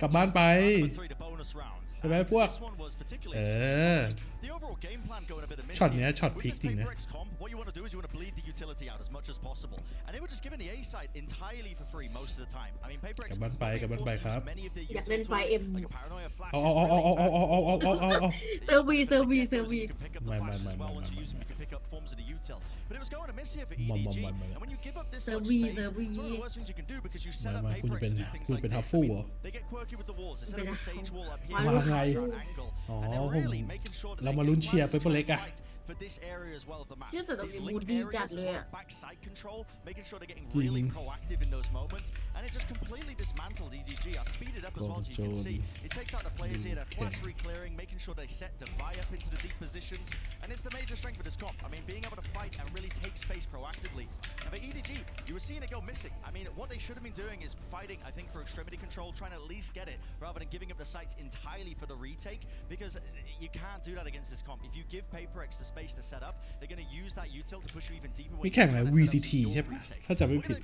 กลับบ้านไปใช่ไหมพวกช็อตเนี้ยช็อตพีคจริงนะกลับบ้านไปครับอยากเล่นไฟเอ็มเอาเซอร์วีไม่ เซอร์วีคุณเป็นทัฟฟูเหรอมาไงอ๋อเรามาลุ้นเชียร์ไปเปเล็กอะเชื่อแต่ตรงนี้มูดดีจัดเลยอะจริงกองโจรAnd it's the major strength of this comp. I mean, being able to fight and really take space proactively. And for EDG, you were seeing it go missing. I mean, what they should have been doing is fighting, I think, for extremity control, trying to at least get it, rather than giving up the sites entirely for the retake, because you can't do that against this comp. If you give PaperX the space to set up, they're going to use that util to push you even deeper. มีแข่งอะไร VCT ใช่ปะถ้าจำไม่ผิด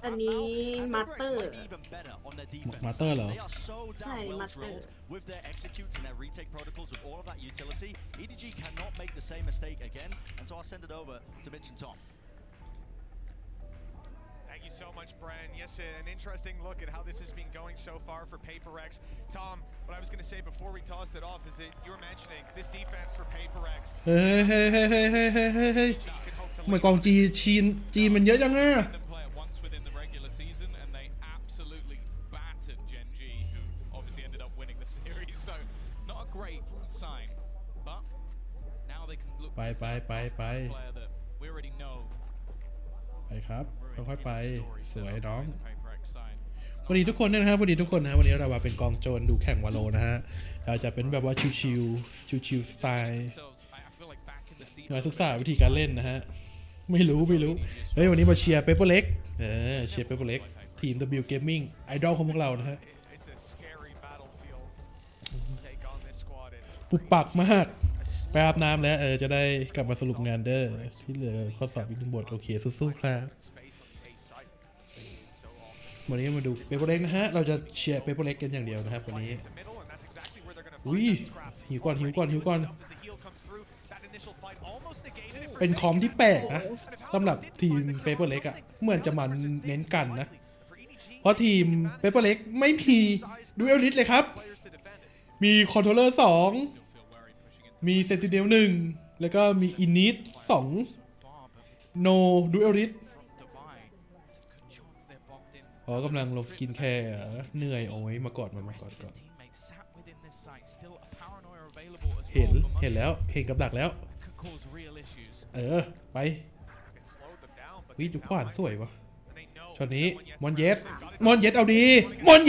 อันนี้มาสเตอร์เหรอใช่มาสเตอร์ With their executes and their retake protocols with all of that utility, EDG cannot make the same mistake again, and so I'll send it over to Mitch and Tom. Thank you so much, Bren. Yes, an interesting look at how this has been going so far for PaperX. Tom, what I was going to say before we tossed it off is that you were mentioning this defense for PaperX. เฮ้ยทำไมกองจีนมันเยอะจังอะไปครับค่อยๆไปสวยน้องสวัสดีทุกคนนะครับสวัสดีทุกคนนะวันนี้เรามาเป็นกองโจรดูแข่งวาโลนะฮะเราจะเป็นแบบว่าชิวสไตล์มาศึกษาวิธีการเล่นนะฮะไม่รู้เฮ้ยวันนี้มาเชียร์เปเปอร์เล็กเชียร์เปเปอร์เล็กทีม W Gaming ไอดอลของพวกเรานะฮะปุบปักมากไปอาบน้ำแล้วจะได้กลับมาสรุปงานเด้อที่เหลือข้อสอบอีกหนึ่งบทโอเคสู้ๆครับวันนี้มาดูเปเปอร์เล็กนะฮะเราจะเชียร์เปเปอร์เล็กกันอย่างเดียวนะครับวันนี้อุ้ยหิวก่อนเป็นคอมที่แปลกนะสำหรับทีมเปเปอร์เล็กอะเหมือนจะมาเน้นกันนะเพราะทีมเปเปอร์เล็กไม่มีดูเอลลิสเลยครับมีคอนโทรลเลอร์2มีเซนติเนล1แล้วก็มีอินิท2โนดูเอลลิสกำลังลงสกินแคร์เหนื่อยโอ้ยมากอดก่อนเห็นแล้วเห็นกับดักแล้วไปวิดูขวานสวยวะช็อตนี้มอนเยสเอาดีวัน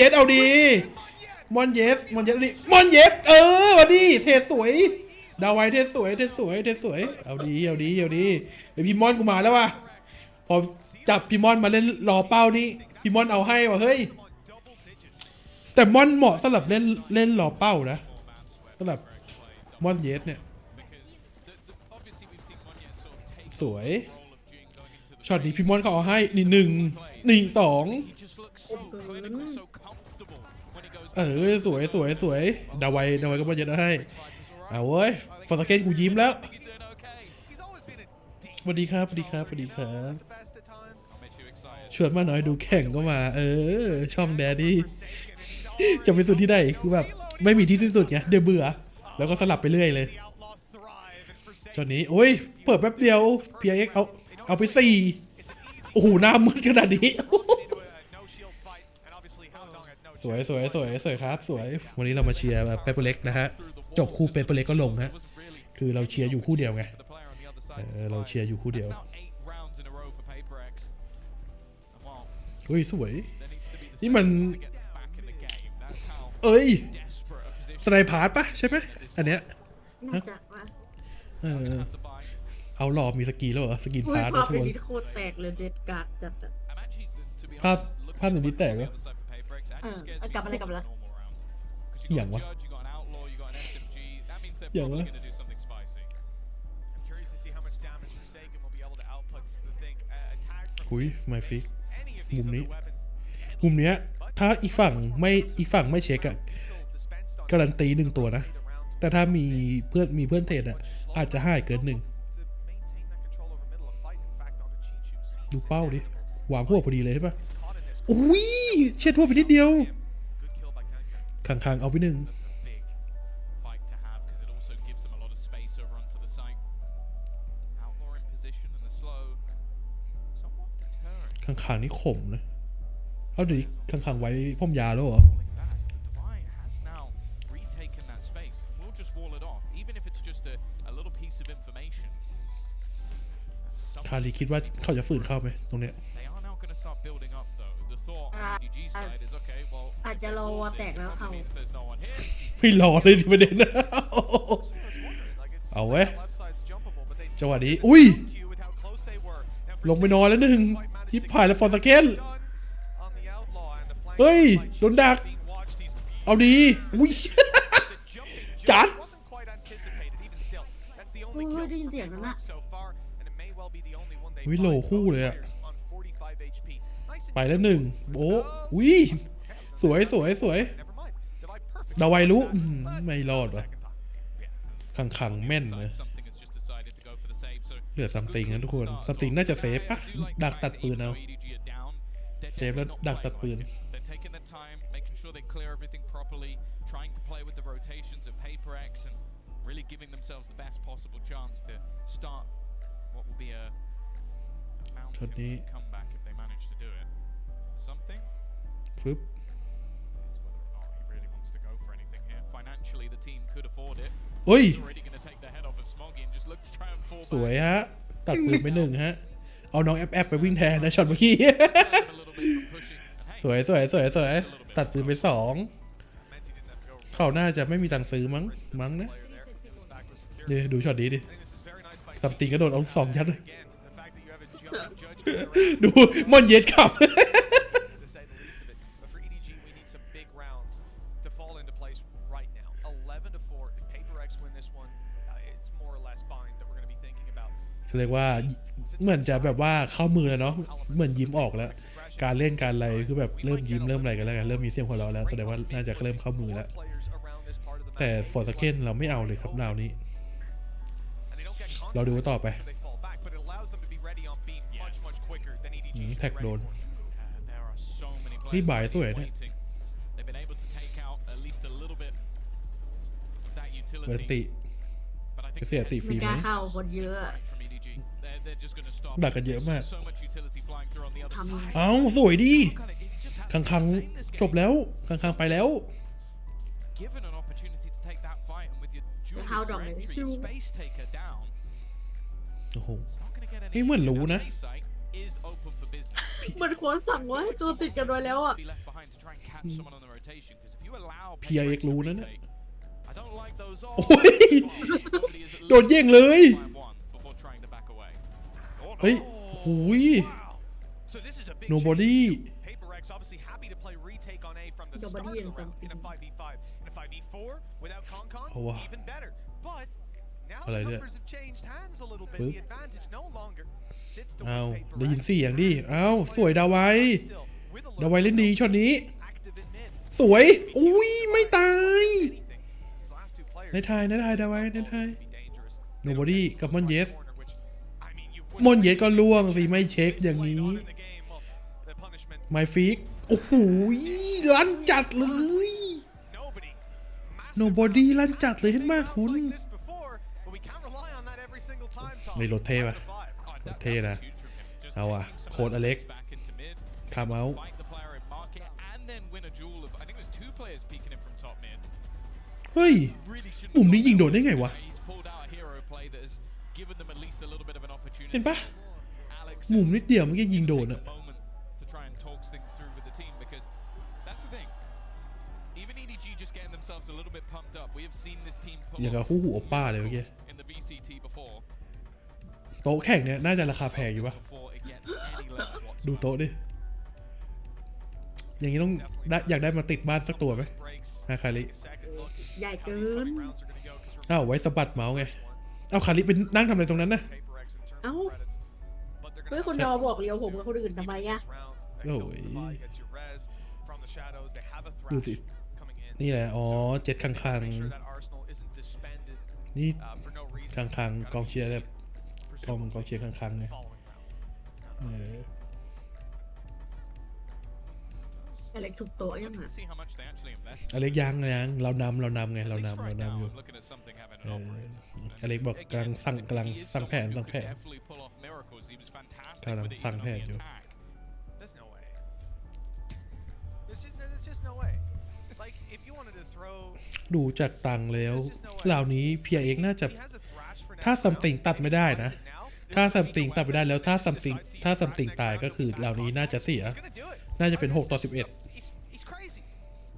นี้เทสวยดาวไวเทสวยเอาดีไอพี่มอนกูมาแล้วว่ะพอจับพี่มอนมาเล่นรอเป้านี่พี่มอนเอาให้ว่ะเฮ้ยแต่มอนเหมาะสำหรับเล่นรอเป้านะสำหรับมอนเยสเนี่ยสวยช็อตนี้พี่มอนเขาเอาให้นี่1 2สวยดาวไวก็มาเยอะให้เอาเว้ยฟอร์สเคนกูยิ้มแล้วสวัสดีครับชวนมาหน่อยดูแข่งก็มาช่องแดดดี้จะไปสุดที่ไหนคือแบบไม่มีที่สิ้นสุดไงเดี๋ยวเบื่อแล้วก็สลับไปเรื่อยเลยตอนนี้โอ้ยเปิดแป๊บเดียว PX เอาไป4โอ้โหหน้ามืดขนาดนี้สวยครับสวยวันนี้เรามาเชียร์เปเปอร์เล็กนะฮะจบคู่เปเปอร์เล็กก็ลงฮะคือเราเชียร์อยู่คู่เดียวไงเราเชียร์อยู่คู่เดียวอุ้ยสวยนี่มันสไนพาร์ตปะใช่ไหมอันเนี้ยเอาหลอบมีสกีแล้วเหรอสกีพาร์ตภาพในดิสโคตรแตกเลยเด็ดการ์ดจัดภาพในดิสแตกเหรอกลับมาแล้วอย่างวะหุยไมฟิกมุมนี้ มุมเนี้ยถ้าอีกฝั่งไม่เช็คอะการันตี1ตัวนะแต่ถ้ามีเพื่อนเทรดอะอาจจะให้เกิน1ดูเป้าดิวางพวกพอดีเลยใช่ปะอุ้ยเช็ดทั่วไปนิดเดียวขังเอาไป1ขังนี่ขมนะเอาดิขังไว้พ่มยาแล้วเหรอคารีคิดว่าเขาจะฝืนเข้าไหมตรงเนี้ยอาจจะรอแตกแล้วเขา ไม่รอเลยประเด็นนะเอาไว้จังหวะนี้อุ้ยลงไปนอนแล้ว1ที่ผ่านแล้วฟอร์สเกนเฮ้ยโดนดักเอาดีอุ้ยจัดได้ยินเสียงนั้นอะวิโลคู่เลยอะไปแล้ว1โอ้อุ้ยสวยดาไวรู้ไม่รอดวะขังแม่นเลยเหลือซัมติงนะทุกคนซัมติงน่าจะเซฟปะดักตัดปืนเอาเซฟแล้วดักตัดปืนช็อตนี้ฟึบเฮ้ยสวยฮะตัดปืนไป1ฮะเอาน้องแอปไปวิ่งแทนนะช็อตเมื่อกี้สวยตัดปืนไป2เขาน่าจะไม่มีตังค์ซื้อมั้งนะดูช็อตนี้ดิซัมติงก็โดนเอา2ยัดเลยดูมอนเย็ดขับเรียกว่าเหมือนจะแบบว่าเข้ามือแล้วเนาะเหมือนยิ้มออกแล้วการเล่นการอะไรคือแบบเริ่มยิ้มเริ่มอะไรกันแล้วเริ่มมีเสียงหัวเราะแล้วแสดงว่าน่าจะเริ่มเข้ามือแล้วแต่ฟอร์สเกนเราไม่เอาเลยครับดาวนี้เราดูต่อไปแท็กโดนนี่บ่ายสวยเนี่ยเวติจะเสียติฟรีไหมเข้าคนเยอะดักกันเยอะมากเอาสวยดีขังจบแล้วขังไปแล้วเข้าดอกเลยชิวโอ้โหนี่เหมือนรู้นะเหมือนคนสั่งว่าให้ตัวติดกันไว้แล้วอ่ะPIX รู้นะเนี่ยโอ้ยโดนแย่งเลยเฮ้ยหูย nobody เอาวะอะไรเนี่ยปึ๊บเอาได้ยินเสียงดิเอาสวยดาวไว้เล่นดีช็อตนี้สวยอุ้ยไม่ตายในไทยดาวไว้ในไทย nobody กับมอนเยสก็ล่วงสิไม่เช็คอย่างนี้ไมฟิกโอ้โหลั่นจัดเลย nobody ลั่นจัดเลยเห็นมากคุณไม่รถเท่ปะรถเท่นะเอาอะโค้ดอเล็กทำเอาเฮ้ยปุ่มนี้ยิงโดนได้ไงวะเห็นปะมุมนิดเดียวเมื่อกี้ยิงโดนอะอย่างกับคู่หูโอป้าเลยเมื่อกี้โต๊ะแข่งเนี่ยน่าจะราคาแพงอยู่ปะดูโต๊ะดิอย่างนี้ต้องอยากได้มาติดบ้านสักตัวไหมฮาคาริใหญ่เกินอ้าวไว้สะบัดเมาส์ไงเอาคาริเป็นนั่งทำอะไรตรงนั้นนะเอ้าเฮ้ยคนรอบอกเลี้ยวผมกับคนอื่นทำไมอะ โอ้ย Gets your res from the shadows. They have a ดู thrash สิ coming in. นี่แหละอ๋อเจ็ดคัง Make sure that Arsenal isn't disbanded นี่ for no reason. คังกองเชียร์แบบกองเชียร์คังไง Following round. เออ อะไรถูกโต๊ะยังอ่ะ See how much they actually invest. อเล็กยังเรานำไงเรา At least นำ right อยู่ now, I'm looking at something having an เออ operator. อเล็กบอกกำลัง Again, สั่ง he is someone who could แผน definitely pull off miracles. He was fantastic กำลัง with it สั่ง even แผ on น the อยู่ attack. There's no way. There's just no way. Like if you wanted to throw, ดูจากตังค์แล้วเหล่านี้ PRX น่าจะ he has a thrash for ถ้า now. ซัมติงตัดไม่ได้นะ Now, ถ้าซัมติงตัดไม่ได้แล้วถ้าซัมติงตายก็คือเหล่านี้น่าจะเสีย he's gonna do it. น่าจะเป็น6-11 He's crazy.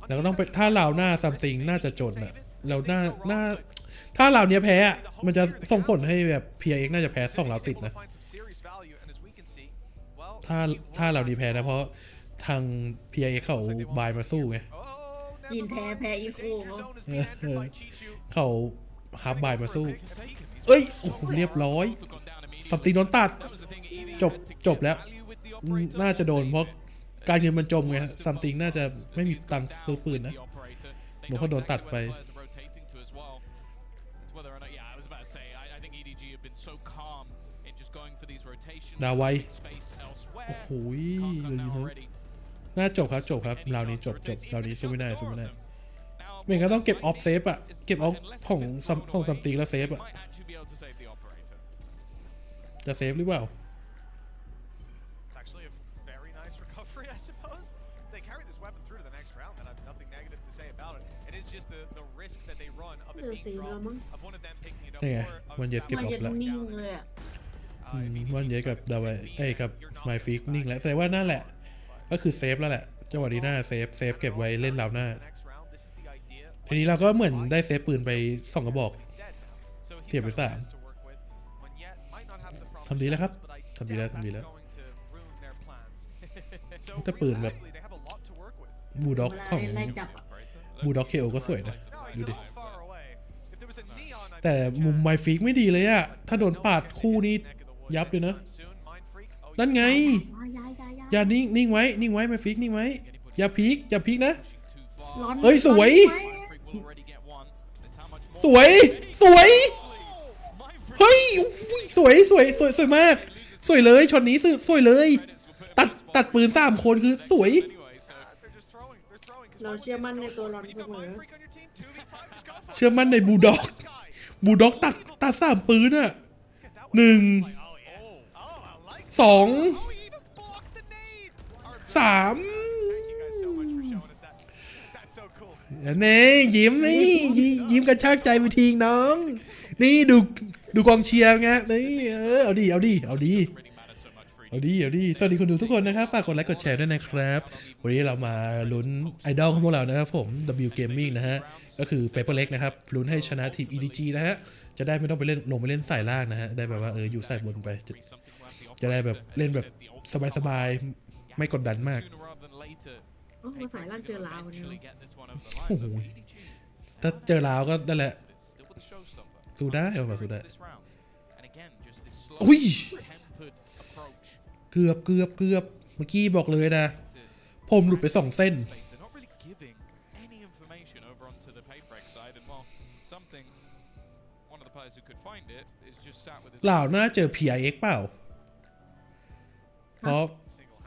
แล้วก็ต้องไปถ้าเหล่าหน้าซัมติงน่าจะจนอะเราหน้าถ้าเหล่านี้แพ้อะมันจะส่งผลให้แบบ PRX น่าจะแพ้2เหล่าติดนะถ้าเหล่านี้แพ้นะเพราะทาง PRX เขาบายมาสู้ไง ยินแท้แพ้อีโค เขาฮับบายมาสู้เอ้ยโอ้โหเรียบร้อยซัมติงโดนตัดจบแล้วน่าจะโดนเพราะการเงินมันจมไงซัมติงน่าจะไม่มีตังค์ซื้อปืนนะหนูเขาโดนตัดไปดาวไวโอ้โหน่าจบครับราวนี้จบราวนี้สู้ไม่ได้ไม่งั้นต้องเก็บออฟเซฟอะเก็บออฟของซัมติงแล้วเซฟอะจะเซฟหรือเปล่านี่ไงวันเยสเก็บออฟแล้ว นิ่งเลยอ่ะ วันเยสกับดาวไอ้กับไมฟิกนิ่งแล้วแสดงว่านั่นแหละก็คือเซฟแล้วแหละจังหวะนี้หน้าเซฟเก็บไว้เล่นราวหน้าทีนี้เราก็เหมือนได้เซฟปืนไป2 กระบอกเสียไป3ทำดีแล้วครับทำดีแล้วแต่ปืนแบบบูด็อกของ ไล่จับอ่ะ บูด็อกเคโอก็สวยนะดูดิแต่มุมไมฟิกไม่ดีเลยอะถ้าโดนปาดคู่นี้ยับเลยนะนั่นไงอย่านิ่งไว้ไมฟิกนิ่งไว้อย่าพลิกนะเอ้ยสวยเฮ้ยสวยมากสวยเลยช็อตนี้สวยเลยตัดปืน3 คนคือสวยเราเชื่อมั่นในตัวเราเสมอ เชื่อมั่นในบูด็อกตัด3 ปืนอะ1 2 3เน่ยิ้มกระชากใจไปทีน้องนี่ดูกองเชียร์ไงนี่เอาดีสวัสดีคนดูทุกคนนะครับฝากกดไลค์กดแชร์ด้วยนะครับวันนี้เรามาลุ้นไอดอลของพวกเรานะครับผม W Gaming นะฮะก็คือ Paper เล็กนะครับลุ้นให้ชนะทีม EDG นะฮะจะได้ไม่ต้องไปลงไปเล่นสายล่างนะฮะได้แบบว่าอยู่สายบนไปจะได้แบบเล่นแบบสบายๆไม่กดดันมากโอ้มาสายล่างเจอลาวเนี่ย โอ้โหถ้าเจอลาวก็นั่นแหละสู้ได้อุ้ยเกือบเมื่อกี้บอกเลยนะผมหลุดไป2 เส้นเหล่าน่าเจอ PRX เปล่าเพราะ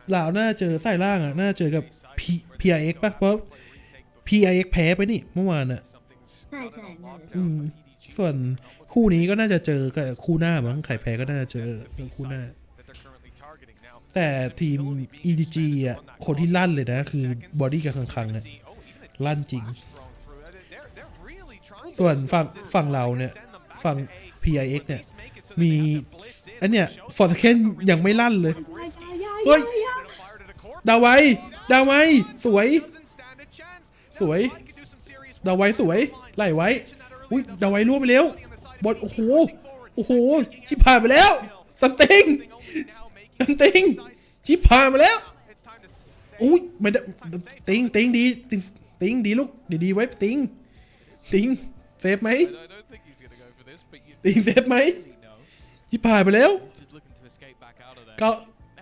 เหล่าน่าเจอสายล่างอ่ะน่าเจอกับ PRX ป่ะเพราะ PRX แพ้ไปนี่เมื่อวานอ่ะใช่ส่วนคู่นี้ก็น่าจะเจอกับคู่หน้ามั้งใครแพ้ก็น่าจะเจอคู่หน้าแต่ทีม EDG อ่ะคนที่ลั่นเลยนะคือบอดี้กับคังๆอ่ะลั่นจริงส่วนฝั่งเราเนี่ยฝั่ง PRX เนี่ยมีอันเนี้ยฟอร์ตเคนยังไม่ลั่นเลยเฮ้ยดาวไว้สวยดาวไว้สวยไล่ไว้อุ้ยดาวไว้ล่วงไปแล้วบอลโอ้โหชิบหายไปแล้วซัมติงชิบหายมาแล้วอุ้ยไม่ได้ติงดีลูกดีไว้ติงเซฟไหมเซฟไหมชิบหายไปแล้ว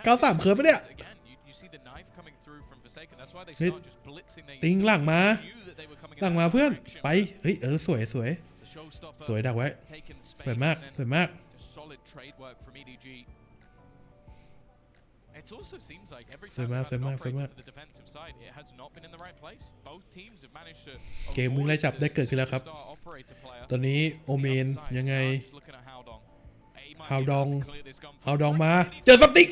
93 เคิร์ฟปะเนี่ย เฮ้ยติงหลังมาเพื่อนไปเฮ้ยสวยสวยดักไว้สวยมากสวยมากเกมมึงไล่จับได้เกิดขึ้นแล้วครับตอนนี้โอเมนยังไงฮาวดองมาเจอสติ๊ก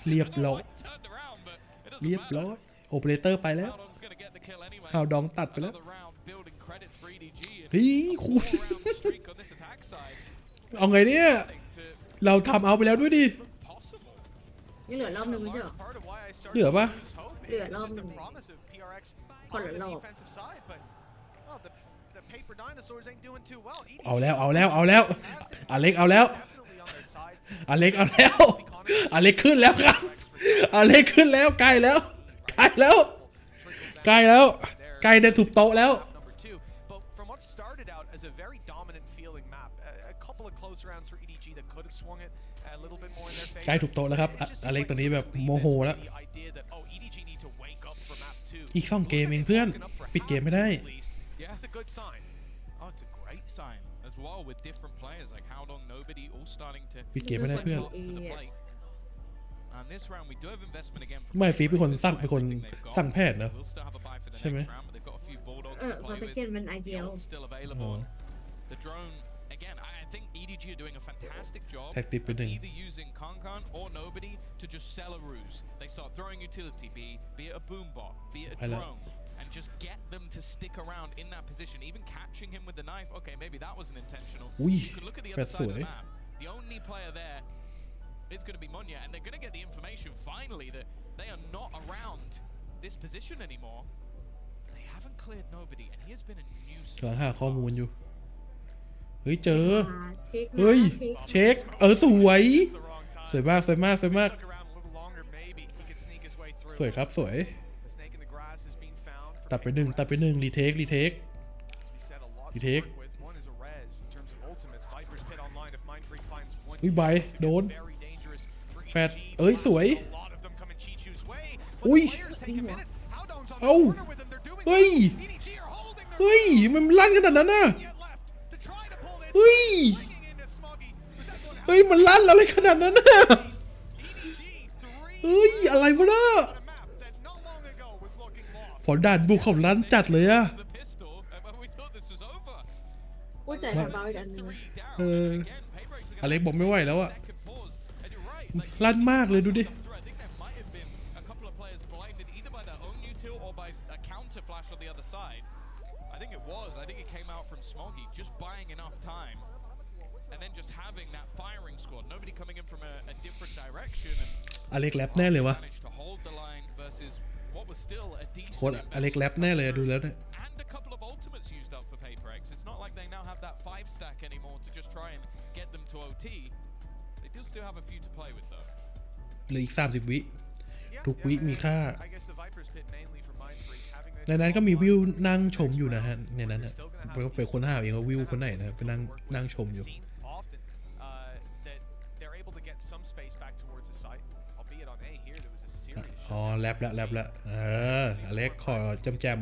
เรียบร้อยโอเปอเรเตอร์ไปแล้วฮาวดองตัดไปแล้วเฮ้ยคุณเอาไงเนี่ยเราทำเอาไปแล้วด้วยดินี่เหลือรอบนึงไม่ใช่หรอเหลือปะเหลือรอบนึงคนละรอบเอาแล้วอเล็กเอาแล้วอเล็กขึ้นแล้วครับอเล็กขึ้นแล้วใกล้แล้วใกล้ได้ถูกโต๊ะแล้วใกล้ถูกโต๊ะแล้วครับอเล็กตัวนี้แบบโมโหแล้วอีก2 เกมเองเพื่อนปิดเกมไม่ได้ปิดเกมไม่ได้เพื่อนไม่ฟีเป็นคนสั่งแพทย์เนอะใช่ไหมฟอร์เคนมันไอเดียลแท็กติดไปหนึ่งไปแล้ว and just get them to stick around in that position, even catching him with the knife. Okay, maybe that wasn't intentional. You could look at the other side of the map. The only player there is going to be Monya, and they're going to get the information finally that they are not around this position anymore. They haven't cleared nobody, and he has been a nuisance. กำลังหาข้อมูลอยู่เฮ้ยเจอเฮ้ยเช็คสวยมากสวยครับสวยตัดไปหนึ่งรีเทคอุ้ยใบโดนแฟดสวยอุ้ยเอ้าเฮ้ยมันลั่นขนาดนั้นน่ะเฮ้ยมันลั่นอะไรขนาดนั้นน่ะอะไรวะน่ะพอด่านบุกเขาลั่นจัดเลยอะกูใจทำเบาอีกอันนึงอเล็กบอกไม่ไหวแล้วอะลั่นมากเลยดูดิอเล็กแรปแน่เลยวะโคตรอเล็กแรปแน่เลยดูแล้วเนี่ยเหลืออีก30 วิทุกวิมีค่าในนั้นก็มีวิวนั่งชมอยู่นะฮะในนั้นนะไปค้นหาเองว่าวิวคนไหนนะไปนั่งชมอยู่อ๋อแรปละอเล็กขอจำ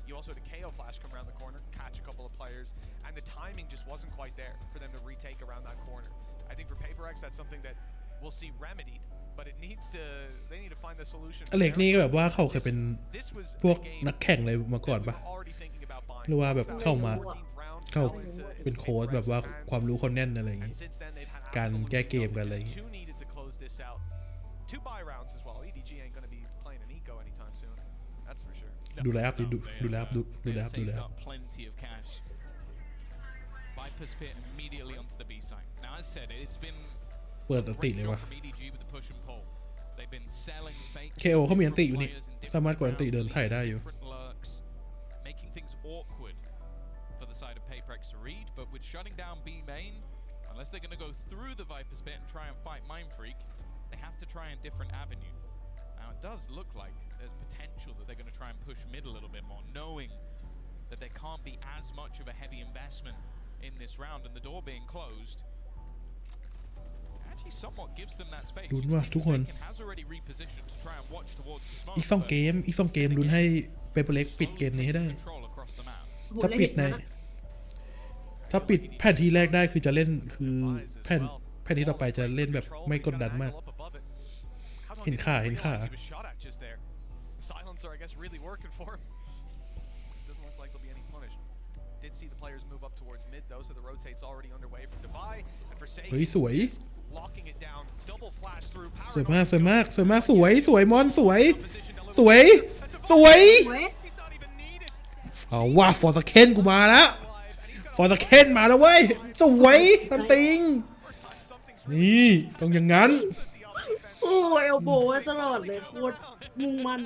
You also had a KO flash come around the corner, catch a couple of players, and the timing just wasn't quite there for them to retake around that corner. I think for PaperX, that's something that we'll see remedied, but it needs to. They need to find the solution. อเล็กนี่ก็แบบว่าเขาเคยเป็นพวกนักแข่งอะไรมาก่อนปะหรือว่าแบบเข้าเป็นโค้ชแบบว่าความรู้คนแน่นอะไรอย่างงี้การแก้เกมกันอะไรอย่างงี้ดูแลอัพดูแลอัพเปิดอันติเลยวะKOเขามีอันติอยู่นี่สามารถกดอันติเดินถ่ายได้อยู่Unless they're going to go through the Viper's pit and try and fight Mind Freak, they have to try a different avenue. Now it does look like there's potential that they're going to try and push mid a little bit more, knowing that there can't be as much of a heavy investment in this round and the door being closed. It actually ลุ้นว่ะทุกคนอีก2 เกมลุ้นให้เปเปอร์เล็กปิดเกมนี้ให้ได้ถ้าปิดแผ่นที่แรกได้คือจะเล่นคือแผ่นที่ต่อไปจะเล่นแบบไม่กดดันมากเห็นขาเฮ้ยสวยมากสวยมอนสวยเอาว่าฟอร์สเคนกูมาแล้วฟอร์สเคนมาแล้วเว้ยสวยตันติงนี่ต้องอย่างนั้น โอ้เอลโบว์ตลอดเลยโคตรมุ่งมั่น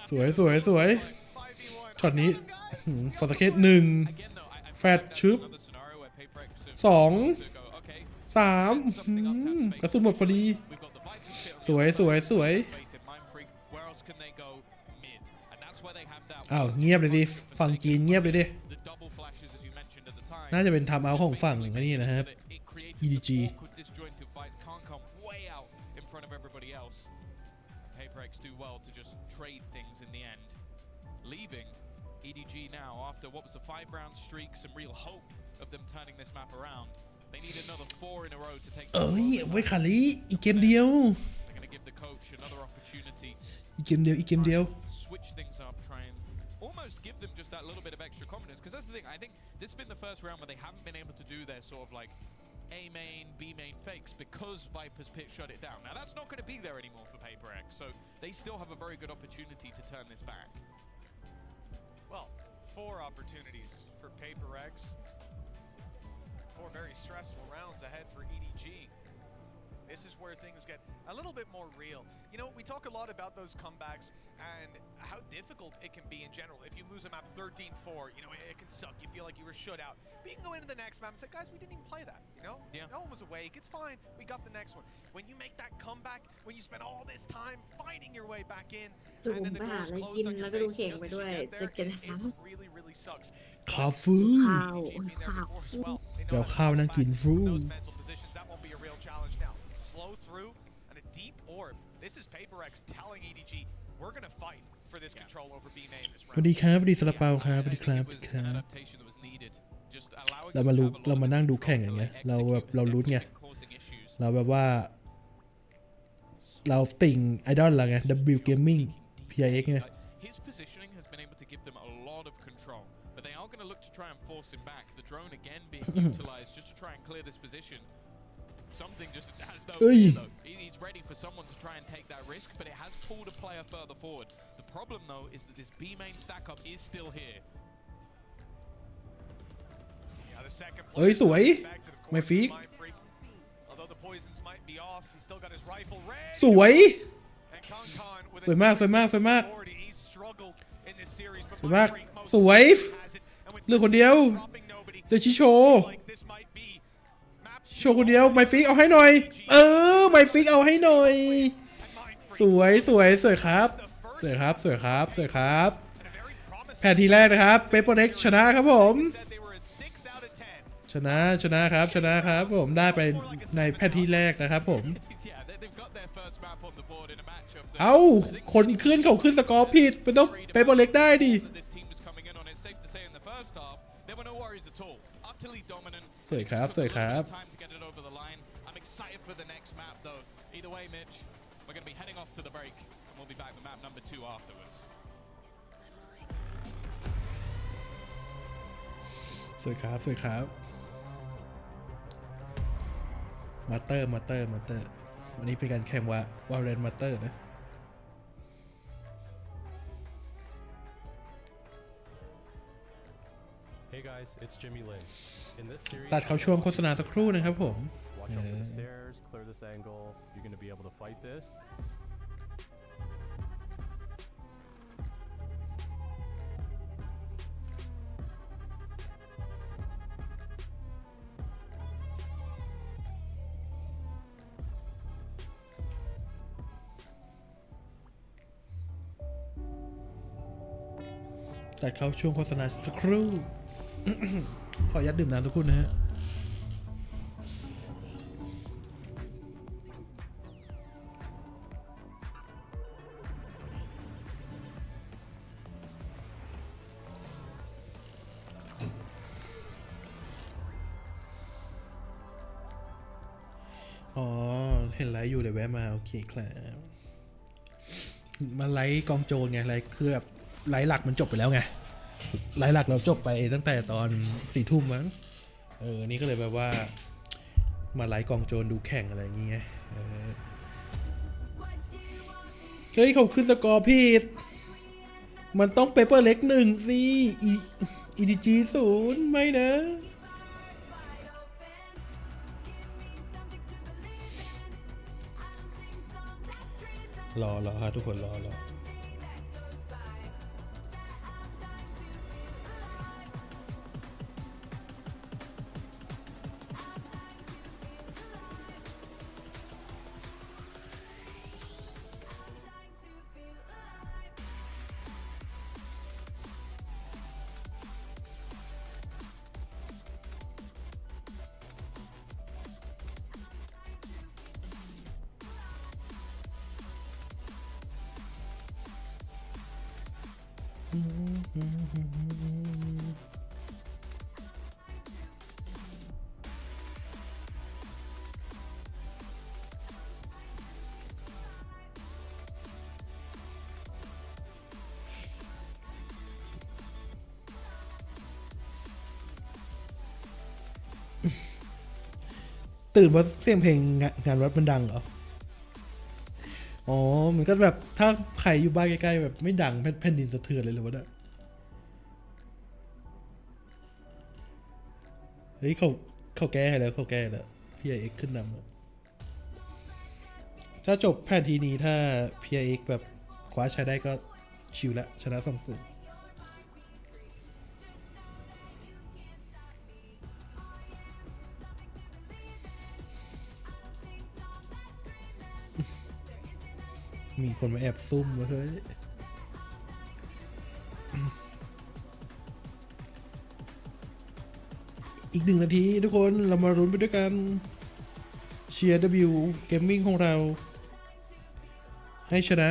สวยช็อตนี้ฟอร์สเคน1แฟดชึบ2 3กระสุนหมดพอดีสวยอ้าวเงียบเลยดิฝั่งจีนเงียบเลยดิน่าจะเป็นทำเอาของฝั่งนี่นะครับ EDG EDG now after what was a 5-round streak, some real hope of them turning this map around. They need another 4 in a row to take. ไว้คาริอีกเกมเดียว They're going to give the coach another opportunity. อีกเกมเดียว Switch things up, try and almost give them just that little bit of extra confidence. Because that's the thing. I think this has been the first round where they haven't been able to do their sort of like A main, B main fakes because Viper's Pit shut it down. Now that's not going to be there anymore for PaperX. So they still have a very good opportunity to turn this back. Well, 4 opportunities for PaperX. 4 very stressful rounds ahead for EDG. This is where things get a little bit more real. You know, we talk a lot about those comebacks and how difficult it can be in general. If you lose a map 13-4, you know, it can suck. You feel like you were shut out. But you can go into the next map and say, guys, we didn't even play that, you know? Yeah. No one was awake. It's fine. We got the next one. When you make that comeback, when you spend all this time fighting your way back in, and then the doors closed on your face just as you get there, it really, really sucks. ข้าวฟูเดี๋ยวข้าวนั่งกินฟู Slow through and a deep orb. This is PaperX telling EDG we're going to fight for this control over B main this round. สวัสดีครับสวัสดีสลับเปาครับสวัสดีครับเรามานั่งดูแข่งอย่างเงี้ยเราลุ้นไงเราแบบว่าเราติ่งไอดอลเราไง W Gaming PIX ไง His positioning has been able to give them a lot of control, but they are going to look to try and force him back. The drone again being utilized just to try and clear this position. Something just has no fear though. He's ready for someone to try and take that risk, but it has pulled a player further forward. The problem though is that this B main stack up is still here. เอ้ยสวยไม่ฟิกสวยมากเลือกคนเดียวเลือกชิโชคนเดียวไมฟิกเอาให้หน่อยไมฟิกเอาให้หน่อยสวยครับแผนทีแรกนะครับเปเปอร์เล็กชนะครับผมชนะครับผมได้ไปในแผนที่แรกนะครับผมเอาคนขึ้นเขาขึ้นสกอร์ผิดเป็นต้องเปเปอร์เล็กได้ดิสวยครับมาเตอร์วันนี้เป็นการแข่งว่า valorant มาเตอร์นะ Hey guys, it's Jimmy Lin. In this series, ตัดเขาช่วงโฆษณาสักครู่นะครับผม watch out for the stairs, clear this angle. You're going to be able to fight this. ตัดเข้าช่วงโฆษณาสักครู่ ขอยัดดื่มน้ำสักครู่นะฮะ อ๋อเห็นไลฟ์อยู่เลยแวะมาโอเคครับมาไลฟ์กองโจรไงไลฟ์คือแบบไลฟ์หลักมันจบไปแล้วไงไลฟ์หลักเราจบไปตั้งแต่ตอน4 ทุ่มมั้งนี่ก็เลยแบบว่ามาไลฟ์กองโจรดูแข่งอะไรอย่างเงี้ยเฮ้ยเขาขึ้นสกอร์ผิดมันต้องเปเปอร์เล็ก1สิEDG 0ไม่นะรอครับทุกคนรอตื่นเพราะเสียงเพลงงานวัดมันดังเหรออ๋อมันก็แบบถ้าใครอยู่บ้านใกล้ๆแบบไม่ดังแผ่นดินสะเทือนเลยหรือวะเนี่ยเฮ้ยเขาแก้แล้วพี่เอ็กขึ้นนำถ้าจบแผ่นทีนี้ถ้าพี่เอ็กแบบคว้าใช้ได้ก็ชิวละชนะ2-0มีคนมาแอบซุ่มวะเฮ้ยอีก1 นาทีทุกคนเรามาลุ้นไปด้วยกันเชียร์ W Gaming ของเราให้ชนะ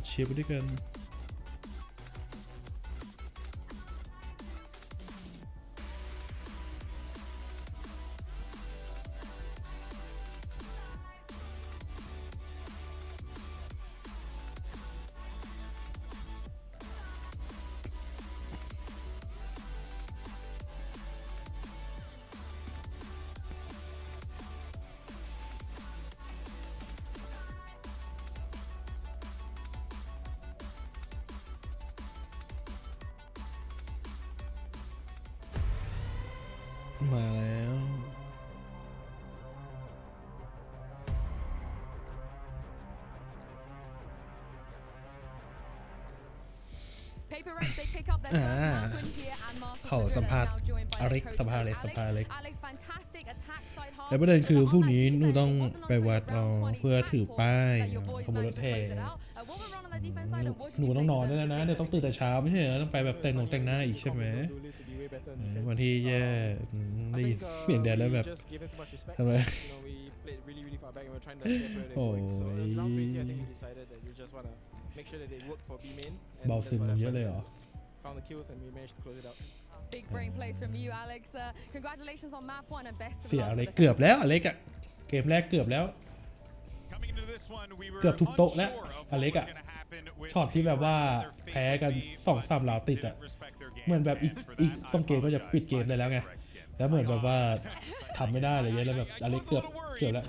เชียร์ไปด้วยกันมาแล้ว เขาสัมภาษณ์อเล็กสัมภาษณ์เล็กแล้วประเด็นคือพรุ่งนี้หนูต้องไปวัดเพื่อถือป้ายขบวนรถแห่หนูต้องนอนด้วยนะเดี๋ยวต้องตื่นแต่เช้าไม่ใช่เหรอต้องไปแบบแต่งหน้าอีกใช่ไหมวันที่แย่ได้ยินเสียงแดดแล้วแบบทำไมโอ้ยเบาซึมเยอะเลยเหรอเสียอะไรเกือบแล้วอเล็กอะเกมแรกเกือบแล้วเกือบทุกโต๊ะแล้วอเล็กอะช็อตที่แบบว่าแพ้กัน2-3 ราวติดอะเหมือนแบบอีก2 เกมก็จะปิดเกมได้แล้วไงแล้วเหมือนแบบว่าทำไม่ได้อะไรเงี้ยแล้วแบบอเล็กเกือบแล้ว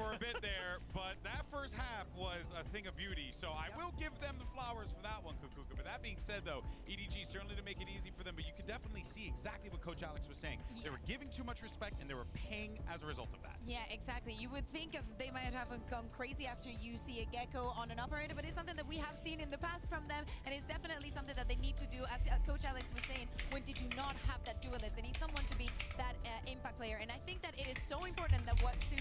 Being said, though, EDG certainly to make it easy for them, but you could definitely see exactly what Coach Alex was saying. They were giving too much respect, and they were paying as a result of that. Yeah, exactly. You would think they might have gone crazy after you see a gecko on an operator, but it's something that we have seen in the past from them, and it's definitely something that they need to do. As Coach Alex was saying, when they do not have that duelist, they need someone to be that impact player. And I think that it is so important that Watsu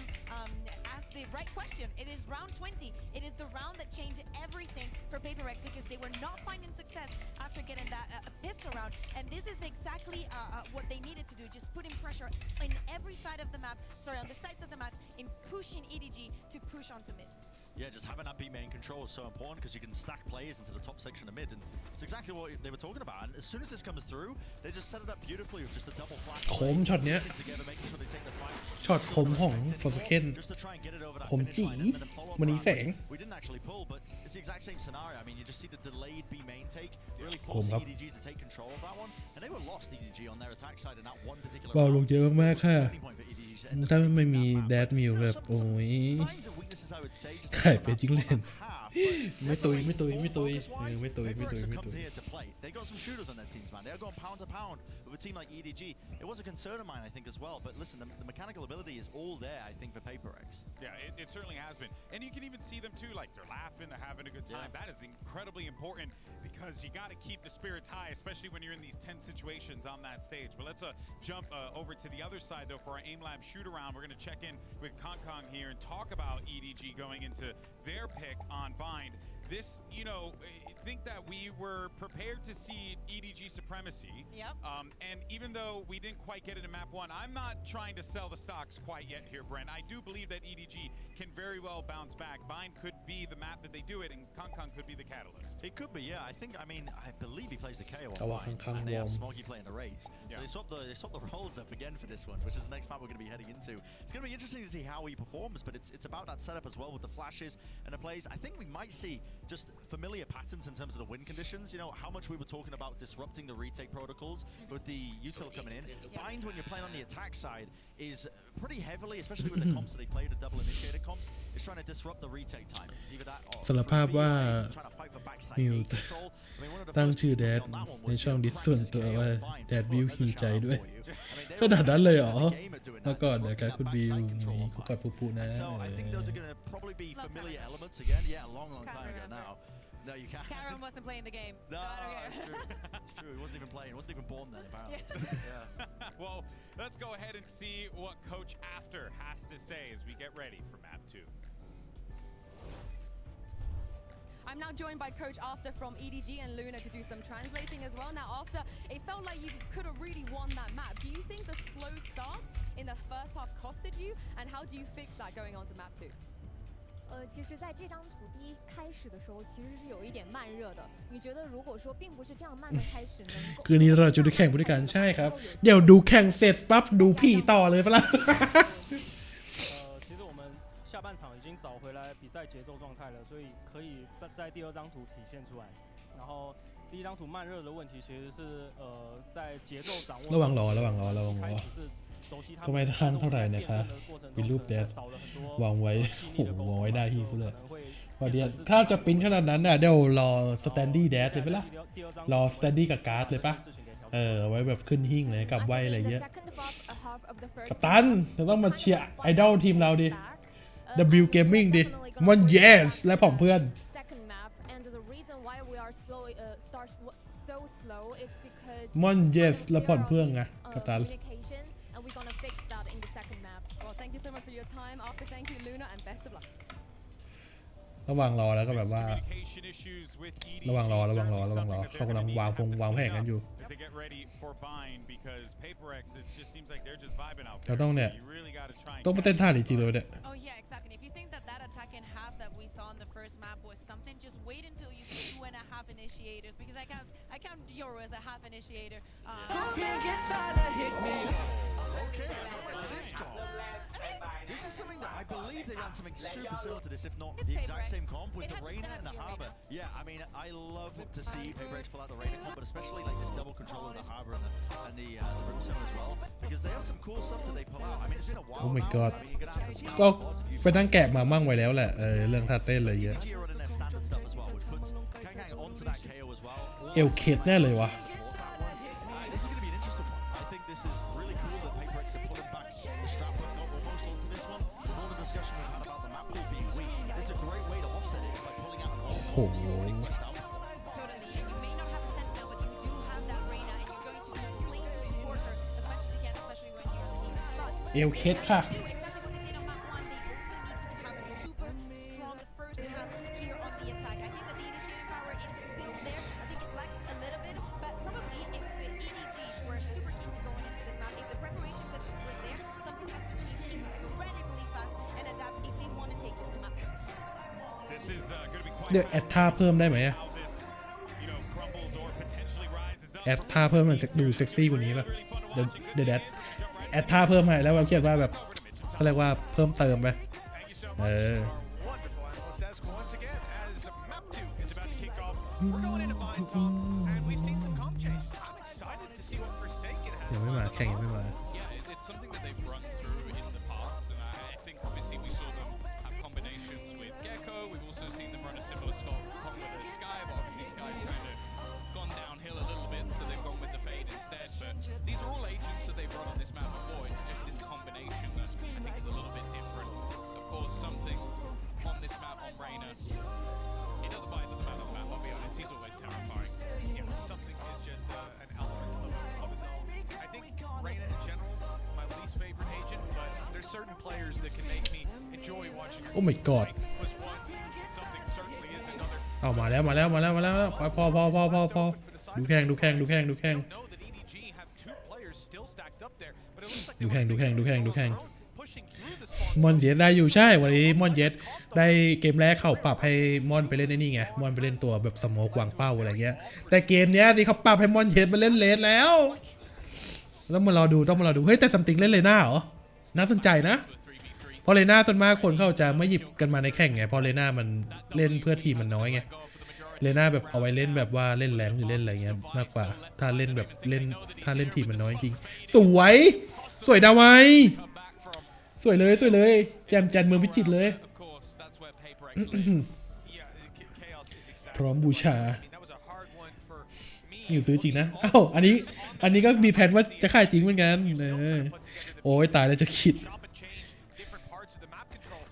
asked the right question. It is round 20. It is the round that changed everything for Paper Rex because they were not finding success after getting that pistol round. And this is exactly what they needed to do, just putting pressure in every side of the map. Sorry, on the side pushing EDG to push onto mid. Yeah, just having that B main control is so important because you can stack players into the top section of mid, and it's exactly what they were talking about. And as soon as this comes through, they just set it up beautifully with just a double flash. คมช็อตเนี้ย Together, making sure they take the fight. ช็อตคมของฟอร์สเคน Just to try and get it over that คม finish จี๋ line, and then follow up มันนี้แสง round. We didn't actually pull, but it's the exact same scenario. I mean, you just see the delayed B main take, really คม forcing ครับ EDG to take control of that one, and they were lost EDG on their attack side in that one particular เบาลง round. เยอะมาก It ๆ was a ค่ะ turning point for EDG to end up ถ้า winning ไม่มี that แด map. ดมิวแบบโอ้ย Signs of weaknesses, I would say, just ไข่ about เป็นจิ้งเล่น half, but ไม่ตุยไม่ตุย Full ไม่ตุย focus-wise, ไม่ตุยไม่ตุย Paperx ไม่ have ตุ come ย here to play. They got some shooters on their teams, man. They are going pound to pound with a team like EDG. It was a concern of mine, I think, as well. But listen, the mechanical ability is all there, I think, for Paperx. Yeah, it certainly has been. And you can even see them too, like they're laughing, they're having a good time. Yeah. That is incredibly important because you got to keep the spirits high, especially when you're in these tense situations on that stage. But let's jump over to the other side, though, for our aim lab shoot around. We're going to check in with Kong here and talk about EDG going into their pick on Bind. This, you know, think that we were prepared to see EDG supremacy. Yep. And even though we didn't quite get it in map 1, I'm not trying to sell the stocks quite yet here, Brent. I do believe that EDG can very well bounce back. Bind could be the map that they do it, and Kong could be the catalyst. It could be, yeah. I believe he plays the KO on Oh, Bind, Kong and they have warm. Smoggy playing the Raids. Yeah. So they swapped the roles up again for this one, which is the next map we're going to be heading into. It's going to be interesting to see how he performs, but it's about that setup as well with the flashes and the plays. I think we might see just familiar patterns in terms of the win conditions. You know, how much we were talking about disrupting the retake protocols with the util coming in. Bind, when you're playing on the attack side, is pretty heavily, especially with the comps that they played, the double initiated comps, is trying to disrupt the retake time. It's either that or สารภาพว่า trying to fight for backside มิว gate control. I mean, one of the ตั้ง first ชื่อ things แด we ด did on that one ใน was ช่อง to ดิสส่วน practice ตัว KO ว่า on Bind แดดวิว before ฮีใจ there's a ด้วย shout out for you. I mean, they ขนาดนั้นเลยเหรอ were game at doing แล้ว that, ก่อนเดี๋ยว disrupting กัน that คุณบิว backside control นี่ on กู Bind. กอดปูปูนะ So I think those are going to probably be Long familiar time ago. elements again. Yeah, a long Can't time ago remember. now. No, you can't. Karen wasn't playing the game. No, So I don't it's care. true. It's true. He wasn't even playing. He wasn't even born then, apparently. Yeah. Well, let's go ahead and see what Coach After has to say as we get ready for map 2. I'm now joined by Coach After from EDG and Luna to do some translating as well. Now, After, it felt like you could have really won that map. Do you think the slow start in the first half costed you? And how do you fix that going on to map 2? 其实在这张图第一开始的时候，其实是有一点慢热的。你觉得如果说并不是这样慢的开始，能够 คืนนี้เราจะดูแข่งบริการใช่ครับ เดี๋ยวดูแข่งเสร็จปั๊บดูพี่ต่อเลยปะล่ะ 其实我们下半场已经找回来比赛节奏状态了，所以可以在第二张图体现出来。然后第一张图慢热的问题其实是在节奏掌握。ระวังรอ开始是熟悉他 ก็ไม่ข้างเท่าไหร่นะคะมีรูปแดดวางไว้โอ้โหวางไว้ได้ที่เพื่อวันเดียวถ้าจะปริ้นขนาดนั้นน่ะเดี๋ยวรอสแตนดี้แดดเลยปะล่ะรอสแตนดี้กับการ์ดเลยปะไว้แบบขึ้นหิ้งเลยกับไว้อะไรเงี้ยกัปตันเราต้องมาเชียร์ไอดอลทีมเราดิ W Gaming ดิมัน yes และผองเพื่อน second map and the reason why we are slow start so slow is because มัน yes และผ่อนเพื่อนไงกัปตัน communication and we're gonna fix that in the second map. Well, thank you so much for your time. After, thank you, Luna, and best of luck. ระหว่างรอแล้วก็แบบว่า Communication issues with EDG ระหว่างรอ certainly เขา something that they're กำลัง gonna วาง have to วางแผน clean กัน up อยู่ as they get ready for Bind because Paperx, it just seems like they're just vibing out เรา there. ต้องเนี่ย You really got to try and ต้องไปเต้นท่าจริงๆเลยเนี่ย Oh yeah, exactly. If you think that attack in half that we saw in the first map was something, just wait until you see 2.5 initiators because I count Euro as a half initiator. Okay, this comp. This is something that I believe they ran something super similar to this, if not the exact same comp with the Reyna and the Harbor. Yeah, I mean, I love to see Paperx pull out the Reyna comp, but especially like this double control of the Harbor and the Brimstone as well, because they have some cool stuff that they pull out. I mean, it's been a while. Oh my now. god. I mean, you're gonna have to see ก็ไปนั่งแกะมามั่งไว้แล้วแหละเรื่องท่าเต้นอะไรเงี้ย EDG are running their standard stuff as well, which puts Kang onto that KO as well. เอวเคดแน่เลยวะ This is going to be an interesting one. I think this is really cool that Paperx are pulling back the strap and got almost onto this one. With all the discussion we've had about the map pool being weak, it's a great way to offset it by pulling out an all Oh. already fleshed out. Totally. And you may not have a Sentinel, but you do have that Reyna, and you're going to be playing to support her as much as you can, especially when you're in the team. But เอวเคดค่ะ do exactly what they did on map 1. They also need to have a super strong first half here on the attack. I think that the initiating power is still there. I think it lacks a little bit, but probably if the EDGs were super keen to go into this map, if the preparation was there, something has to change incredibly fast and adapt เดี๋ยวแอดท่าเพิ่มได้ไหมแอดท่าเพิ่มมันดูเซ็กซี่กว่านี้ป่ะเดี๋ยวแอดท่าเพิ่มให้แล้วเราเขียนว่าแบบเขาเรียกว่าเพิ่มเติมไปยังไม่มาแข่งยังไม่มาโอ้ my god เอามาแล้วพอดูแข่งดูแข่งมอนเย็ดได้อยู่ใช่วันนี้มอนเย็ดได้เกมแรกเขาปรับให้มอนไปเล่นนี่ไงมอนไปเล่นตัวแบบสโมกวางเป้าอะไรเงี้ยแต่เกมเนี้ยสิเขาปรับให้มอนเย็ดมาเล่นเลสแล้วต้องมารอดูเฮ้ยแต่ซัมติงเล่นเลน่าเหรอน่าสนใจนะเพราะเลน่าส่วนมากคนเขาจะไม่หยิบกันมาในแข่งไงเพราะเลน่ามันเล่นเพื่อทีมมันน้อยไงเลน่าแบบเอาไว้เล่นแบบว่าเล่นแรงหรือเล่นอะไรเงี้ยมากกว่าถ้าเล่นแบบเล่นทีมมันน้อยจริงสวยดาวไว้สวยเลยแจมเมืองพิจิตรเลยพร้อมบูชาอยู่ซื้อจริงนะอ้าวอันนี้ก็มีแผนว่าจะขายจริงเหมือนกันโอ้ยตายแล้วจะคิด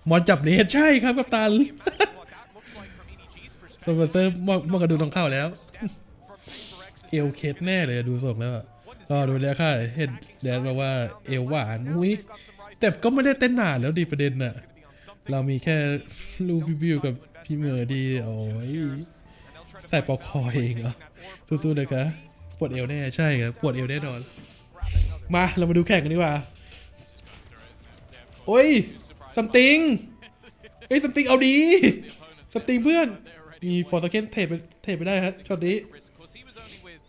มอนจับเลสใช่ครับกัปตันสปอนเซอร์มองกระดูต้องเข้าแล้วเอลเคสแน่เลยดูส่งแล้วก็ดูแล้วค่ะเห็นแดนบอกว่าเอลหวานอุ้ยแต่ก็ไม่ได้เต้นหนาแล้วดิประเด็นน่ะเรามีแค่ลูกพี่บิวกับพี่เมอร์ดีโอ้ยใส่ปอกคอเองเหรอสู้ๆเลยครับปวดเอวแน่ใช่ครับปวดเอวแน่นอนมาเรามาดูแข่งกันดีกว่าโอ้ยซัมติงซัมติงเอาดีซัมติงเพื่อนมีฟอร์สเคนเทไปได้ครับช็อตนี้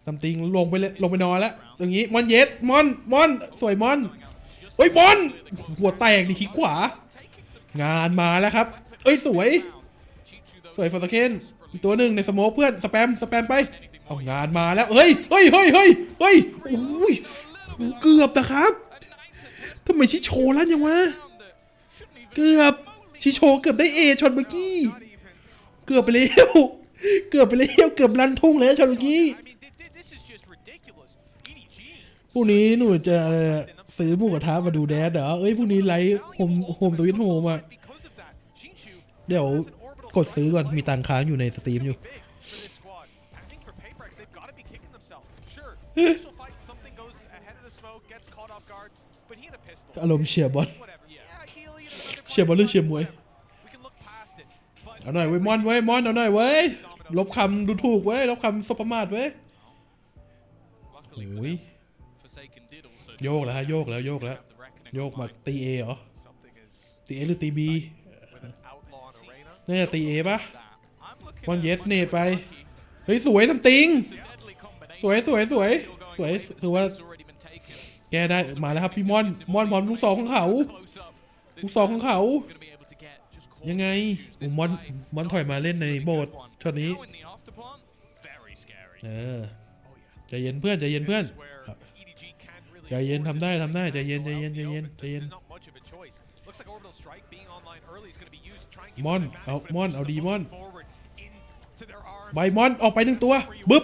ซัมติงลงไปนอนแล้วอย่างนี้มอนเย็ดมอนสวยมอนเฮ้ยบอลหัวแตกดิขี้ขวางานมาแล้วครับสวยฟอร์สเคนอีกตัวหนึ่งในสโมกเพื่อนสแปมไปเอางานมาแล้วเฮ้ยโอ้ยเกือบนะครับทำไมชิโชลั่นยังวะเกือบชิโชเกือบได้ช็อตเมื่อกี้เกือบไปแล้วเกือบลันทุ่งเลยช็อตเมื่อกี้พรุ่งนี้หนูจะซื้อหมูกระทะมาดูแดดเหรอพรุ่งนี้ไลฟ์โฮมสวิตโฮมอ่ะเดี๋ยวกดซื้อก่อนมีตังค้างอยู่ในสตรีมอยู่อารมณ์เชียร์บอลหรือเชียร์มวยเอาหน่อยเว้ยมอนเอาหน่อยเว้ยลบคำดูถูกเว้ยลบคำสบประมาทเว้ยโอ้ยโยกแล้วโยกมาตีเอเหรอตีเอหรือตีบีนี่จะตีเอปะมอนเย็ดเนตไปเฮ้ยสวยซัมติงสวยคือว่าแกได้มาแล้วครับพี่มอนลูกศรของเขายังไงมอนถอยมาเล่นในโบสถ์ช็อตนี้ใจเย็นเพื่อนใจเย็นทำได้ใจเย็นมอนเอาดีมอนใบมอนออกไป1ตัวบึ๊บ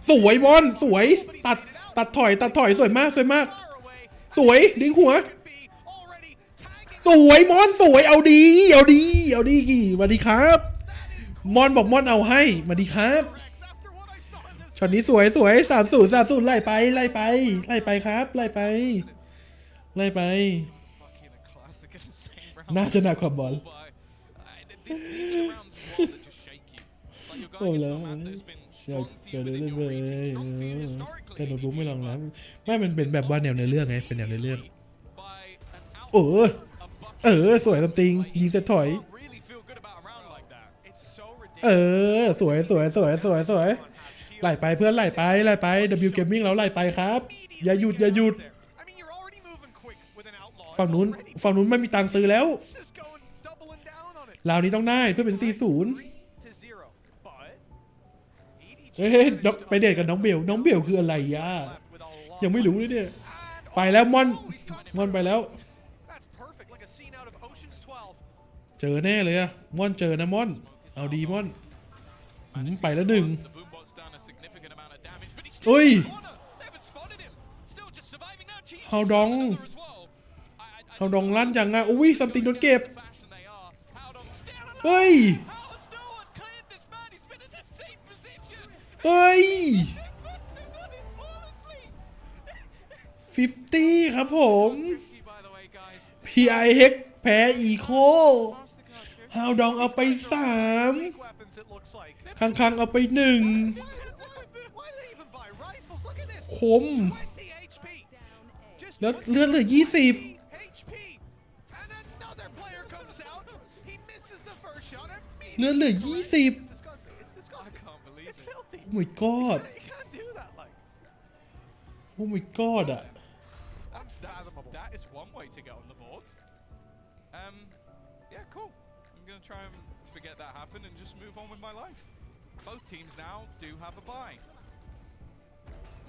สวยมอนสวยตัดถอยสวยมากสวยดิ้งหัวสวยมอนสวยเอาดีมาดีครับมอนบอกมอนเอาให้มาดีครับช็อตนี้สวย30ไล่ไปครับไล่ไปน่าจะหนักกว่าบอลโอ้แล้วอยากเจอเรื่องเลยแต่หนูรู้ไม่ลองแล้วไม่มันเป็นแบบว่าแนวในเรื่องไงเป็นแนวในเรื่อง สวยซัมติงยิงเสร็จถอย really feel good about a round like that. It's so ridiculous. สวยไล่ไปเพื่อนไล่ไปW Gaming แล้วไล่ไปครับอย่าหยุด I mean, you're already moving quick with an outlaw. ฝั่งนู้นไม่มีตังค์ซื้อแล้ว It's just going doubling down on it. ราวนี้ต้องได้เพื่อเป็น 4-0 3-0, but EDG เฮ้ยไปเดทกับน้องเบลคืออะไรย่า with a lot ยังไม่รู้เลยเนี่ยไปแล้วม่อนไปแล้ว That's perfect, like a scene out of Ocean's 12. เจอแน่เลยอะม่อนเจอนะม่อนเอาดีม่อนไปแล้ว1 The Boombot's done a significant amount of damage, but he's เฮ้ย still in the corner. They haven't spotted him. Still just surviving now. Cheese เฮาดอง as well. เฮาดองลั่นยังอะอุ้ยซัมติงโดนเก็บ The fashion they are. How Dong still alive. เฮ้ย How has no one cleared this man? He's been in the same position. เฮ้ย Flawlessly. 50 ครับผม By the way, guys. PIX แพ้อีโคฮาวดองเอาไป Weapons, it looks like. 3คังเอาไป 1 Why did they even buy rifles? Look at this. คม 20 HP. Just แล้วเลือดเหลือ 20 HP. And another player comes out. He misses the first shot. เลือดเหลือ 20 It's disgusting. It's I disgusting. can't believe It's it. filthy. Oh my god You can't do that, like. Oh my god อะ That is one way to get on the board. Yeah, cool. I'm gonna try and forget that happened and just move on with my life. Both teams now do have a bye.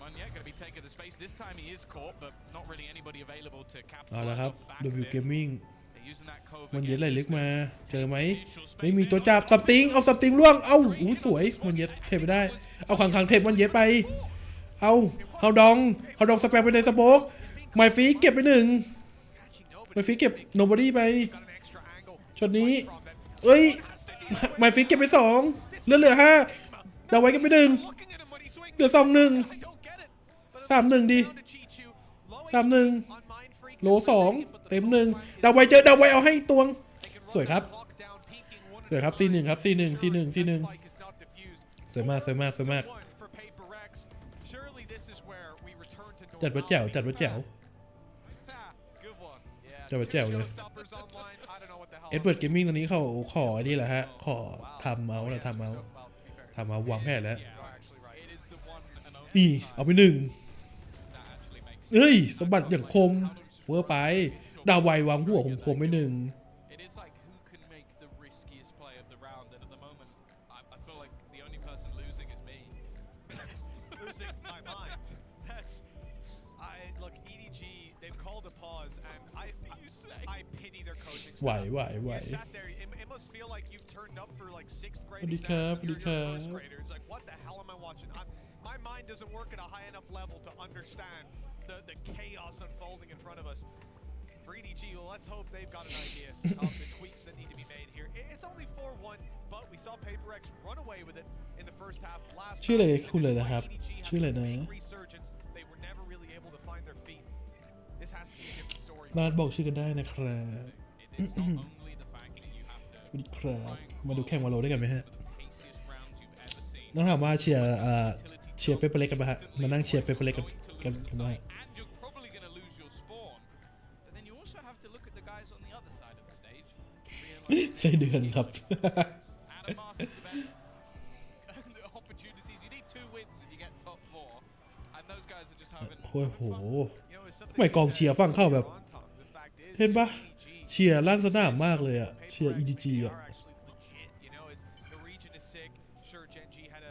Munya gonna be taking the space. This time he is caught, but not really anybody available to เอาละ capitalize ครับ off the back of W it. Gaming They're using that cove มันเย็ด again. ไหลลึก Just มา to เจอไหม visual space ไม่มี in. ตัวจับซัมติงเอาซัมติงล่วงเอาอู้สวยมันเย็ดเทไปได้เอาขังเทปมันเย็ดไปเอาเฮาดองสแปมไปในสโป๊กไมฟีเก็บไป 1 ไมฟีเก็บโนบอดี้ไป Got an extra angle. ช็อตนี้เอ้ยไมฟีเก็บไป 2 เหลือ 5 ดาวไว้เก็บไป 1 Looking at him when he swings. เหลือ 2-1 I don't get it. 3-1 ดี Down to Chichu. Low 3-1 on Mind Freak. โล 2 เต็ม 1 ดาวไว้เจอดาวไว้เอาให้ตวง สวยครับ Clock down, peaking one สวยครับ 4-1 ครับ 4-1 Spike is not diffused. สวยมาก One for Paper Rex. Surely this is where we return to จัดว่าแจ๋ว Good one. Yeah. จัดว่าแจ๋วเลย Showstoppers online. I don't know what the hell. เอ็ดเวิร์ดเกมมิ่งตอนนี้เขาขอนี่แหละฮะ ขอทำเมาส์นะทำเมาส์ Well, to be fair, ทำเมาส์วางแผนแล้ว you're actually right. It is the one and only นี่ เอาไป 1 that actually makes เอ้ย สมบัติอย่างคม เวอร์ไป ดาวไววางหัวคมไป 1 It is like who can make the riskiest play of the round, and at the moment, I feel like the only person losing is me. Losing my mind. That's. Look, EDG. They've called a pause, and I pity their coaching staff. ไหว You sat there. It must feel like you've turned up for like 6th grade. สวัสดีครับ exams and you're สวัสดีครับ first graders. Like, what the hell am I watching? My mind doesn't work at a high enough level to understand the chaos unfolding in front of us. For EDG, well, let's hope they've got an idea of the tweaks that need to be made here. It's only 4-1, but we saw Paper X run away with it in the first half last ชื่ออะไร round. คุณเลยนะครับ EDG had ชื่ออะไร a นะ big resurgence. They were never really able to find their feet. This has to be a different story. ร้านบอกชื่อกันได้นะครับ It is not only the fact that you have to สวัสดีครับ มาดูแข่งวาโลด้วยกันไหมฮะ the paciest rounds you've ever seen. ต้องถามว่าเชียร์เปเปอร์เล็กกันปะฮะ มานั่งเชียร์เปเปอร์เล็กกันมา And you're probably going to lose your spawn. But then you also have to look at the guys on the other side of the stage. ไส้เดือนครับ Adam Marston's the best. The opportunities. You need 2 wins and you get top 4. And those guys are just having โอ้โห You know, it's something ทำไมกองเชียร์ฝั่งเข้าแบบ on top. The fact is, เห็นปะ EDG เชียร์ลั่นสนามมากเลยอะเชียร์ EDG อะ are actually legit. You know, it's the region is sick. Sure, Gen G had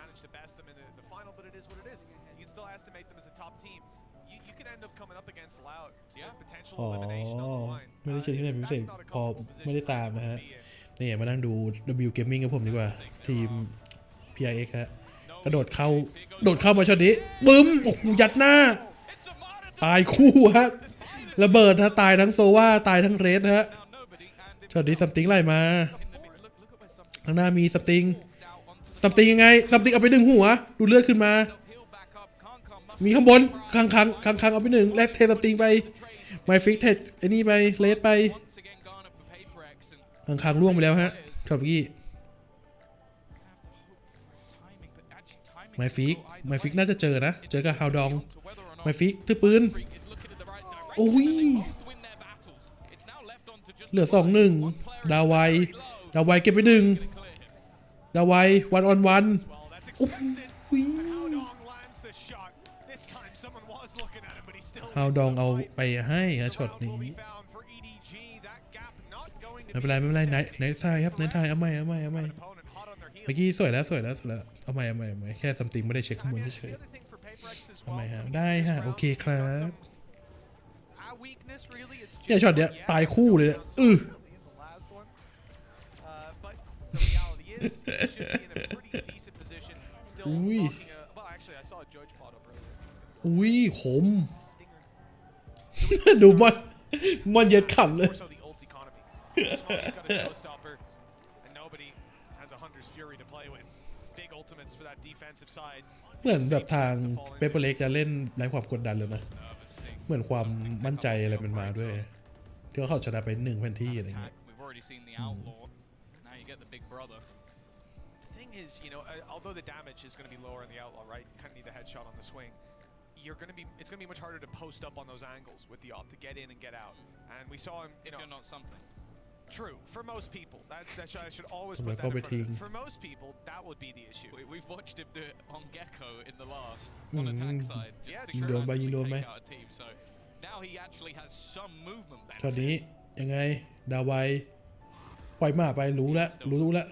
managed to best them in the final, but it is what it is. You can still estimate them as a top team. You could end up coming up against Loud. Yeah. Potential อ๋อ elimination on the line. ไม่ได้เชียร์ที่ไหนเป็นพิเศษ That's not a พอ comfortable ไม่ได้ position ตามนะฮะ to be in. นี่มานั่งดู W Gaming กับผมดีกว่า ทีม PIX ฮะ กระโดดเข้ามาช็อตนี้บึ้ม โอ้โห ยัดหน้า It's a monitor. ตายคู่ฮะ ระเบิดฮะ ตายทั้งโซว่าตายทั้งเรสฮะ Now nobody. And it's ช็อตนี้ซัมติงไล่มา in the mid. Look at where something ข้างหน้ามีซัมติง out onto ซัมติงยังไงซัมติงเอาไป 1 หัว ดูเลือดขึ้นมา heal back up. Can't come. มีข้างบนคังเอาไป 1 แลกเทซัมติงไป ไมฟิกเทไอ้นี่ไป เลสไป Once again gone up for Paper X and คังล่วงไปแล้วฮะ ช็อตเมื่อกี้ timing, but actually timing. ไมฟิกน่าจะเจอนะ เจอกับฮาวดอง To whether or not ไมฟิกถือปืน Freak is looking in the right direction. Oh, and they wee. both win their battles. เหลือ2-1ดาวไวเก็บไป1ดาวไววันออนวันโอ้โหฮาวดองเอาไปให้นะช็อตนี้ไม่เป็นไรไหนทรายครับไหนทรายเอาใหม่เมื่อกี้สวยแล้วเอาใหม่แค่ซัมติงไม่ได้เช็คข้อมูลเฉยๆเอาใหม่ฮะได้ฮะโอเคครับเนี่ยช็อตเนี้ยตายคู่เลยนะอุ้ยขม ดูมันเย็ดขำเลย เหมือนแบบทางเปเปอร์เล็กจะเล่นไร้ความกดดันเลยนะเหมือนความมั่นใจอะไรมันมาด้วยที่เขาชนะไป1 แผนที่อะไรเงี้ยalthough the damage is going to be lower in the outlaw, right? Kind of need the headshot on the swing. It's going to be much harder to post up on those angles with the op to get in and get out. And we saw him, you know, not something. True, for most people, that I should always put that in front of him. For most people, that would be the issue. We've watched him do it on Gecko in the last on attack side. Just ยิงโดนไหม So now he actually has some movement. ช็อตนี้ยังไงดาวไวปล่อยมาไปรู้แล้ว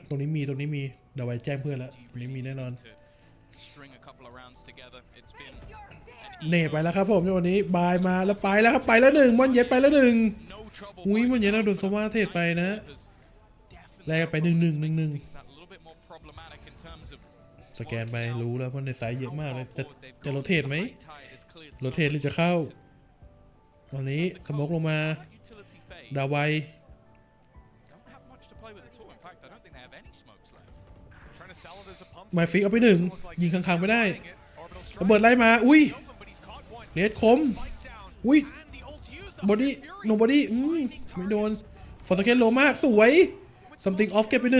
ตรงนี้มีดาวไวแจ้งเพื่อนแล้วตรงนี้มีแน่นอนเน่ไปแล้วครับผมวันนี้บายมาแล้วไปแล้วครับไปแล้ว1มันเย็ดไปแล้ว1อุ้ยมันเย็ดเราโดนสวาเทศไปนะแลกไป1-1สแกนไปรู้แล้วว่าในสายเยอะมากเลยจะโรเทตไหมโรเทตหรือจะเข้าตอนนี้สมกลงมาดาวไวไมฟิกเอาไป1ยิงข้างๆไม่ได้ระเบิดไล่มาอุ้ยเนตคมอุ้ยบอดี้โนบอดี้ไม่โดนฟอร์สเคนโลมากสวย something off เก็บไป1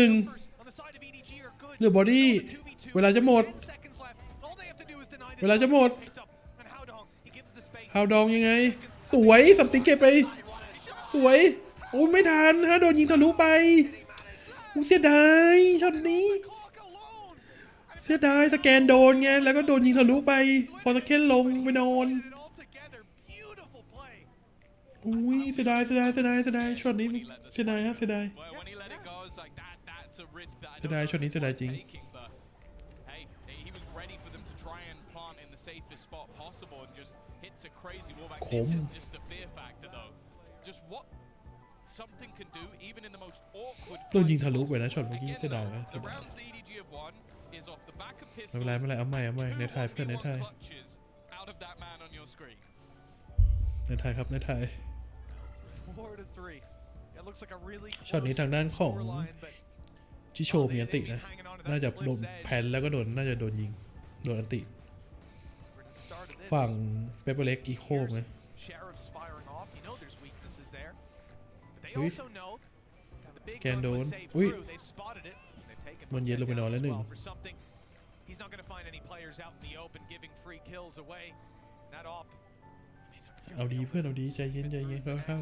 เหลือบอดี้เวลาจะหมดฮาวดองยังไงสวย something เก็บไปสวยโอ้ยไม่ทันฮะโดนยิงทะลุไปเสียดายช็อตนี้เสียดายสแกนโดนไงแล้วก็โดนยิงทะลุไปฟอร์สเคนลงไปนอนอุ้ยเสียดายช็อตนี้เสียดายช็อตนี้เสียดายช็อตนี้เสียดายจริงขมโดนยิงทะลุไปนะช็อตเมื่อกี้เสียดายนะไม่เป็นไรเอาใหม่ในไทยเพื่อนในไทยครับในไทยช็อตนี้ทางด้านของชิโชมีอันตินะน่าจะโดนแพนแล้วก็น่าจะโดนยิงโดนอันติฝั่งเปเปอร์เล็กอีโคไหมอุ้ยแกนโดนอุ้ยมันเย็นลงไปนอนแล้ว1เอาดีเพื่อนเอาดีใจเย็นเข้า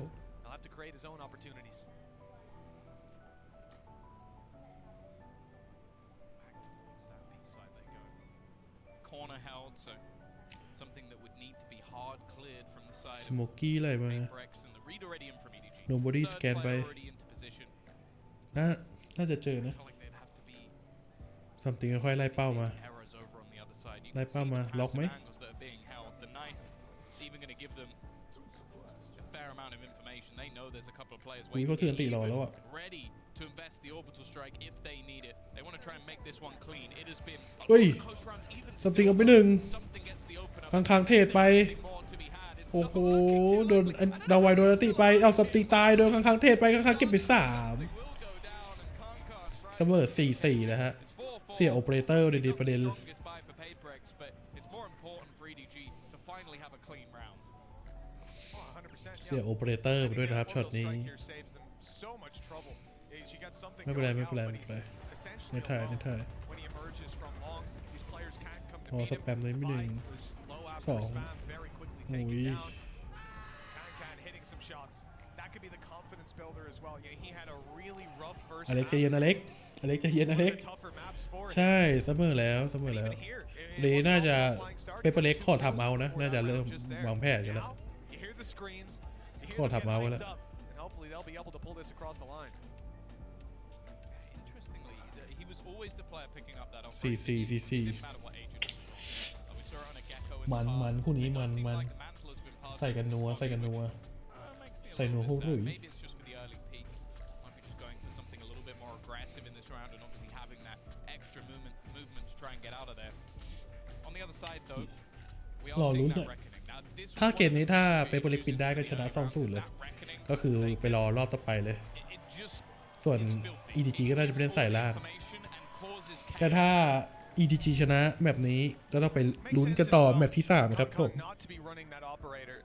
สโมกี้อะไรมาnobody scan ไปน่าจะเจอนะ something ค่อยๆไล่เป้ามาล็อกไหมอุ้ยเขาถืออันติรอแล้วอ่ะเฮ้ย something เอาไป1ข้างๆเทศไปโอ้โหโดนดาวไวโดนอันติไปเอาสติตายโดนข้างๆเทศไปข้างๆเก็บไป3เสมอ 4-4 นะฮะเสียโอเปอเรเตอร์ดีประเด็นเสียโอเปอเรเตอร์ไปด้วยนะครับช็อตนี้ไม่เป็นไรในไทยพอสแปมเลยไม่1 2โอ้ย builder as well. Yeah, he had a really rough first อเล็กใจเย็นอเล็กใจเย็นอเล็ก tougher maps for him. ใช่เสมอแล้วเดย์น่าจะเปเปอร์เล็กข้อทำเอานะน่าจะเริ่มวางแผนกันแล้ว You hear the screams, you hear ข้อ them ทำ get เอาแล้ว hyped up, and hopefully they'll be able to pull this across the line. Interestingly, he was always the player picking up that off. 4-4 Didn't matter what age it was. We saw it on a Gecko in the มัน past. คู่นี้ It มั does น seem มัน like the mantle has been passed ใส่กันนัว to ใส่กันนัว makes me a ใส่นัว little หู bit หรุย sad. Maybe it's just for the early peak. Might be just going for something a little bit more aggressive in this round and obviously having that extra movement to try and get out of there. On the other side though, we รอ are ลุ้ seeing น that อะ reckoning. Now this ถ้า was เกม one นี้ of the ถ้า big เปเปอร์เล็ก issues ปินได้ก็ in ชนะ the early rounds 2-0 is เลย that reckoning ก็คือไปรอรอบต่อไปเลย it just ส่วน EDG ก็น่าจะไปเล่นสายล่างแต่ถ้า EDG ชนะแมปนี้ก็ต้องไปลุ้นกันต่อแมปที่ 3 ครับผม Not to be running that operator,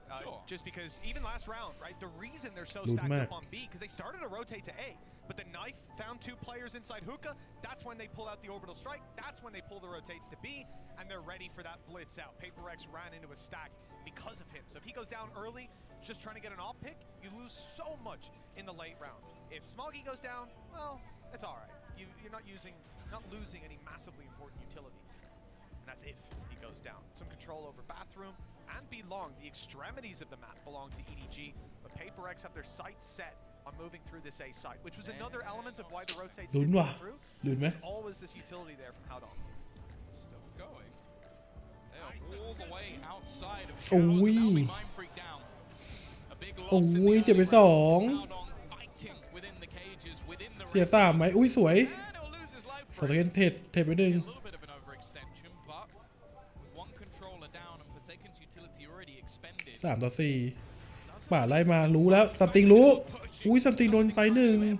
just because even last round, right? The reason they're so ลุ้น stacked มาก up on B because they started to rotate to A, but the knife found 2 players inside hookah. That's when they pull out the orbital strike. That's when they pull the rotates to B, and they're ready for that blitz out. Paper Rex ran into a stack because of him. So if he goes down early, just trying to get an off pick, you lose so much in the late round. If Smoggy goes down, well, it's all right. You're not losing any massively important utility. And that's if he goes down. Some control over bathroom and B long. The extremities of the map belong to EDG, but Paper X have their sights set on moving through this A site, which was another element of why the rotates didn't go through. There's always this utility there from Howdong. Still going. They are all the way outside of โอ้ Shadows. ย Now we mind freak down. A big โอ้ loss in ย the เสียไป early 2 round. Howdong fighting within the cages, within the เสีย ring. 3ไหมอุ้ยสวย And he'll lose his life สอ for ต it. เกนเทปไปหนึ่ง A little bit of an overextension, but with one controller down and Forsaken's utility already expended. 3-4 ป่าไล่มารู้แล้วซัมติงรู้อุ้ยซัมติงโดนไป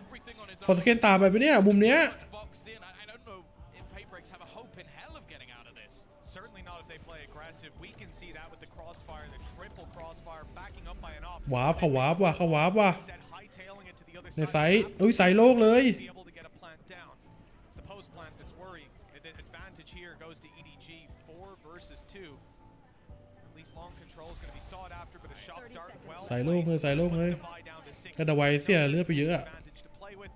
1สอตเกนตามไปปะเนี่ยมุมเนี้ย Boxed in. I don't know if Paper X have a hope in hell of getting out of this. Certainly not if they play aggressive. We can see that with the crossfire, the triple crossfire, backing up by an op. วาร์ปเขาวาร์ปว่ะเขาวาร์ปว่ะ Said hightailing it to the other ใน side ไซ of the ต์ map. อุ้ยไซต์โลกเลย Be able to get a plant down. It's the post plant that's worrying. The advantage here goes to EDG. 4 versus 2. At least long control is going to be sought after, but a shot dart well. ไซต์โลกเลยไซต์โลกเลย Puts Divide down to 6. กระดาไวเสียเลือดไปเยอะอะ Advantage to play with.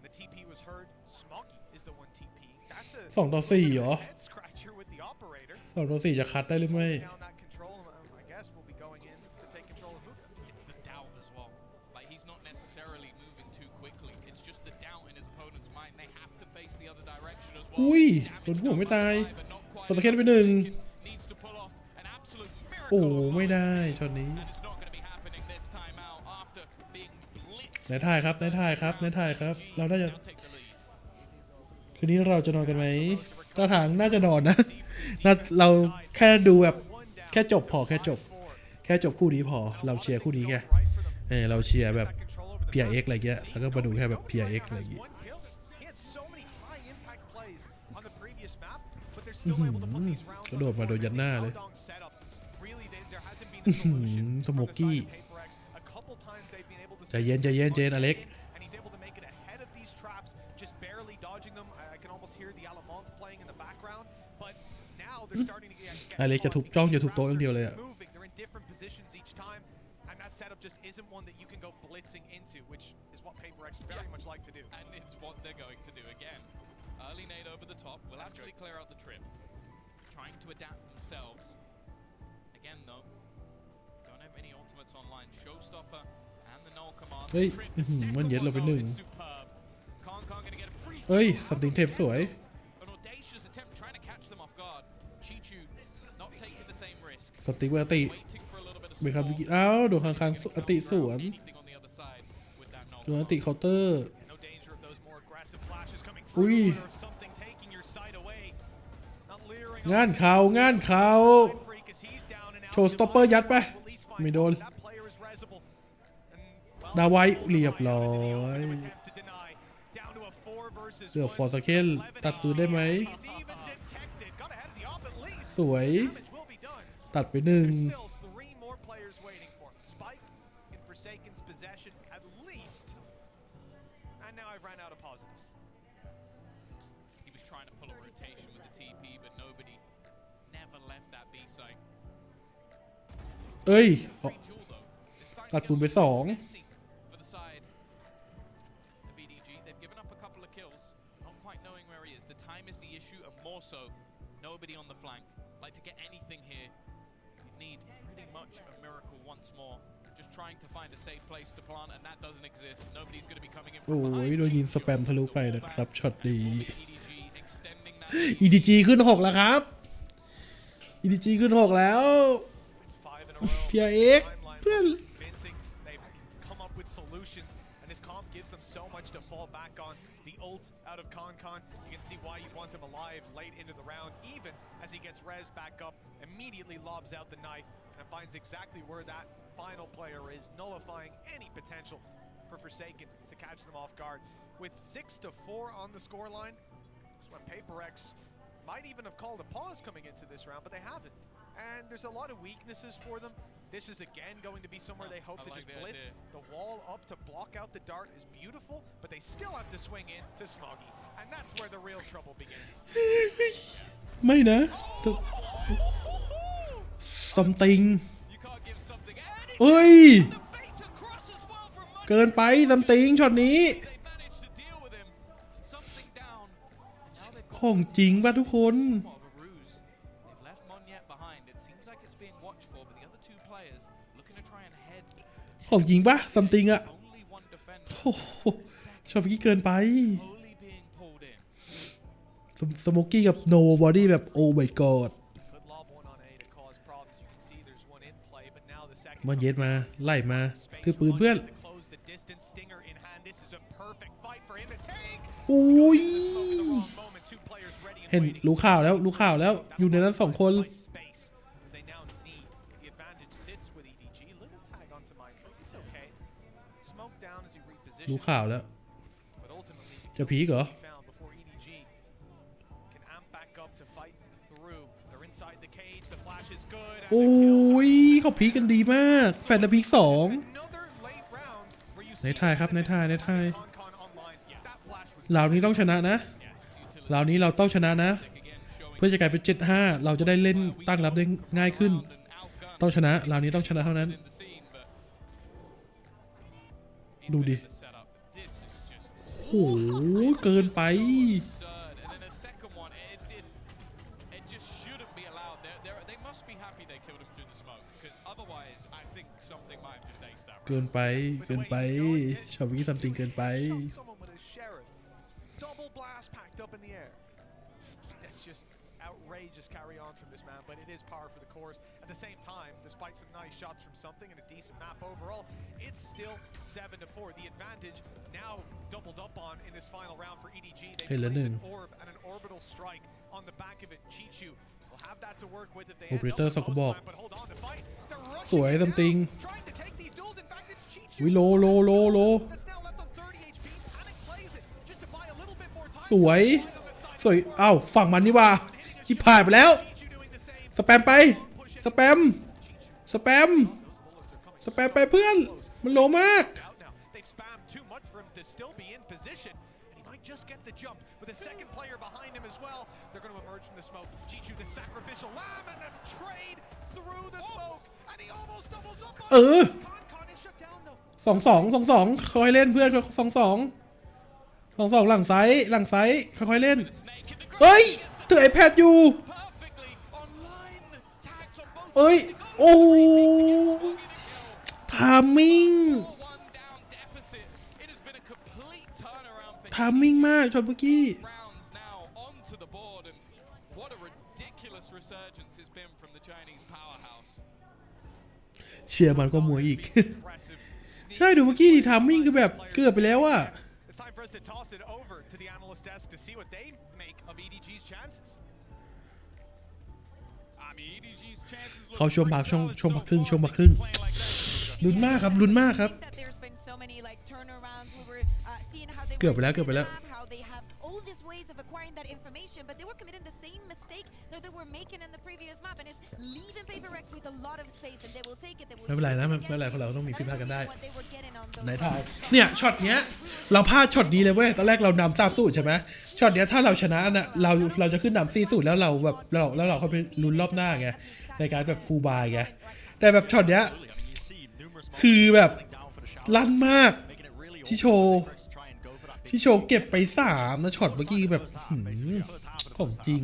The TP was heard. Smoggy is the one TP. That's a 2-4 เหรอ head scratcher with the operator. 2-4 จะคัดได้หรือไม่ Down that control, I guess we'll be going in to take control of hookah. It's the doubt as well. Like he's not necessarily moving too quickly. It's just the doubt in his opponent's mind. They have to face the other direction as well. อุ้ย Damage โดนหัวไม่ตาย done by but not quite สอตเกน enough. ไป1 Needs to pull off an absolute miracle โอ้ of ไม่ life. ได้ช็อตนี้ And it's not going to be happening this time out after being blitzed. ในถ่ายครับในถ่ายครับในถ่ายครับ เราน่าจะ Now take the lead. คืนนี้เราจะนอนกันไหมท่าทางน่าจะนอนนะน่าเราแค่ดูแบบแค่จบพอแค่จบคู่นี้พอเราเชียร์คู่นี้ไงเราเชียร์แบบ PRX อะไรเงี้ยแล้วก็มาดูแค่แบบ PRX อะไรอย่างงี้ He had so many high impact plays on the previous map, but they're still able to put these rounds กระโดดมาโดนยัดหน้าเลย Howdong setup. Really, there hasn't been a solution from the สโมกกี้ side of Paper X. A couple times they've been able to ใจเย็นใจเย็นเจนอเล็ก and he's able to make it ahead of these traps, just barely dodging them. I can almost hear the Alamont playing in the background, but now they're starting to get อเล็กจะทุบจ้องจะทุบโต๊ะอย่างเดียวเลยอะ moving. They're in different positions each time, and that setup just isn't one that you can go blitzing into, which is what Paper X very much like to do. And it's what they're going to do again. Early nade over the top will actually clear out the trip. Trying to adapt themselves. Again though, don't have any ultimates online. Showstopper and the null command. เฮ้ย The trip, the second มันเย็ดเราไป one, 1 though, is superb. Kong gonna get a free เฮ้ย kill. ซัมติงเทปสวย An audacious attempt trying to catch them off guard. Chichu not taking the same risk. สติกเวอร์ติ Waiting for a little bit of เบคัมวิ support. กิอ้าวโดนข้างๆอติสวน Anything on the other side with that null โดนอ command. ติเคาน์เตอร์ No danger of those more aggressive flashes coming Ui. through or of something taking your sight away. Not leering งานเขางานเขา on Freak as he's down and out. โชว์สต็อปเปอร์ยัดไป Release fine. ไม่โดน That player is resible. And, well, ดาไว้เรียบร้อย attempt to deny. Down to a 4 versus เลือก 1. ฟอร์สเคนตัดปืนได้ไหม He's even detected. Got ahead of the op at least. สวย Damage will be done. ตัดไป There's 1 still 3 more players waiting for him. Spike in Forsaken's possession at least. And now I've ran out of positives. He was trying to pull a rotation with the TP, but nobody never left that B site. เอ้ย Free jewel though. It's starting toตัด get ปืนไป a little 2 messy for the side also nobody on the flank. Like to get anything here, you need pretty much a miracle once more. Just trying to find a safe place to plant, and that doesn't exist. Nobody's going to be coming in โอ้ from ย behind. โดนยิงสแปมทะลุไปนะครับช็อตนี้ EDG extending that lead. EDG ขึ้น6แล้วครับ EDG ขึ้น6แล้ว It's 5 in a row. พี่เอกเพื่อน Convincing. They've come up with solutions, and this comp gives them so much to fall back on. The ult out of Con. You can see why you want him alive late into the round, even as he gets res back up, immediately lobs out the knife and finds exactly where that final player is, nullifying any potential for Forsaken to catch them off guard. With 6-4 on the scoreline, that's when PaperX might even have called a pause coming into this round, but they haven't. And there's a lot of weaknesses for them. This is again going to be somewhere they hope to just blitz. The wall up to block out the dart is beautiful, but they still have to swing in to Smoggy. And that's where the real trouble begins. ไม่นะ something You can't give something เอ้ย the bait across as well from Muddy. เกินไป something ช็อตนี้ They managed to deal with him. Something down. And now they've ของจริงป่ะทุกคน More of a ruse. They've left Monyet behind. It seems like it's being watched for, but the other two players looking to try and head. ของจริงป่ะ something อะ Only one defender. โอ้โหช็อตเมื่อกี้เกินไป Slowly being pulled in. สโมกี้กับ no body แบบ oh my god Could lob one on A to cause problems. You can see there's one in play, but now the second. มันเย็ดมาไล่มาถือปืนเพื่อน To close the distance, Stinger in hand. This is a perfect fight for him to take. อุ้ย Smoke in the wrong moment. Two players ready and เห็น waiting. รู้ข่าวแล้วรู้ข่าวแล้วอยู่ในนั้น2 คน By space. They now need. The advantage sits with EDG. Little tag onto Mindfreak. It's okay. Smoke down as he รู้ repositions. ข่าวแล้ว But ultimately, จะพีกเหรอ he found before EDG can amp back up to fight through. They're inside the cage. The flash is good. And โอ้ the kills ยเขาพีกกันดีมาก แฟนและพีก2 another late round where you ใน see ทายครับในทายในทาย Con online. That flash was ราวนี้ต้องชนะนะราวนี้เราต้องชนะนะ เพื่อจะกลายเป็น 7-5 เราจะได้เล่นตั้งรับได้ง่ายขึ้น ต้องชนะราวนี้ต้องชนะเท่านั้น in the scene, but he's ดู been ดิ in the setup. This is just โอ้โหเกินไป absurd. And then the second one, it just shouldn't be allowed. They must be happy they killed him through the smoke, because otherwise, I think something might have just aced that. เกินไปเกินไปชาววิซัมติงเกินไป shot someone with a sheriff. Double blast packed up in the air. That's just outrageous carry on from this man, but it is par for the course. At the same time, despite some nice shots from something and a decent map overall, it's still 7-4. The advantage now doubled up on in this final round for EDG. They Hey, played Lennon. an orb and an orbital strike on the back of it. Chichu will have that to work with if they Operator end up with สองกระบอก most time, but hold on to fight. They're rushing สวย it ซัมติง down, trying to take these duels. In fact, it's Chichu. วิโลโลโลโล That's now left on 30 HP. Panic plays it just to buy a little bit more time. สวยสวยอ้าวฝั่งมันนี่ว่าที่ผ่านไปแล้ว Chichu doing the same. สแปมไปสแปมสแปมสแปมไปเพื่อนมันโลมาก Out now. They've spammed too much for him to still be in position, and he might just get the jump with a second player behind him as well. They're going to emerge from the smoke. Chichu, the sacrificial lamb, and a trade through the smoke, and he almost doubles up on เออ Con is shut down though. 2-2 ค่อยๆเล่นเพื่อน2-2 หลังไซส์ค่อยๆเล่น Snake in the เฮ้ยถือ iPad อยู่ perfectly online. Tags on both เอ้ย โอ้ทามมิ่ง 4-1 down deficit. It has been a complete turnaround for ทามมิ่งมากช็อตเมื่อกี้ rounds now onto the board, and what a ridiculous resurgence has been from the Chinese powerhouse. เชียร์มันก็มวยอีก Impressive. ใช่ดูเมื่อกี้ดีทามมิ่งคือแบบเกือบไปแล้วอะ It's time for us to toss it over to the analyst desk to see what they make of EDG's chances. I mean, EDG's chances look เข้าช่วงพัก pretty ช่วง solid ช่วง so พักครึ่ง far. ช่วงพักครึ่ง Playing like that. ลุ้นมากครับลุ้นมากครับ I think that there's been so many like turnarounds. We were seeing how they เกือบไปแล้ว were เกือบไปแล้ว how they have all these ways of acquiring that information, but they were committing the same mistake that they were making in the previous map, and it's leaving PaperX with a lot of space, and they will take it. They will ไม่เป็นไรนะ use ไม่ it เป็นไร against เพราะเราต้องมี you. ผิดพลาดกันได้ What they were getting on those ไหนทายเนี่ยช็อตเนี้ยเราพลาดช็อตนี้เลยเว้ยตอนแรกเรานำ3-0ใช่ไหมช็อตเนี้ยถ้าเราชนะน่ะเราจะขึ้นนำ4-0แล้วเราแบบเราเข้าไปลุ้นรอบหน้าไงในการแบบฟูลบายไงแต่แบบช็อตเนี้ยคือแบบลั่นมากที่โชว์เก็บไป3นะช็อตเมื่อกี้แบบของจริง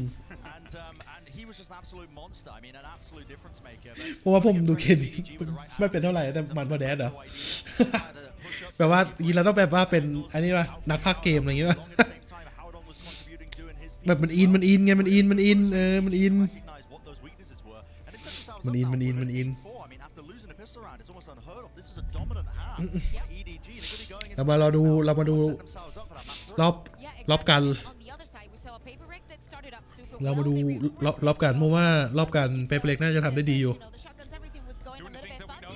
เพราะว่าผมดูเกมนี้ไม่เป็นเท่าไหร่แต่มันพอแดดเหรอ แบบว่าเราต้องแบบว่าเป็นอันนี้ป่ะนักพากย์เกมอะไรอย่างเงี้ยป่ะ แบบมันอินไงมันอินมันอินมันอินเรามาดูรอบกันเรามาดูรอบกันเพราะว่ารอบกันเปเปอร์เล็กน่าจะทำได้ดีอยู่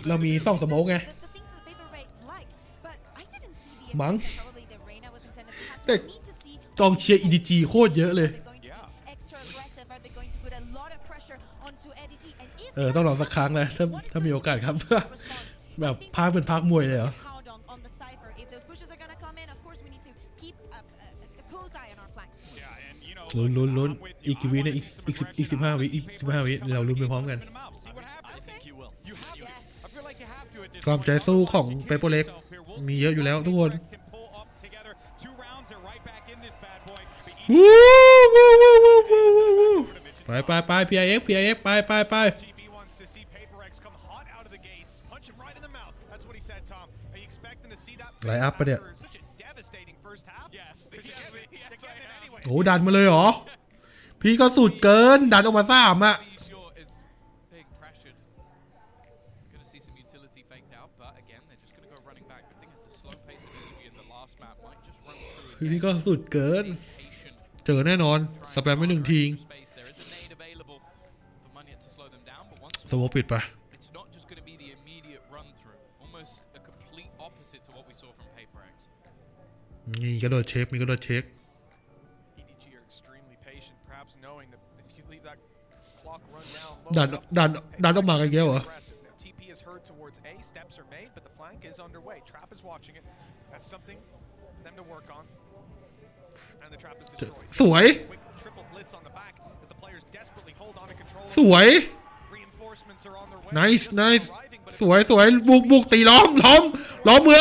เรามี2 สโมกไงมั้งแต่กองเชียร์ EDG โคตรเยอะเลยต้องลองสักครั้งนะถ้ามีโอกาสครับ แบบพากเป็นพากมวยเลยเหรอลุ้นอีกกี่วิเนี่ยอีก15 วิเราลุ้นไปพร้อมกันความใจสู้ของเปเปอร์เล็กมีเยอะอยู่แล้วทุกคนไป PIX ไปไลน์อัพปะเนี่ยโอ้ดันมาเลยเหรอพี่ก็สุดเกินดันออกมา3อะพี่ก็สุดเกินเจอแน่นอนสแปมไม่1 ทีสโมปิดไปนี่กระโดดเช็คมีกระโดดเช็คดันออกมากันเยอะเหรอสวยnice สวยบุกตีล้อมเมื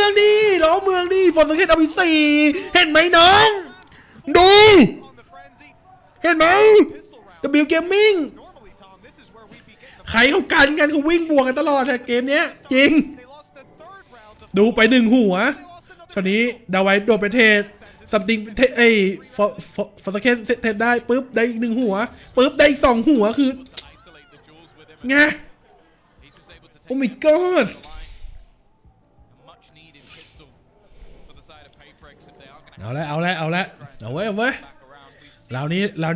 องดิฟอร์สเกตเอาไป4เห็นไหมน้องดูเห็นไหม W Gaming ใครเขากันเขาวิ่งบวกกันตลอดเกมเนี้ยจริงดูไป1 หัวช็อตนี้ดาวไว้โดดไปเทซัมติงฟอร์สเกตเทได้ปุ๊บได้อีก1 หัวปุ๊บได้อีก2 หัวคือไงโอ้ my god เอาละเอาไว้เรา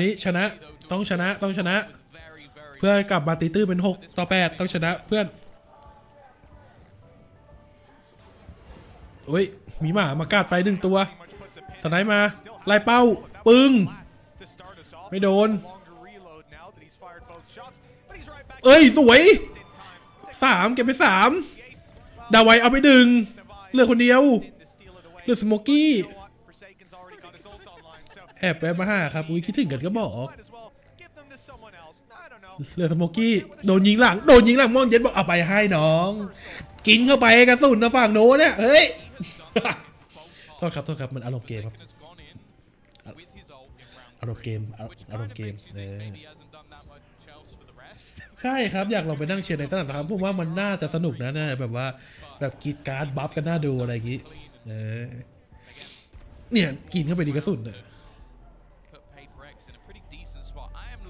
นี้ชนะต้องชนะเพื่อกลับมาตีตื้อเป็น6-8ต้องชนะเพื่อนโอ้ยมีหมากัดไป1 ตัวสไนป์มาไล่เป้าปึ้งไม่โดนสวย3เก็บไป3ดาวไว้เอาไป1เหลือคนเดียวเหลือสโมกี้แอบแวะมา5ครับคิดถึงกันก็บอกเหลือสโมกี้โดนยิงหลังมองเย็นบอกเอาไปให้น้องกินเข้าไปกระสุนนะฝั่งโน้นเนี่ยเฮ้ย โทษครับมันอารมณ์เกมครับอารมณ์เกมใช่ครับอยากลองไปนั่งเชียร์ในสนามครับผมว่ามันน่าจะสนุกนะแบบว่าแบบกีดการ์ดบัฟกันน่าดูอะไรอย่างงี้เนี่ยกินเข้าไปดีกระสุนเนี่ย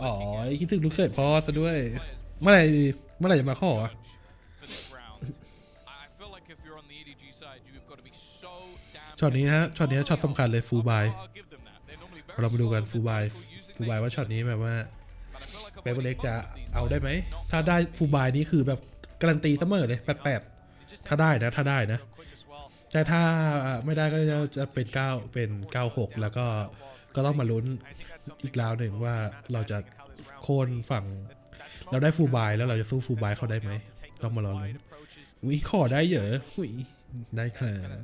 อ๋อคิดถึงลูกเขยพ่อซะด้วยเมื่อไหร่จะมาข้อช็อตนี้ฮะช็อตสำคัญเลยฟูลบายเรามาดูกันฟูลบายว่าช็อตนี้แบบว่าเปเปอร์เล็กจะเอาได้ไหมถ้าได้ฟูลบายนี้คือแบบการันตีเสมอเลย8ถ้าได้นะใช่ถ้าไม่ได้ก็จะเป็น9 แล้วก็ต้องมาลุ้นอีกราวหนึ่งว่าเราจะโค่นฝั่งเราได้ฟูลบายแล้วเราจะสู้ฟูลบายเขาได้ไหมต้องมารอลุ้นวิขอได้เยอะได้ครับ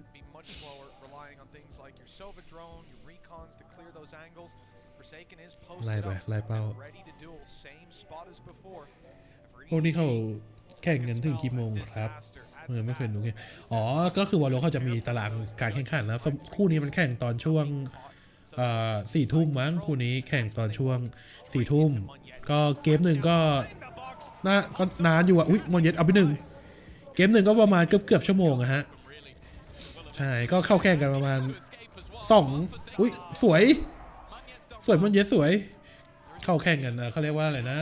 ไล่เป้าพวกนี้เขาแข่งกันถึงกี่โมงครับไม่เคยรู้ไงก็คือวอลโลเขาจะมีตารางการแข่งขันแล้วคู่นี้มันแข่งตอนช่วง4 ทุ่มมั้งคู่นี้แข่งตอนช่วง4 ทุ่มก็ ก็เกมหนึ่งก็นานอยู่อ่ะอุ้ยมอนเย็ดเอาไป1เกมหนึ่งก็ประมาณเกือบชั่วโมงอะฮะใช่ก็เข้าแข่งกันประมาณ2อุ้ยสวยมอนเย็ดสวยเข้าแข่งกันเขาเรียกว่าอะไรนะ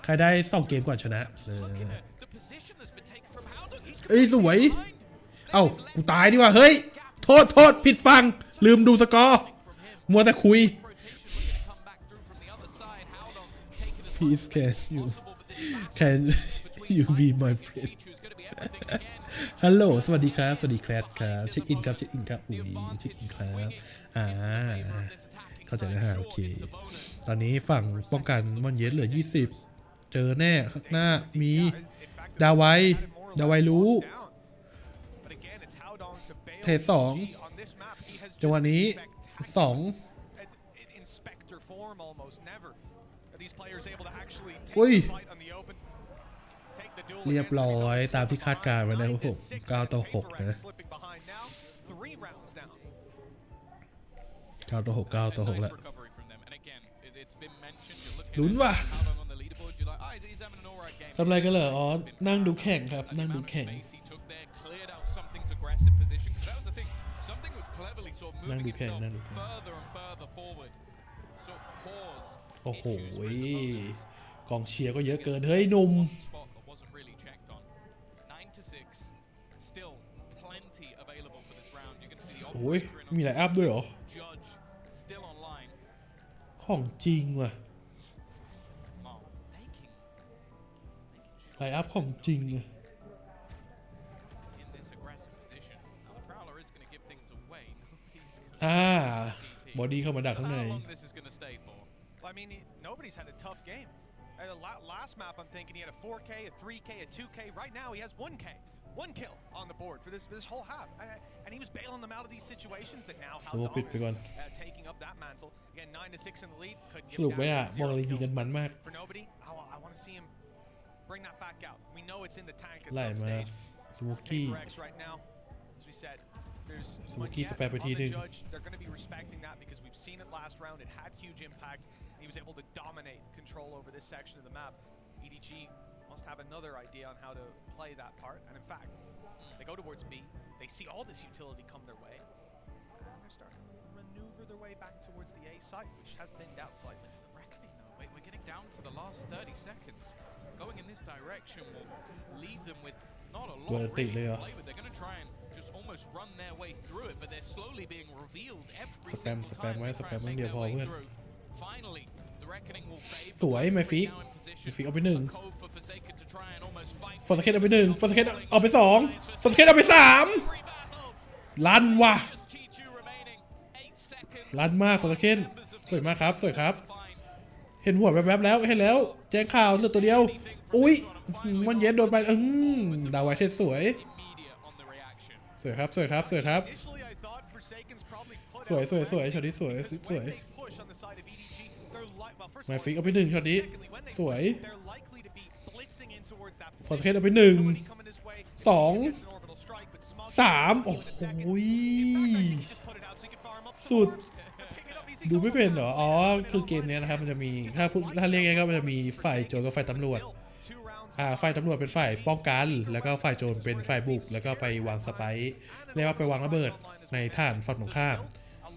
ใครได้2เกมก่อนชนะเอ้ยสวยเอ้ากูตายดีกว่าเฮ้ยโทษผิดฟังลืมดูสกอร์มัวแต่คุย Please can you be my friend ฮัลโหลสวัสดีครับสวัสดีแคลดครับเช็คอินครับอุ้ยเช็คอินครับเข้าใจแล้วฮะโอเคตอนนี้ฝั่งป้องกันมอนเยสเหลือ20เจอแน่ข้างหน้ามีดาไวรู้เทส2จังหวะนี้2อุ้ยเรียบร้อยตามที่คาดการณ์ไว้นะครับผม9-6นะ9-6แล้วลุ้นว่ะทำอะไรกันเหรออ๋อนั่งดูแข่งครับนั่งดูแข่งโอ้โหกองเชียร์ก็เยอะเกินเฮ้ยหนุ่มโอ้ยมีไลน์อัพด้วยเหรอของจริงว่ะไลน์อัพของจริงบอดี้เข้ามาดักข้างในI mean, nobody's had a tough game. Last map, I'm thinking he had a 4K, a 3K, a 2K. Right now, he has 1K, 1 kill on the board for this whole half, and he was bailing them out of these situations that now taking up that mantle. Again, 9-6 in the lead. Couldn't get down. For nobody, I want to see him bring that back out. We know it's in the tank at some stage. Paper X right now, as we said. There's Smoky on the judge. They're going to be respecting that because we've seen it last round. It had huge impact. He was able to dominate control over this section of the map. EDG must have another idea on how to play that part. And in fact, they go towards B. They see all this utility come their way. And they're starting to maneuver their way back towards the A site, which has thinned out slightly. The reckoning though, wait, we're getting down to the last 30 seconds. Going in this direction will leave them with not a lot really to play with. They're going to try and just almost run their way through it, but they're slowly being revealed every single time they try and make their way through. Finally, the reckoning will fade. สวยไมฟิกเอาไป1ฟอร์สเคนเอาไป1ฟอร์สเคนเอาไป2ฟอร์สเคนเอาไป3ลั่นว่ะลั่นมากฟอร์สเคนสวยมากครับสวยครับเห็นหัวแวบๆแล้วเห็นแล้วแจ้งข่าวเหลือตัวเดียวอุ้ยมันเย็นโดนไปดาวไวเทสสวยครับสวยช็อตนี้สวยมาฟิกเอาไป1ช็อตนี้สวยฟอร์สเคนเอาไป1 2 3โอ้โหสุดดูไม่เป็นเหรออ๋อคือเกมนี้นะครับมันจะมีถ้าเรียกง่ายๆก็มันจะมีฝ่ายโจรกับฝ่ายตำรวจฝ่ายตำรวจเป็นฝ่ายป้องกันแล้วก็ฝ่ายโจรเป็นฝ่ายบุกแล้วก็ไปวางสไปร์เรียกว่าไปวางระเบิดในฐานฝั่งตรงข้าม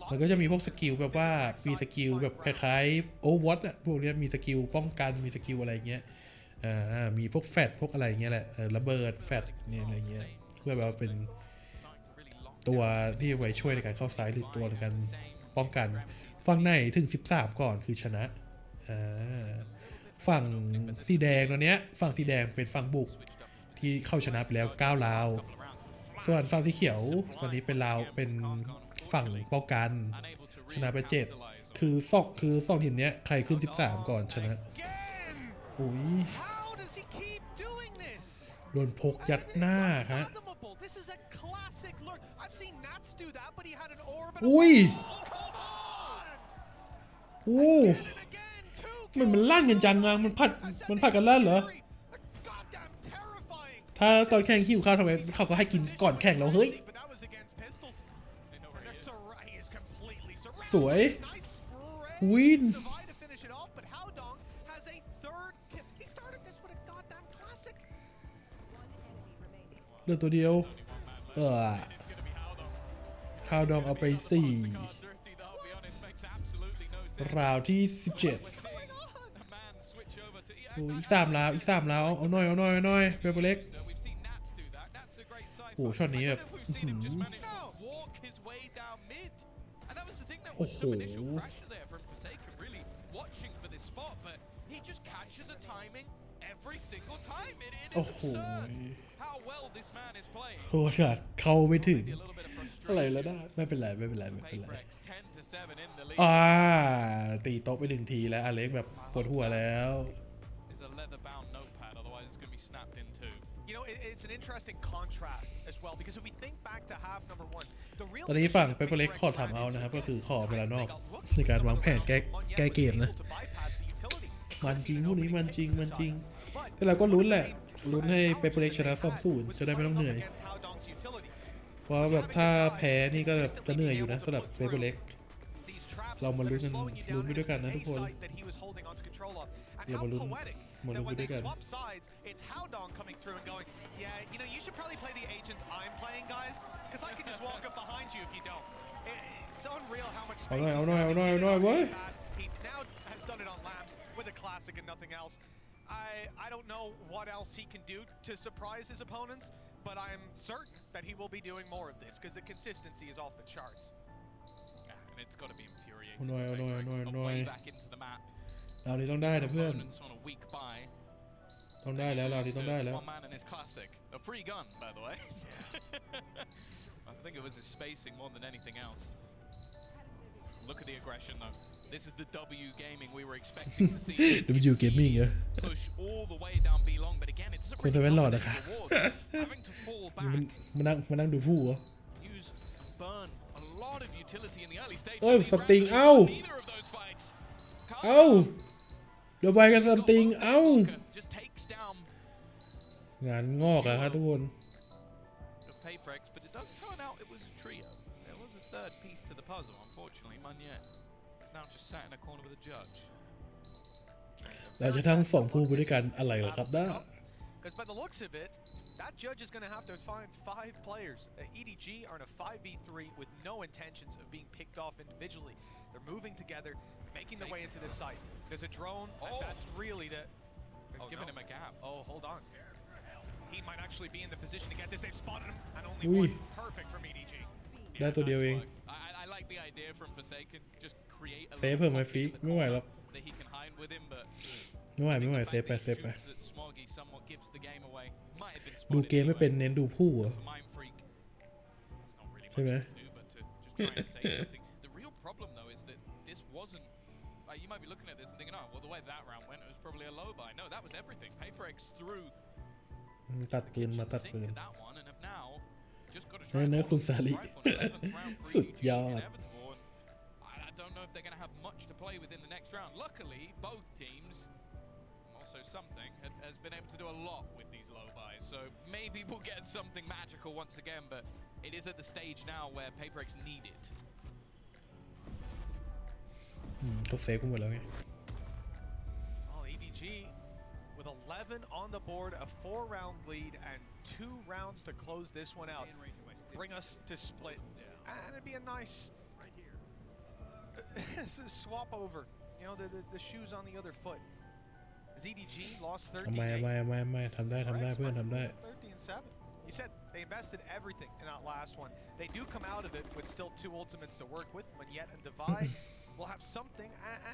แล้วก็จะมีพวกสกิลแบบว่ามีสกิลแบบคล้ายๆโอเวอร์วอตอะพวกนี้มีสกิลป้องกันมีสกิลอะไรเงี้ยมีพวกแฟตพวกอะไรเงี้ยแหละระเบิดแฟตเนี่ยอะไรเงี้ยเพื่อแบบเป็นตัวที่ไว้ช่วยในการเข้าซ้ายหรือตัวในการป้องกันฝั่งไหนถึง13ก่อนคือชนะฝั่งสีแดงตอนเนี้ยฝั่งสีแดงเป็นฝั่งบุกที่เข้าชนะไปแล้ว9ราวส่วนฝั่งสีเขียวตอนนี้เป็นราวเป็นฝั่งป้องกันชนะไป7คือ2ทีมเนี้ยใครขึ้น13ก่อนชนะอุ้ยโดนพกยัดหน้าฮะอุ้ยมันลั่นกันจังอะมันผัดกันลั่นเหรอถ้าตอนแข่งหิวข้าวทำไมเขาก็ให้กินก่อนแข่งแล้วเฮ้ยสวยวิน เหลือตัวเดียวฮาวดองเอาไป4ราวที่17โอ้อีก3แล้วเอาหน่อยเปเปอร์เล็กโอ้ช็อตนี้แบบโอ้โหโอ้โหโหขาดเข้าไม่ถึงอะไรแล้วได้ไม่เป็นไรตีโต๊ะไป1 ทีแล้วอเล็กแบบปวดหัวแล้ว You know, it's an interesting contrast as well because if we think back to half number 1, the real ตอนนี้ฝั่งเปเปอร์เล็กขอทำเอานะครับก็คือขอเวลานอกในการวางแผนแก้เกมนะมันจริงพวกนี้มันจริงแต่เราก็ลุ้นแหละลุ้นให้เปเปอร์เล็กชนะ2-0จะได้ไม่ต้องเหนื่อยเพราะแบบถ้าแพ้นี่ก็แบบจะเหนื่อยอยู่นะสำหรับเปเปอร์เล็กเรามาลุ้นไปด้วยกันนะทุกคนเดี๋ยวมาลุ้นไปด้วยกัน It's Howdong coming through and going, yeah, you know, you should probably play the agent I'm playing, guys, because I can just walk up behind you if you don't. It's unreal how much space he's got. He now has done it on lamps with a classic and nothing else. I don't know what else he can do to surprise his opponents, but I'm certain that he will be doing more of this because the consistency is off the charts. Yeah, and it's got to be infuriating. เรานี้ต้องได้นะเพื่อนต้องได้แล้วเรานี้ต้องได้แล้ว One man in his classic, a free gun, by the way. I think it was his spacing more than anything else. Look at the aggression, though. This is the W gaming we were expecting to see. W gaming เหรอ Push all the way down B long, but again, it doesn't คนเซเว่นหลอด really นะครับ having to fall back. มานั่งดูผู้เหรอ Use and burn a lot of utility in the early stages. เอ้ยสติงเอ้า Neither of those fights. เอ้าเดี๋ยวไปกันสติงเอ้า Just takes down งานงอกแล้วครับทุกคน Paperex, but it does turn out it was a trio. There was a third piece to the puzzle. Unfortunately, Monier is now just sat in a corner with a judge. เราจะทั้ง2ผู้ไปด้วยกันอะไรล่ะครับด้า Because by the looks of it, that judge is going to have to find 5 players. EDG are in a 5v3 with no intentions of being picked off individually. They're moving together, making their way into this site. There's a drone, and that's really the... They're giving him a gap. Oh, hold on. He might actually be in the position to get this. They've spotted him, and only Ui. one. Perfect from EDG. ได้ตัวเดียวเอง I like the idea from Forsaken. Just create a เซฟเพิ่มไหมฟิกไม่ไหวหรอก that he can hide with him, but ไม่ไหวเซฟไป that Smoggy somewhat gives the game away. Might have been ดูเกมไม่เป็นเน้นดูผู้เหรอ for Mind Freak. It's not really ใช่ไหม much to do, but to just try and say something. The real problem though is that this wasn't. You might be looking at this and thinking, oh, well, the way that round went, it was probably a low buy. No, that was everything. Paperex threw ตัดปืนมาตัดปืน that one, and have now just got to เนื้อคุณซาลิ สุดยอด I don't know if they're going to have much to play with in the next round. Luckily, both teams, also something, has been able to do a lot with these low buys. So maybe we'll get something magical once again, but it is at the stage now where Paperex need it. ก็เซฟกูหมดแล้วไง Oh, EDG with 11 on the board, a 4-round lead, and 2 rounds to close this one out. Bring us to split, and it'd be a nice swap over. You know, the shoes on the other foot. As EDG lost 13. ไม่ทำได้เพื่อนทำได้ 13-7. You said they invested everything in that last one. They do come out of it with still 2 ultimates to work with, Moniette and Divide. We'll have something,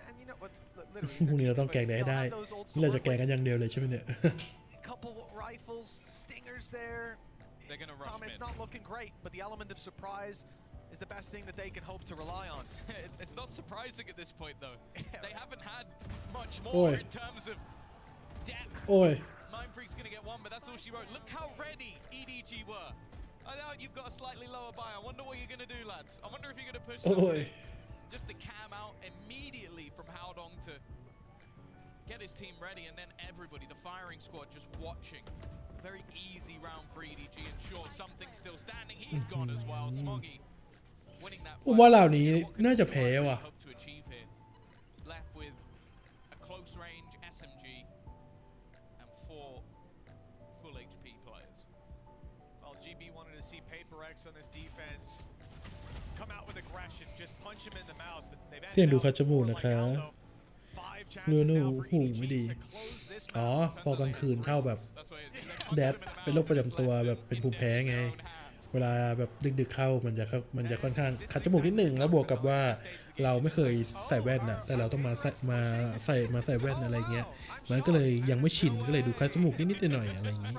and you know what? Literally, พรุ่งนี้เราต้องแกงได้ให้ได้นี่เราจะแกงกันอย่างเดียวเลยใช่ไหมเนี่ย couple rifles, stingers there. They're going to rush Tom, it's mid. not looking great, but the element of surprise is the best thing that they can hope to rely on. It's not surprising at this point, though. They haven't had much Oi. more in terms of depth. โอ้ย Mind Freak's going to get one, but that's all she wrote. Look how ready EDG were. I know you've got a slightly lower buy. I wonder what you're going to do, lads. I wonder if you're going to push โอ้ย just the cam out immediately from Howdong to get his team ready, and then everybody, the firing squad, just watching. Very easy round for EDG, and sure, something's still standing. He's gone as well. Smoggy winning that. ผมว่าเหล่านี้น่าจะแพ้ว่ะ Hope to achieve here. Left with a close range SMG and 4 full HP players. Well, see PaperX on this defense come out with aggression, just punch him in the mouth. เสียงดูคัดจมูกนะครับนู่หูไม่ดีอ๋อพอกลางคืนเข้าแบบแดดเป็นโรคประจำตัวแบบเป็นภูมิแพ้ไงเวลาแบบดึกๆเข้ามันจะค่อนข้างคัดจมูกนิดหนึ่งแล้วบวกกับว่าเราไม่เคยใส่แว่นนะแต่เราต้องมาใส่แว่นอะไรเงี้ยมันก็เลยยังไม่ชินก็เลยดูคัดจมูกนิดๆหน่อยๆอะไรอย่างงี้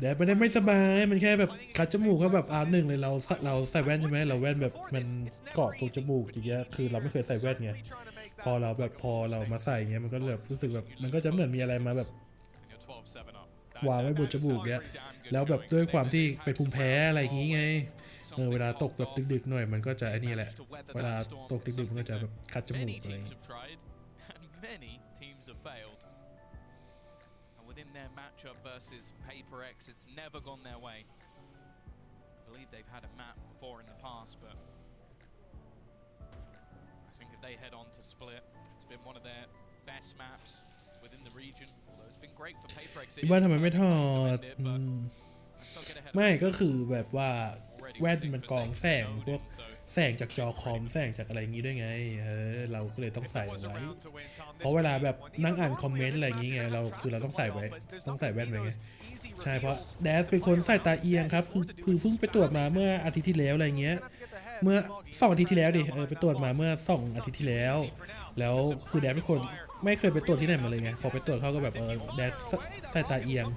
แดดไม่ได้ไม่สบายมันแค่แบบคัดจมูกก็แบบหนึ่งเลยเราใส่แว่นใช่ไหมเราแว่นแบบมันเกาะตรงจมูกอย่างเงี้ยคือเราไม่เคยใส่แว่นไงพอเรามาใส่เงี้ยมันก็แบบรู้สึกแบบมันก็จะเหมือนมีอะไรมาแบบวางไว้บนจมูกเงี้ยแล้วแบบด้วยความที่เป็นภูมิแพ้อะไรอย่างงี้ไงเวลาตกแบบดึกๆหน่อยมันก็จะไอ้นี่แหละเวลาตกดึกๆมันก็จะแบบคัดจมูกอะไรwithin their matchup versus PaperX, it's never gone their way. I believe they've had a map before in the past, but I think if they head on to Split, it's been one of their best maps within the region. Although it's been great for PaperX. ว่าทำไมไม่ถอดไม่ก็คือแบบว่าแว่นมันกรองแสงพวกแสงจากจอคอมแสงจากอะไรอย่างงี้ด้วยไงเราก็เลยต้องใส่ไว้เพราะเวลาแบบนั่งอ่านคอมเมนต์อะไรอย่างงี้ไงเราต้องใส่แว่นไว้ไงใช่เพราะแดสเป็นคนใส่ตาเอียงครับคือเพิ่งไปตรวจมาเมื่ออาทิตย์ที่แล้วอะไรเงี้ยเมื่อ2 อาทิตย์ที่แล้วดิไปตรวจมาเมื่อ2 อาทิตย์ที่แล้วคือแดสเป็นคนไม่เคยไปตรวจที่ไหนมาเลยไงพอไปตรวจเขาก็แบบแดสใส่ตาเอียง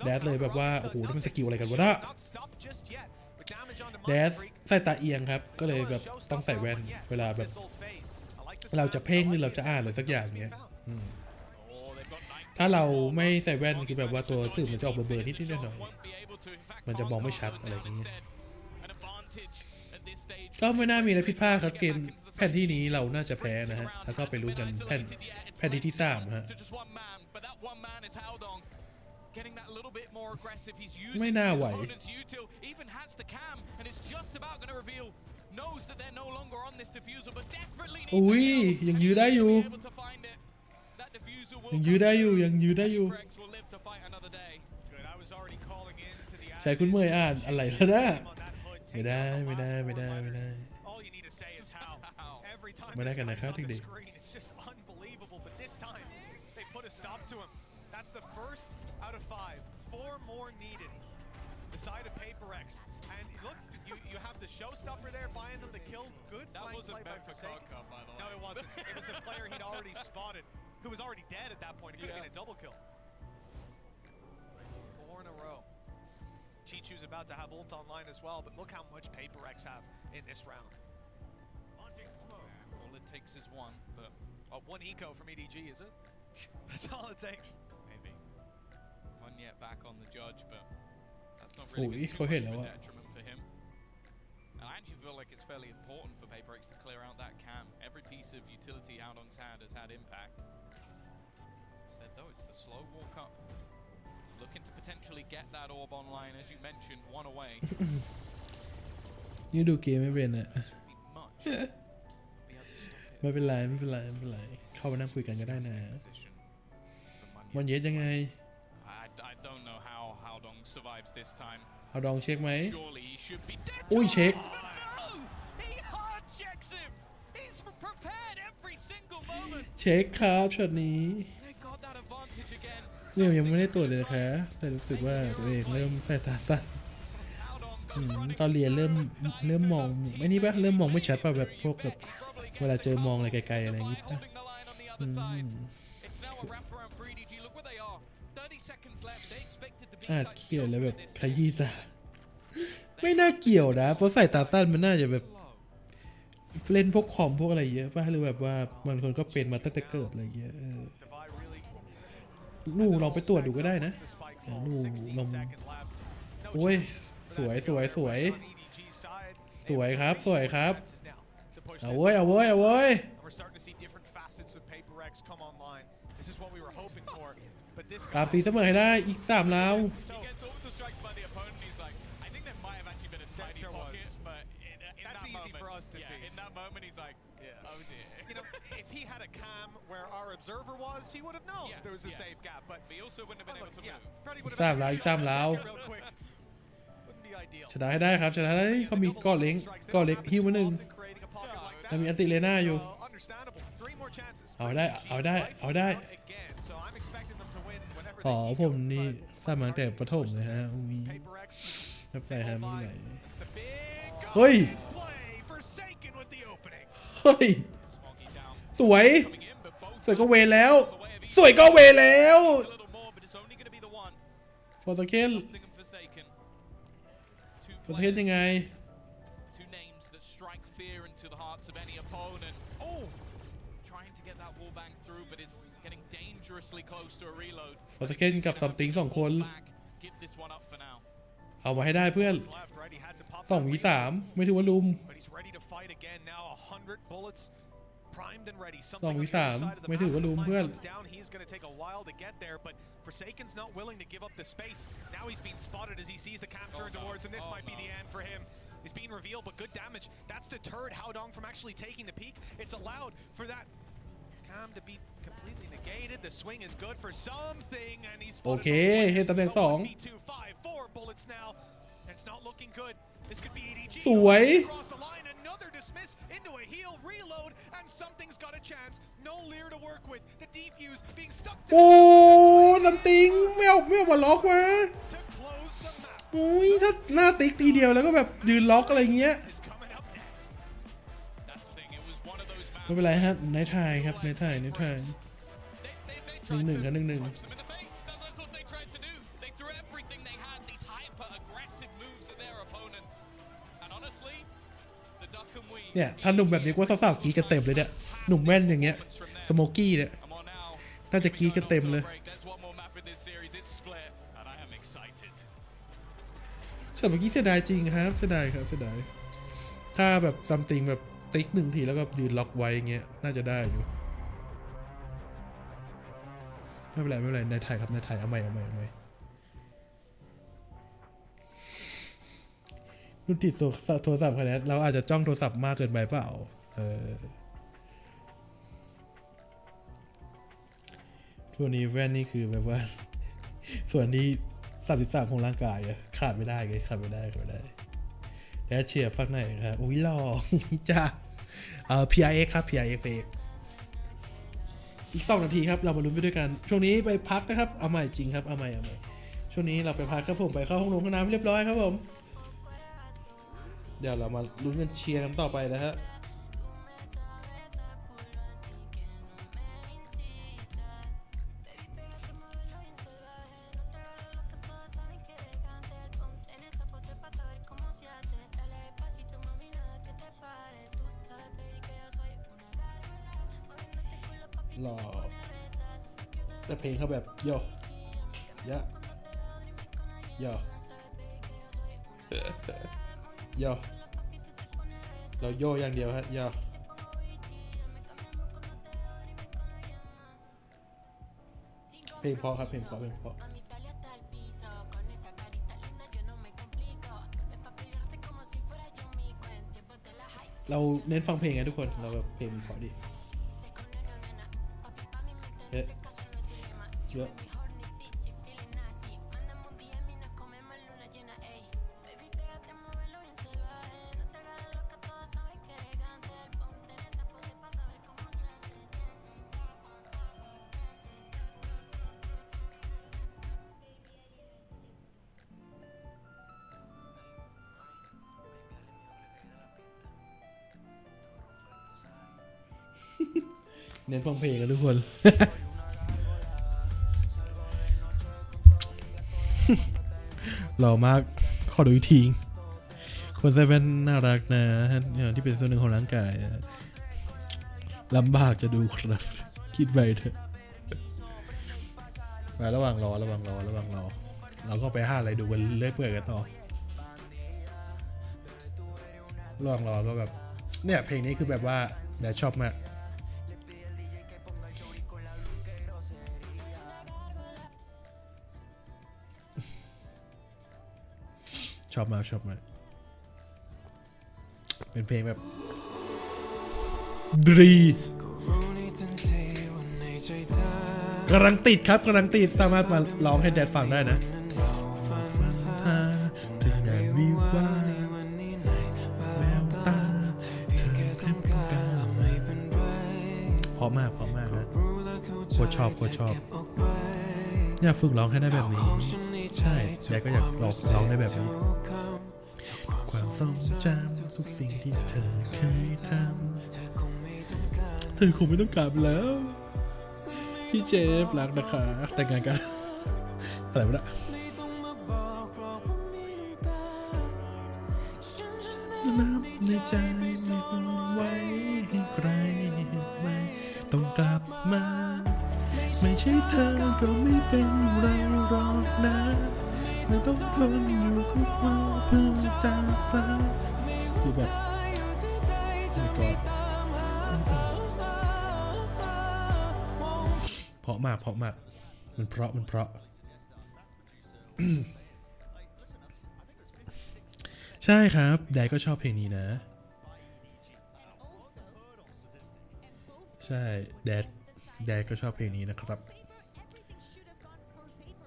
แดสเลยแบบว่าโอ้โหนี่มันสกิลอะไรกันวะเนี่ยแดสใส่ตาเอียงครับก็เลยแบบต้องใส่แว่นเวลาแบบเราจะเพ่งหรือเราจะอ่านอะไรสักอย่างเนี้ยถ้าเราไม่ใส่แว่นคือแบบว่าตัวสื่อมันจะออกเบลอๆนิดๆหน่อยๆมันจะมองไม่ชัดอะไรอย่างเงี้ยก็ไม่น่ามีอะไรผิดพลาดครับเกมแผ่นที่นี้เราน่าจะแพ้นะฮะแล้วก็ไปลุ้นกันแผ่นที่3ฮะไม่น่าไหวอุ้ยยังยื้อได้อยู่ใช้คุณเมย์อ่านอะไรแล้วนะไม่ได้กันนะครับเด็กThat's the first out of 5. 4 more needed. The side of PaperX. And look, you have the showstopper there buying them the kill. Good. That wasn't meant for Concom, by the way. No, it wasn't. It was the player he'd already spotted, who was already dead at that point. It could have been a double kill. 4 in a row. Chichu's about to have ult online as well, but look how much PaperX have in this round. All it takes is one, but 1 eco from EDG, is it? That's all it takes. One yet back on the judge, but that's not really a detriment for him. And I actually feel like it's fairly important for PaperX to clear out that cam. Every piece of utility Haodong's had has had impact. Instead, though, it's the slow walk up. Looking to potentially get that orb online, as you mentioned, 1 away. นี่ดูเกมไม่เป็นอะไม่เป็นไรเข้ามานั่งคุยกันก็ได้นะวันเย็นยังไงเอาดองเช็คไหมอุ้ยเช็คครับช็อตนี้เนี่ยยังไม่ได้ตรวจเลยนะคะแต่รู้สึกว่าตัวเองเริ่มสายตาสั้นตอนเรียนเริ่มมองไม่นี่ป่ะเริ่มมองไม่ชัดป่ะแบบพวกแบบเวลาเจอมองอะไรไกลๆอะไรอย่างงี้ป่ะอาจเกี่ยวแล้วแบบขยี้ตาไม่น่าเกี่ยวนะเพราะสายตาสั้นมันน่าจะแบบเล่นพวกคอมพวกอะไรเยอะป่ะหรือแบบว่าบางคนก็เป็นมาตั้งแต่เกิดอะไรเงี้ยนู่ลองไปตรวจดูก็ได้นะนู่ลองโอ้ยสวยครับเอาเว้ยตามตีเสมอให้ได้อีก3 ราว That's that easy moment, for us to yeah, see. in that moment he's like, oh dear. You know, if he had a cam where our observer was, he would have known Yes, there was a yes. safe gap. But he also wouldn't have been able to yeah, move. Freddie would สร้าง have แล้วอีกสร้างแล้ว real quick. Wouldn't be ideal. ชนะให้ได้ครับชนะให้ได้เขามีก้อนเล็กก้อนเล็กฮิวมาหนึ่ง Creating a pocket like แล้ว that. มีอันติเลน่าอยู่ Understandable. 3 more chances. เอาได้เอาได้เอาได้ Again, so I'm expecting them to win whenever อ๋อ they ผม need to, นี่ but สร้างมาตั้งแต่ประถมเลยฮะมี Paper X, นับใจฮะไม่เป็นไร the big เฮ้ย play Forsaken with the opening. เฮ้ย Smoggy down, สวย coming in, but both สวยก็เวแล้ว the way of สวยก็เวแล้ว a little more, but it's only going to be the one. ฟอร์สเคน Something of Forsaken. ฟอร์สเคนยังไง Two names that strike fear into the hearts of any opponent. Oh, trying to get that wall bang through, but is getting dangerously close to a reload. ฟอร์สเคนกับซัมติง2 คน Back, give this one up for now. เอามาให้ได้เพื่อน Left, right? He had to pop 2v3 ไม่ถือว่าลุม but he's ready to fight again now. 100 bullets primed and ready. 2v3 ไม่ถือว่าลุมเพื่อน Down, he's going to take a while to get there, but Forsaken's not willing to give up the space. Now he's being spotted as he sees the cam turn towards, and this might be the end for him. He's being revealed, but good damage. That's deterred Haodong from actually taking the peak. It's allowed for that cam to be completely negated. The swing is good for something, and he's โอ spotted เค from the เฮ wings. ตตำแหน่ง No 2 1v2, 5, 4 bullets now. And it's not looking good. This could be EDG. สวย Across the line, another dismiss into a heal, reload, and something's got a chance. No Lear to work with. The defuse being stuck โอ้ซัมติงไม่เอามาล็อกวะ to close the map. โอ้ยถ้าหน้าติ๊กทีเดียวแล้วก็แบบยืนล็อกอะไรเงี้ย Is coming up next. That's the thing. It was one of those ไม่เป็นไรฮะในไทยครับในไทย They tried หนึ่ง to ครับ1-1 punch them in the face. That's what they tried to do. They threw everything they had. These hyper-aggressive moves at their opponents. And honestly, the duck and weave. เนี่ยถ้าหนุ่มแบบนี้ก็สาวๆกรีดกันเต็มเลยเนี่ยหนุ่มแว่นอย่างเงี้ยสโมกี้เนี่ย Come on now. น่าจะกรีดกันเต็มเลย There's one more map in this series. It's split, and I am excited. ส่วนเมื่อกี้เสียดายจริงครับเสียดายครับเสียดายถ้าแบบซัมติงแบบติ๊ก1 ทีแล้วก็ยืนล็อกไว้อย่างเงี้ยน่าจะได้อยู่ไม่เป็นไรไม่เป็นไรในไทยครับในไทยเอาใหม่รุ่นติดโทรศัพท์คะแนนเราอาจจะจ้องโทรศัพท์มากเกินไปเปล่าตัวนี้แว่นนี่คือแบบว่า ส่วนที่33ของร่างกายอะขาดไม่ได้เลยขาดไม่ได้แล้วเชียร์ฝั่งไหนครับอุ้ยหล่อ จ้าPRX ครับ PRX อีก2 นาทีครับเรามาลุ้นไปด้วยกันช่วงนี้ไปพักนะครับเอาใหม่จริงครับเอาใหม่ช่วงนี้เราไปพักครับผมไปเข้าห้องน้ำเรียบร้อยครับผมเดี๋ยวเรามาลุ้นกันเชียร์กันต่อไปนะฮะหล่อแต่เพลงเขาแบบโยยะโยโยเราโยอย่างเดียวฮะโยเพลงเพราะครับเพลงเพราะเราเน้นฟังเพลงไงทุกคนเราแบบเพลงเพราะดิเยอะเน้นฟังเพลงกันทุกคน หล่อมากขอดูอีกทีคนใส่แว่นน่ารักนะที่เป็นส่วนหนึ่งของร่างกายลำบากจะดูครับคิดไปเถอะไประหว่างรอเราก็ไปหาอะไรดูกันเรื่อยเปื่อยกันต่อระหว่างรอก็แบบเนี่ยเพลงนี้คือแบบว่าชอบมากชอบมาก เป็นเพลงแบบดีกำลังติดครับกำลังติดสามารถมาร้องให้แดดฟังได้นะเธอได้วิวาแววตาเธอเข้มกล้าเพราะมากนะโคตรชอบอยากฝึกร้องให้ได้แบบนี้ใช่แดดก็อยากร้องได้แบบนี้ความทรงจำทุกสิ่งที่เธอเคยทำเธอคงไม่ต้องกลับแล้วพี่เจฟรักนะคะแต่งงานกันอะไรวะเนี่ยน้ำในใจไม่ซ่อนไว้ให้ใครเห็นไม่ต้องกลับมาไม่ใช่เธอก็ไม่เป็นไรหรอกนะไม่ต้องทนอยู่กับเราเพื่อจากไปคือแบบไม่กอดเพราะมากมันเพราะ ใช่ครับแดดก็ชอบเพลงนี้นะใช่แดดก็ชอบเพลงนี้นะครับ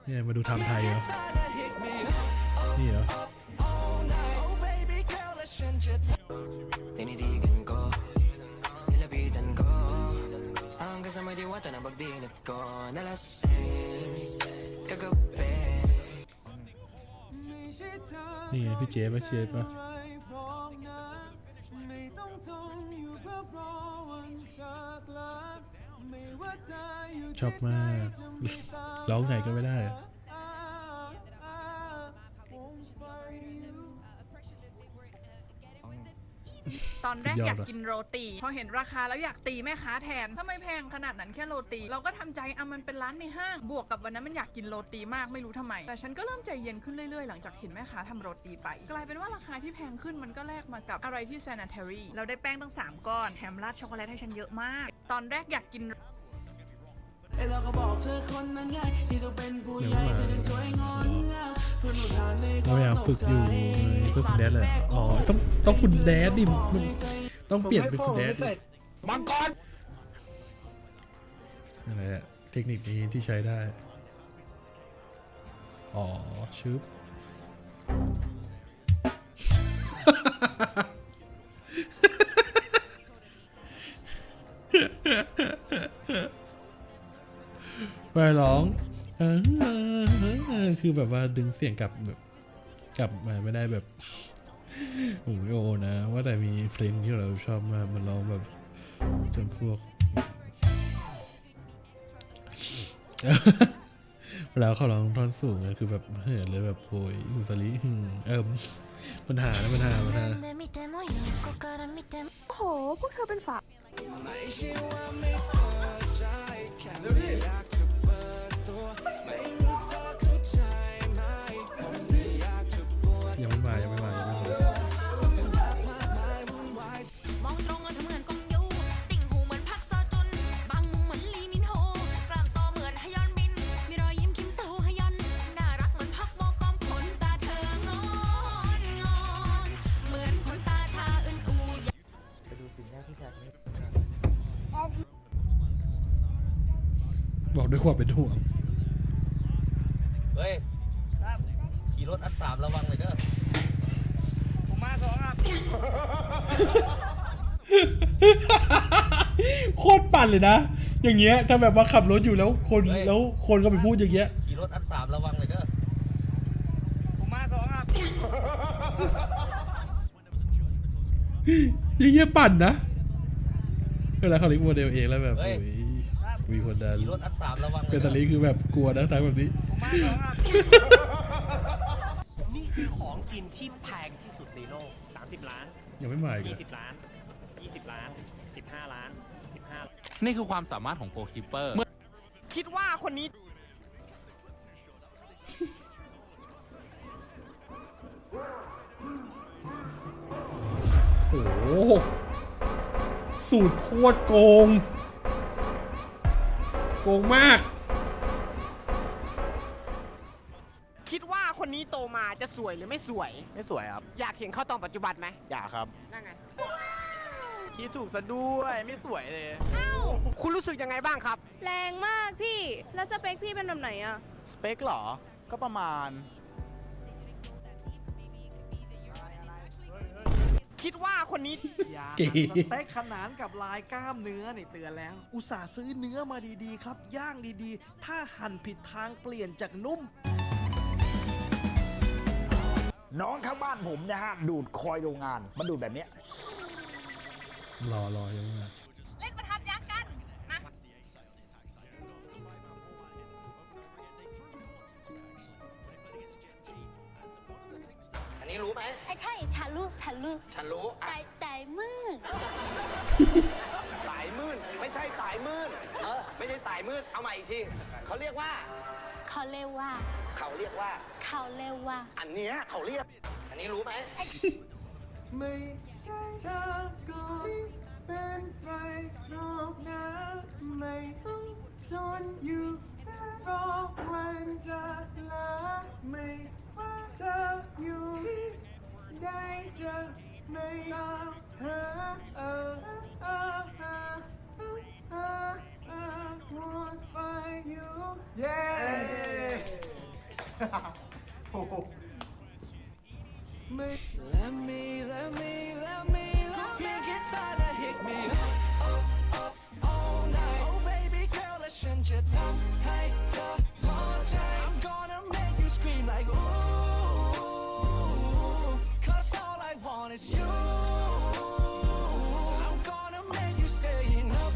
เนี่ยมาดูทำไทยเหรอนี่เหรอนี่ไงพี่เจฟป่ะชอบมากร้องไงก็ไม่ได้ตอนแรกอยากกินโรตีพอเห็นราคาแล้วอยากตีแม่ค้าแทนทำไมแพงขนาดนั้นแค่โรตีเราก็ทำใจมันเป็นร้านในห้างบวกกับวันนั้นมันอยากกินโรตีมากไม่รู้ทำไมแต่ฉันก็เริ่มใจเย็นขึ้นเรื่อยๆหลังจากเห็นแม่ค้าทำโรตีไปกลายเป็นว่าราคาที่แพงขึ้นมันก็แลกมากับอะไรที่ sanitary เราได้แป้งตั้ง3ก้อนแถมราดช็อกโกแลตให้ฉันเยอะมากตอนแรกอยากกินเราอยากฝึกอยู่เพื่อคุณแดดเลยอ๋อต้องคุณแดดดิมันต้องเปลี่ยนเป็นคุณแดดมังกรอะไรอะเทคนิคนี้ที่ใช้ได้อ๋อชึบไปร้องคือแบบว่าดึงเสียงกลับมาไม่ได้แบบโอ้โหนะว่าแต่มีเพลงที่เราชอบมากมันร้องแบบจนพวกเวลาเขาร้องท่อนสูงคือแบบเหินเลยแบบโอยอุสลิปัญหาโอ้โหพวกเธอเป็นฝายังไม่มามองตรงแล้วเหมือนกงยูติ่งหูเหมือนพักซอจุนบางมุมเหมือนลีมินโฮกล้ามโตเหมือนฮยอนบินมีรอยยิ้มคิมซูฮยอนน่ารักเหมือนพักโบกอมขนตาเธองอนเหมือนขนตาชาอื่นอูไปดูสิ่งแรกที่แซมบอกด้วยความเป็นห่วงเฮ้ยขี่รถอัดสามระวังเลยเด้อผมมา2ครับโคตรปั่นเลยนะอย่างเงี้ยถ้าแบบว่าขับรถอยู่แล้วคนก็ไปพูดอย่างเงี้ยขี่รถอัดสามระวังเลยเด้อผมมา2ครับอย่างเงี้ยปั่นนะเวลาเขาลิฟต์โมเดลเองแล้วแบบโอ้ยมีคนดันขี่รถอัดสามระวังเป็นสลีคือแบบกลัวนะทางแบบนี้ผมมา2ครับนี่คือของกินที่แพงที่สุดในโลก30 ล้านยังไม่มาอีก20 ล้าน20 ล้าน15 ล้าน15นี่คือความสามารถของโกลคีปเปอร์คิดว่าคนนี้โอ้โหสูตรโคตรโกงมากคิดว่าคนนี้โตมาจะสวยหรือไม่สวยครับอยากเห็นข้าวตองปัจจุบันไหมอยากครับนั่นไง คิดถูกซะด้วยไม่สวยเลย อ้าว คุณรู้สึกยังไงบ้างครับ แรงมากพี่ แล้วสเปคพี่เป็นแบบไหนอะ สเปคเหรอ ก็ประมาณ คิดว่าคนนี้ เก๋ สเต็กขนานกับลายกล้ามเนื้อนี่เตือนแล้ว อุตส่าห์ซื้อเนื้อมาดีๆครับย่างดีๆ ถ้าหั่นผิดทางเปลี่ยนจากนุ่ม น้องข้างบ้านผมนะฮะดูดคอยโรงงานมาดูดแบบเนี้ย รอยังไง เล่นประทัดยักษ์กันมา อันนี้รู้ไหม ใช่ฉันรู้ ฉันรู้ แต่มืด ตายมื่นไม่ใช่ตายมื่นไม่ใช่ตายมื่นเอาใหม่อีกทีเขาเรียกว่า เขาเรียกว่า อันเนี้ยเขาเรียก อันนี้รู้ไหม ไม่ใช่เธอก็เป็นไรหรอกนะไม่ต้องทนอยู่รอวันจะลาไม่ว่าเธออยู่ที่ใดจะไม่ตามหาwant find you yeah ไม่ Let me guitar that hit me up all night Oh baby girl และฉันจะทำให้เธอพอใจ I'm gonna make you scream like ooh Cause all I want is you I'm gonna make you staying up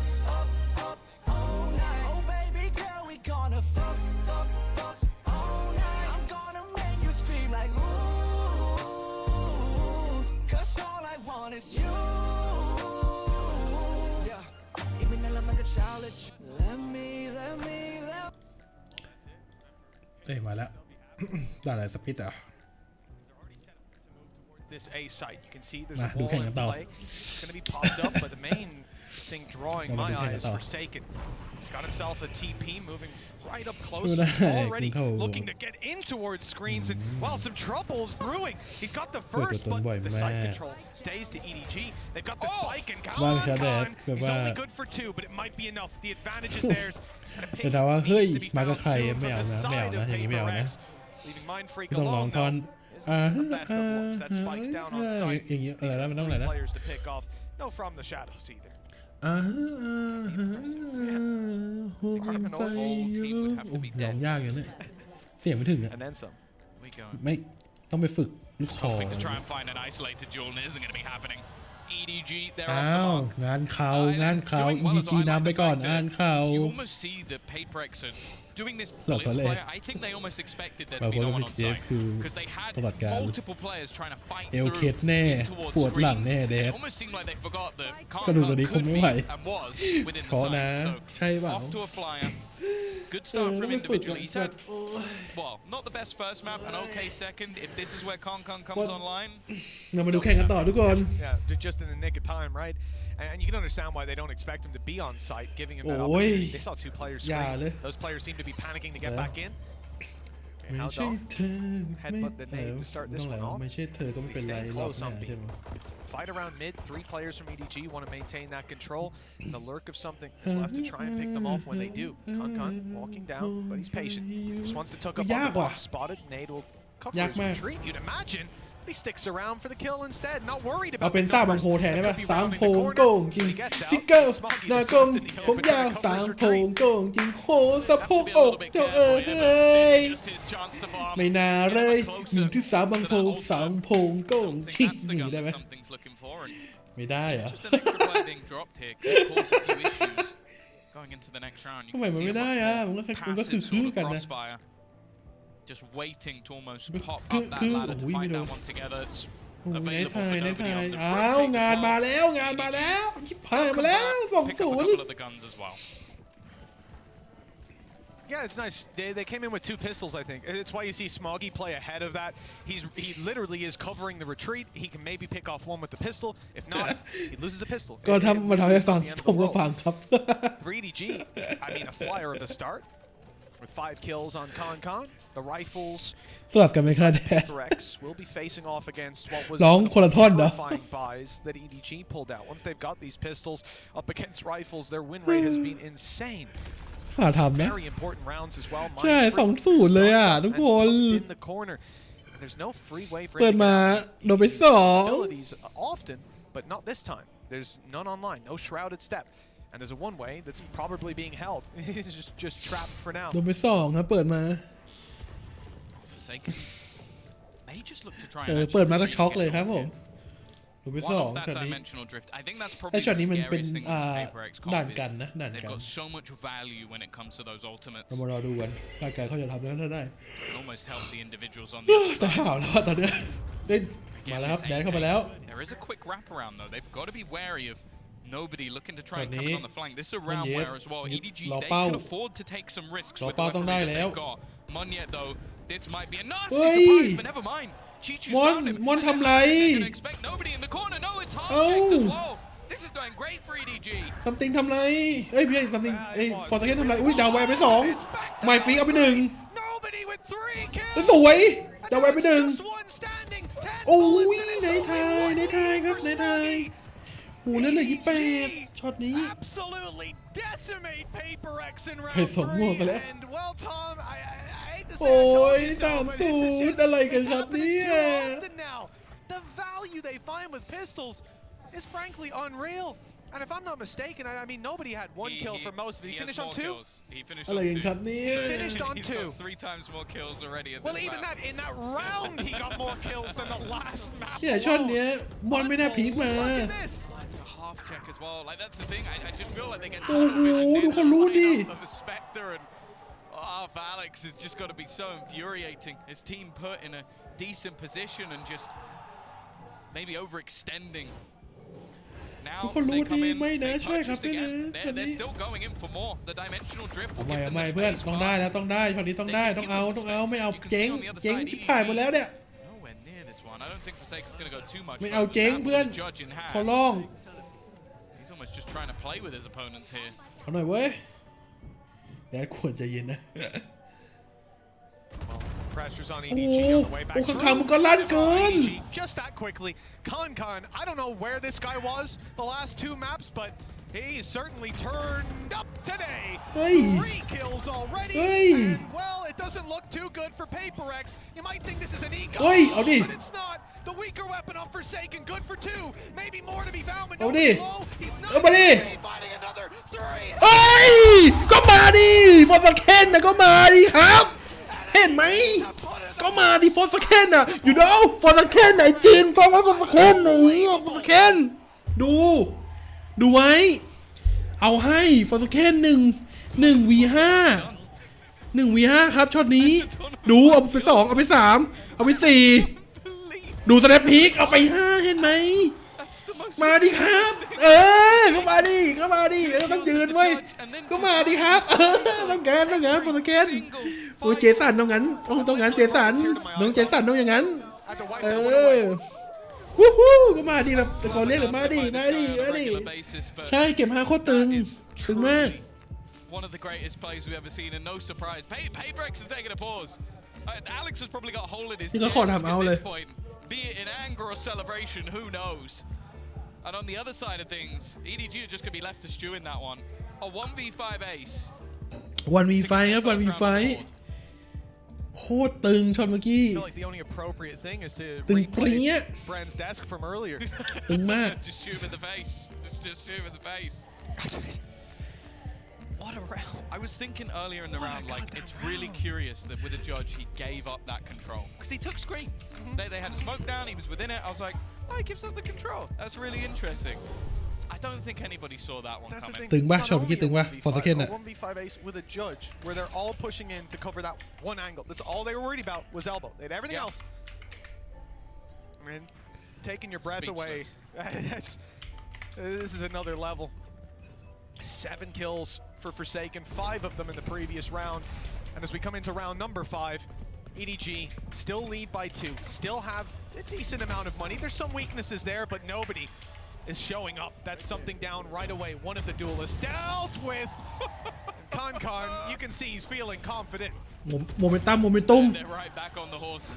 all night Oh baby girl we gonna fuck all night I'm gonna make you scream like ooh Cause all I want is you Yeah even though I'm like a challenge Let me มาแล้ว ได้อะไรสปิดอ่ะ This A site, you can see there's มา a ดู wall แข่ง in กันต่อ play. It's going to be popped up, but the main thing drawing my eye is Forsaken. He's got himself a TP moving right up close. He's already looking to get in towards screens, and while some trouble is brewing, he's got the first, but the site control stays to EDG. They've got the spike, and Con, he's only good for 2, but it might be enough. The advantage is theirs. And a pick needs to be found soon from the side of PaperX, leaving Mind Freak ต้องลอง alone ทอน though. The best of looks, that spikes down on site. อย่างเงี้ย He's แล้ว got มันต้องอะไร 3 นะ players to pick off. No from the shadows either. ลองยากอย่างนี้เสียงไม่ถึงอ่ะ And then some. ไม่ต้องไปฝึกลูกคอ To try and find an isolated duel isn't going to be happening. EDG, they're อ้าว off the mark. งานข่าว EDG นำไปก่อนงานข่าว You almost see that PaperX are doing this หลอด blitz ตัวเลข play. I think they almost expected there บา to ง be คน no ก็ one ไป on เจฟ site คือ because they had ตลอดการ multiple players trying to fight เอล through เคสแน่ in towards ปวดหลัง screens. แน่เด It ฟ almost seemed like they forgot that ก็ดูตัวนี้ Con คุม could ไม่ be ไหว and was within เพราะ the นะ site. So ใช่เปล่า off to a flyer. Good เออ start ต้อ from งไปฝึก individual. อ่ะ He's จัด had, well, not the best first map, an okay second. If this is where Con comes online, เรามาดูแข่งกันต่อทุกคน Yeah, they're just in the nick of time, right? And you can understand why they don't expect him to be on site, giving him that opportunity. They saw 2 players screens. Those players seem to be panicking to get back in. ไม่ใช่เธอไม่ Headbutt the nade to start ต้อ this ง one แล้ว off. ไม่ใช่เธอก็ไม่เป็นไรรอบหน้าใช่ไหม Fight around mid, 3 players from EDG want to maintain that control. And the lurk of something is left to try and pick them off when they do. Con walking down, but he's patient. Just wants to tuck up on the box. Spotted, nade will cover his retreat. You'd imagine he sticks around for the kill instead. Not worried เอา about เป็น the ซาบัง numbers โพแทนได้ that ปะ could be สาม rounding โพ the ง corner. โกงจริง But he gets out. ซิกเกอร์ Smoggy หน้า just กลม in the ผม open ยาว to cover สาม his โพง retreat. โกงจริงโหสะโพกอกเจ้าเอ้ย just his chance to farm. ไม่น่าเลยหนึ่งที่สามบางโพงสามโพงโกงชิก That's ห the นี gun ได้ไหม that something's looking for, and ไม่ได้เหรอ just an extra player being dropped here could cause a few issues going into the next round. You ทำไม can มัน see ไม่ a ได้ much อ่ะ more มันก็คือ passive คือ sort of กันนะ crossfire, just waiting to almost pop Cứ- up that cứ- ladder to ui, find mới that được. one together. It's โอ้ยใน available ไท for ยใน nobody ไทย on the อ้าว rotate งาน ball. มาแล้วงานมาแล้วชิบหายมาแล้ว Pick up a 2-0 couple of the guns as well. Yeah, it's nice. They came in with 2 pistols, I think. It's why you see Smoggy play ahead of that. He literally is covering the retreat. He can maybe pick off one with the pistol. If not, he loses a pistol. ก็ทำมาทำให้ฟัง ผมก็ฟังครับ For EDG, I mean, a flyer of the start. With 5 kills on Con, the rifles สลับกันไหมครับแดน PaperX will be facing off against what was ร้องคนละท่อนเหรอ terrifying buys that EDG pulled out. Once they've got these pistols up against rifles, their win rate has been insane. หาทำนะ Very important rounds as well. ใช่2-0เลยอ่ะทุกคน In the corner. There's no free way for เปิดมาโดนไป2 abilities often, but not this time. There's none online, no shrouded step. And there's a one-way that's probably being held. It's just trapped for now. โดนไป2ครับเปิดมา Forsaken. They just look to try เปิดมาก็ช็อกเลยครับผมโดนไป One 2 of that ช็อตนี้ dimensional drift. I think that's ไอ้ probably ช็อต the นี้มันเป็น scariest thing with PaperX ด่าน comp กัน is นะด่าน they've กัน got so much value when it comes to those ultimates. เรามารอดูกันด่านกันเขาจะทำได้ได้ It almost helps the individuals on the other แต่ side. ห่าวแล้วตอนเนี้ยเฮ้ยมาแล้วครับแดนเข้ามาแล้ว There is a quick wraparound though. They've got to be wary of nobody looking to try and ตอน come นี้ in on the flank. This is a round มันเย็บ where as well EDG รอ they เป้า can afford to take some risks รอ with the เป้าต้องได้ weaponry แล้ว that they've got. Monyet though, this might be a nasty เฮ้ย surprise, but never mind. Chichu's มอน found him. มอนทำไร They're gonna expect nobody in the corner. No, it's hard เอ้า as well. This is going great for EDG. ซัมติงทำไรเอ้ยพี่ซัมติงเอ้ยฟอร์สเกตทำไรอุ้ยดาวแวร์ไป2ไมฟิกเอาไป1 Nobody with 3 kills. แล้วสวยดาวแวร์ไป1 Just one standing. 10 โอ้ย bullets and ใน it's ไท only ย one ในไทย kill ครับ for ในไทย Smokey. หูนั่นเลย28ช็อตนี้ Absolutely decimate PaperX in ไป round สมมั่วซะแล้ว 3. And well, Tom, I hate to say โอ้ I ย told you so, but this is 3-0 just อะไรกัน it's ครับ happening เนี่ย too often now. The value they find with pistols is frankly unreal. And if I'm not mistaken, I mean, nobody had 1 kill for most of it. He has finished on more 2? kills. He finished อะไร on กัน 2. ครับเนี่ย Finished on He's 2. got 3 times more kills already at Well, this even map. that in that round, he got more kills than the last map. เนี่ยช็อตเนี้ยมอนไม่น่าพีคมา Look at this. It's a half check as well. Like that's the thing. I just feel like they get โอ้โห tunnel vision ดู in เขารู้ดิ of the Spectre and for Alex it's just got to be so infuriating. His team put in a decent position and just maybe overextending. ทุก Now คนรู้ they come ดี in, ไม่นะ they ช่วยครับ purchased ด้วยนะ again. ช็อต They're นี้ still going in for more. The dimensional drift will เอา give them ใหม่ the เพื่อน space ต้อง back. ได้แล้วต้องได้ช็อตนี้ต้องได้ต้องเอาไม่เอาเจ๊งชิบหายหมดแล้วเนี่ย Nowhere near this one. I don't think Forsaken's going to go too much. ไม่เอา further. เจ๊ง That เพื่อน was the judge in hand. ขอร้อง He's almost just trying to play with his opponents here. เอาหน่อยเว้ยแดนควรใจเย็นนะ Pressures on โอ้ EDG on the way back โอ้ through. ข้างๆมึงก็ลั่นเกิน EDG just that quickly. Con, I don't know where this guy was the last 2 maps, but he certainly turned up today. เฮ้ย 3 kills already. เฮ้ย And well, it doesn't look too good for PaperX. You might think this is an ego, เฮ้ยเอาดิ but it's not. The weaker weapon on Forsaken, good for 2. Maybe more to be found, but เอาดิ nobody's low. He's not เอามาดิ finding another 3. เอ้ยก็มาดิฟอร์สเคนนะก็มาดิครับ เห็นไหมก็มาดิฟอร์สเคนอ่ะอยู่ดูฟอร์สเคนไหนจีนฟอร์สเคนไหนฟอร์สเคนดูไว้เอาให้ฟอร์สเคน1v5 ครับช็อตนี้ดูเอาไป2เอาไป3เอาไป4ดูสแนปพีกเอาไป5เห็นไหมมาดิครับก็มาดิต้องยืนไว้ก็มาดิครับต้องงานฟอร์สเคนโอ้ยเจสันต้องงั้นเจสันน้องเจสันต้องอย่างนั้นวู้ฮู้ก็มาดิแบบตะโกนเรียกเลยมาดิใช่เก็บ5โคตรตึงมาก One of the greatest plays we've ever seen, and no surprise. PaperX is taking a pause. Alex has probably got a hole in his He got disc caught up, at this point. Be it in anger or celebration, who knows? And on the other side of things, EDG are just going to be left to stew in that one. A 1v5 ace. 1v5 ครับ 1v5 โคตรตึงช็อตเมื่อกี้ I feel like the only appropriate thing is to ตึงเปรี้ย replay Brand's desk from earlier. ตึงมาก Just shoot him in the face. Just shoot him in the face. What a round. I was thinking earlier in the round, like, it's really curious that with a judge, he gave up that control. Because he took screens. They had a smoke down, he was within it. I was like, oh, he gives up the control. That's really interesting. I don't think anybody saw that one coming. ตึงป่ะช็อตเมื่อกี้ตึงป่ะฟอร์สเคนอ่ะ 1v5 ace with a judge where they're all pushing in to cover that one angle. That's all they were worried about was elbow. They had everything else. I mean, taking your breath away. This is another level. 7 kills for Forsaken, 5 of them in the previous round. And as we come into round number 5, EDG still lead by 2, still have a decent amount of money. There's some weaknesses there, but nobody is showing up. That's something down right away. One of the duelists dealt with. Con Con, you can see he's feeling confident. โมเมนตัมโมเมนตุม They're right back on the horse.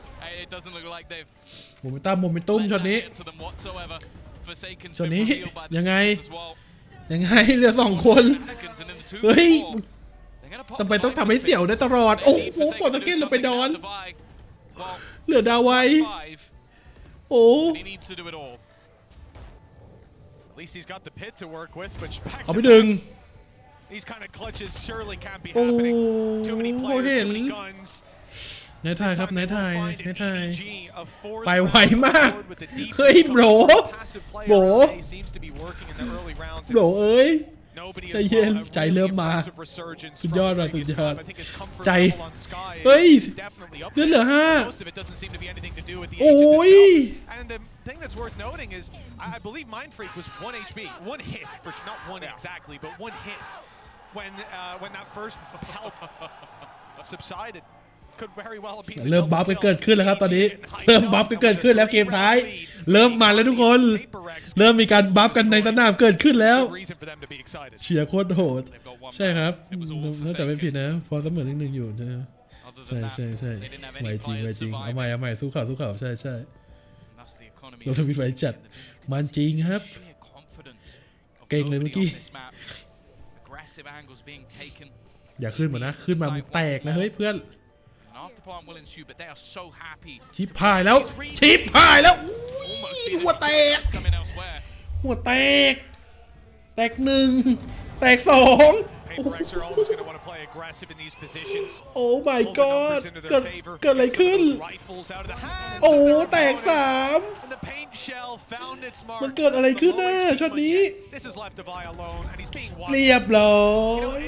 It doesn't look like they've โมเมนตัมโมเมนตุมช็อตนี้ to them whatsoever. Forsaken's ช็อต been นี้ revealed by the ยังไง Sixers as well. ยังไงเหลือ2 คนเฮ้ยทำไมต้องทำให้เสี่ยวได้ตลอดโอ้โหฟอร์สเกนเราไปดอนเหลือดาวไว้โอ้ He needs to do it all. At least he's got the pit to work with, but back เอาไป to ดึง these kind of clutches surely can't be โอ้ happening. Too many โห players, เห็น too many guns. ในไทยครับในไทยในไทย EDG, a fourth ไปไวมาก forward with the defense. เฮ้ยโบร Passive player โบร seems to be working in the early rounds. โบรเอ้ย Nobody ใจ has เย็น fought a ใจ really เริ่มมา impressive resurgence สุด from ยอด the เลยสุด previous ยอด map. I think his comfort ใจ level on Sky เฮ้ย is definitely up เลือดเหลือ there. 5 Most of it doesn't seem to be anything to do with the โอ้ agent ย itself. And the thing that's worth noting is, I believe Mind Freak was 1 HP, 1 hit, for not 1 exactly, but 1 hit when that first pelt subsided. Could very well have been เริ่มบัฟกันเกิดขึ้นแล้วครับตอนนี้เริ่มบัฟกันเกิดขึ้นแล้วเกมท้ายเริ่มมาแล้วทุกคนเริ่มมีการบัฟกันในสนามเกิดขึ้นแล้ว reason for them to be excited. เชียร์โคตรโหดใช่ครับน่าจะไม่ผิดนะฟอร์เสมอนิดนึงอยู่นะใช่ใช่ใช่ไหวจริงไหวจริงเอาใหม่สู้เข่าใช่ใช่เราทวิตไว้จัดมันจริงครับเก่งเลยเมื่อกี้อย่าขึ้นมานะขึ้นมามึงแตกนะเฮ้ยเพื่อนชิปพายแล้วชิปพายแล้วหัวแตกหัวแตกแตก1แตก2Paperex are always going to want to play aggressive in these positions. โอ้ my god เกิดอะไรขึ้นโอ้แตก3มันเกิดอะไรขึ้นน่ะช็อตนี้เรียบร้อย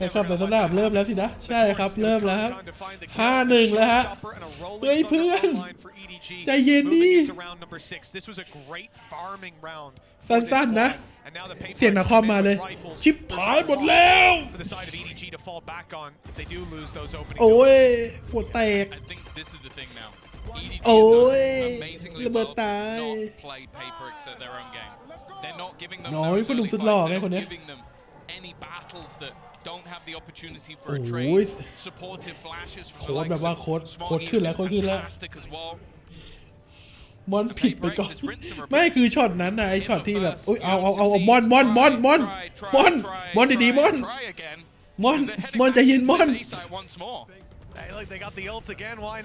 นะครับแต่สนามเริ่มแล้วสินะใช่ครับเริ่มแล้วครับ5-1แล้วฮะเฮ้ยเพื่อนใจเย็นดิสั้นๆนะเสียงนาคอมมาเลยชิปหายหมดแล้วโอ้ยปวดแตกโอ้ยระเบิดตายน้อยคนหนุ่มสุดหล่อไงคนนี้โอ้ยโค้ดแบบว่าโค้ดขึ้นแล้วมอนผิดไปก่อนไม่คือช็อตนั้นนะไอช็อตที่แบบเอามอนดีๆมอนใจเย็นมอน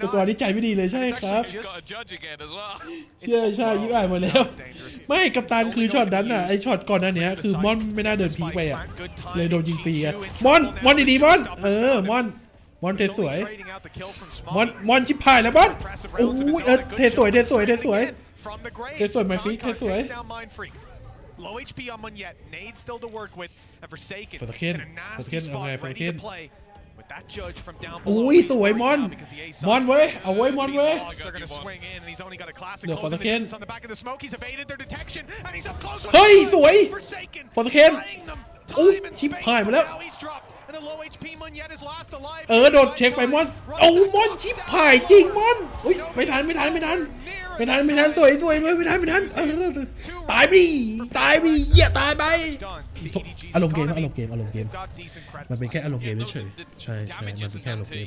สกอร์ที่ใจไม่ดีเลยใช่ครับใช่ยิ้มอ่านหมดแล้วไม่กัปตันคือช็อตนั้นน่ะไอช็อตก่อนนั้นเนี้ยคือมอนไม่น่าเดินพีไปอ่ะเลยโดนยิงฟรีอ่ะมอนดีๆมอนเทสวยมอนชิบหายแล้วมอนโอ้ยเทสวยมาฟิกเทสวยLow HP on Munyet, Nade still to work with, and Forsaken เอาไง Forsaken with that judge from down โอ้ below. ยสวยมอนเว้ยเอาไว้มอนเว้ย They're gonna swing in, and he's only got a classic เดี๋ยว close in the Forsaken distance on the back of the smoke. He's evaded their detection, and he's up close with เฮ้ยสวย Forsaken ฟอร์สเคนโอ้ย time and ชิบ space, หายหมดแล้ว now he's dropped, and the low HP Munyet is last alive. โดนเช็คไปมอนโอ้มอนชิบหายจริงมอนอุ้ยไม่ทันสวยด้วยไม่ทันตายบีเหี้ยตายไปอารมณ์เกมมันเป็นแค่อารมณ์เกมเฉยใช่มันเป็นแค่อารมณ์เกม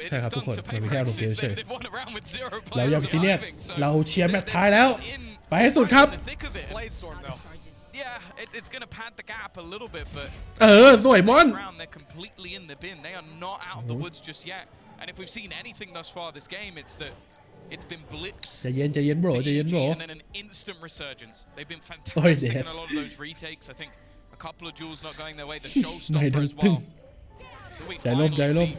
ใช่ครับทุกคนมันเป็นแค่อารมณ์เกมเฉยเราอย่าไปซีเรียสเราเชียร์แมตช์ท้ายแล้วไปให้สุดครับYeah, it's going to pad the gap a little bit, but สวยมอน they're completely in the bin. They are not out of the woods just yet. And if we've seen anything thus far this game, it's that it's been blips. ใจเย็นโบร And then an instant resurgence. They've been fantastic in a lot of those retakes. I think a couple of duels not going their way. The showstopper as well. ใจร่ม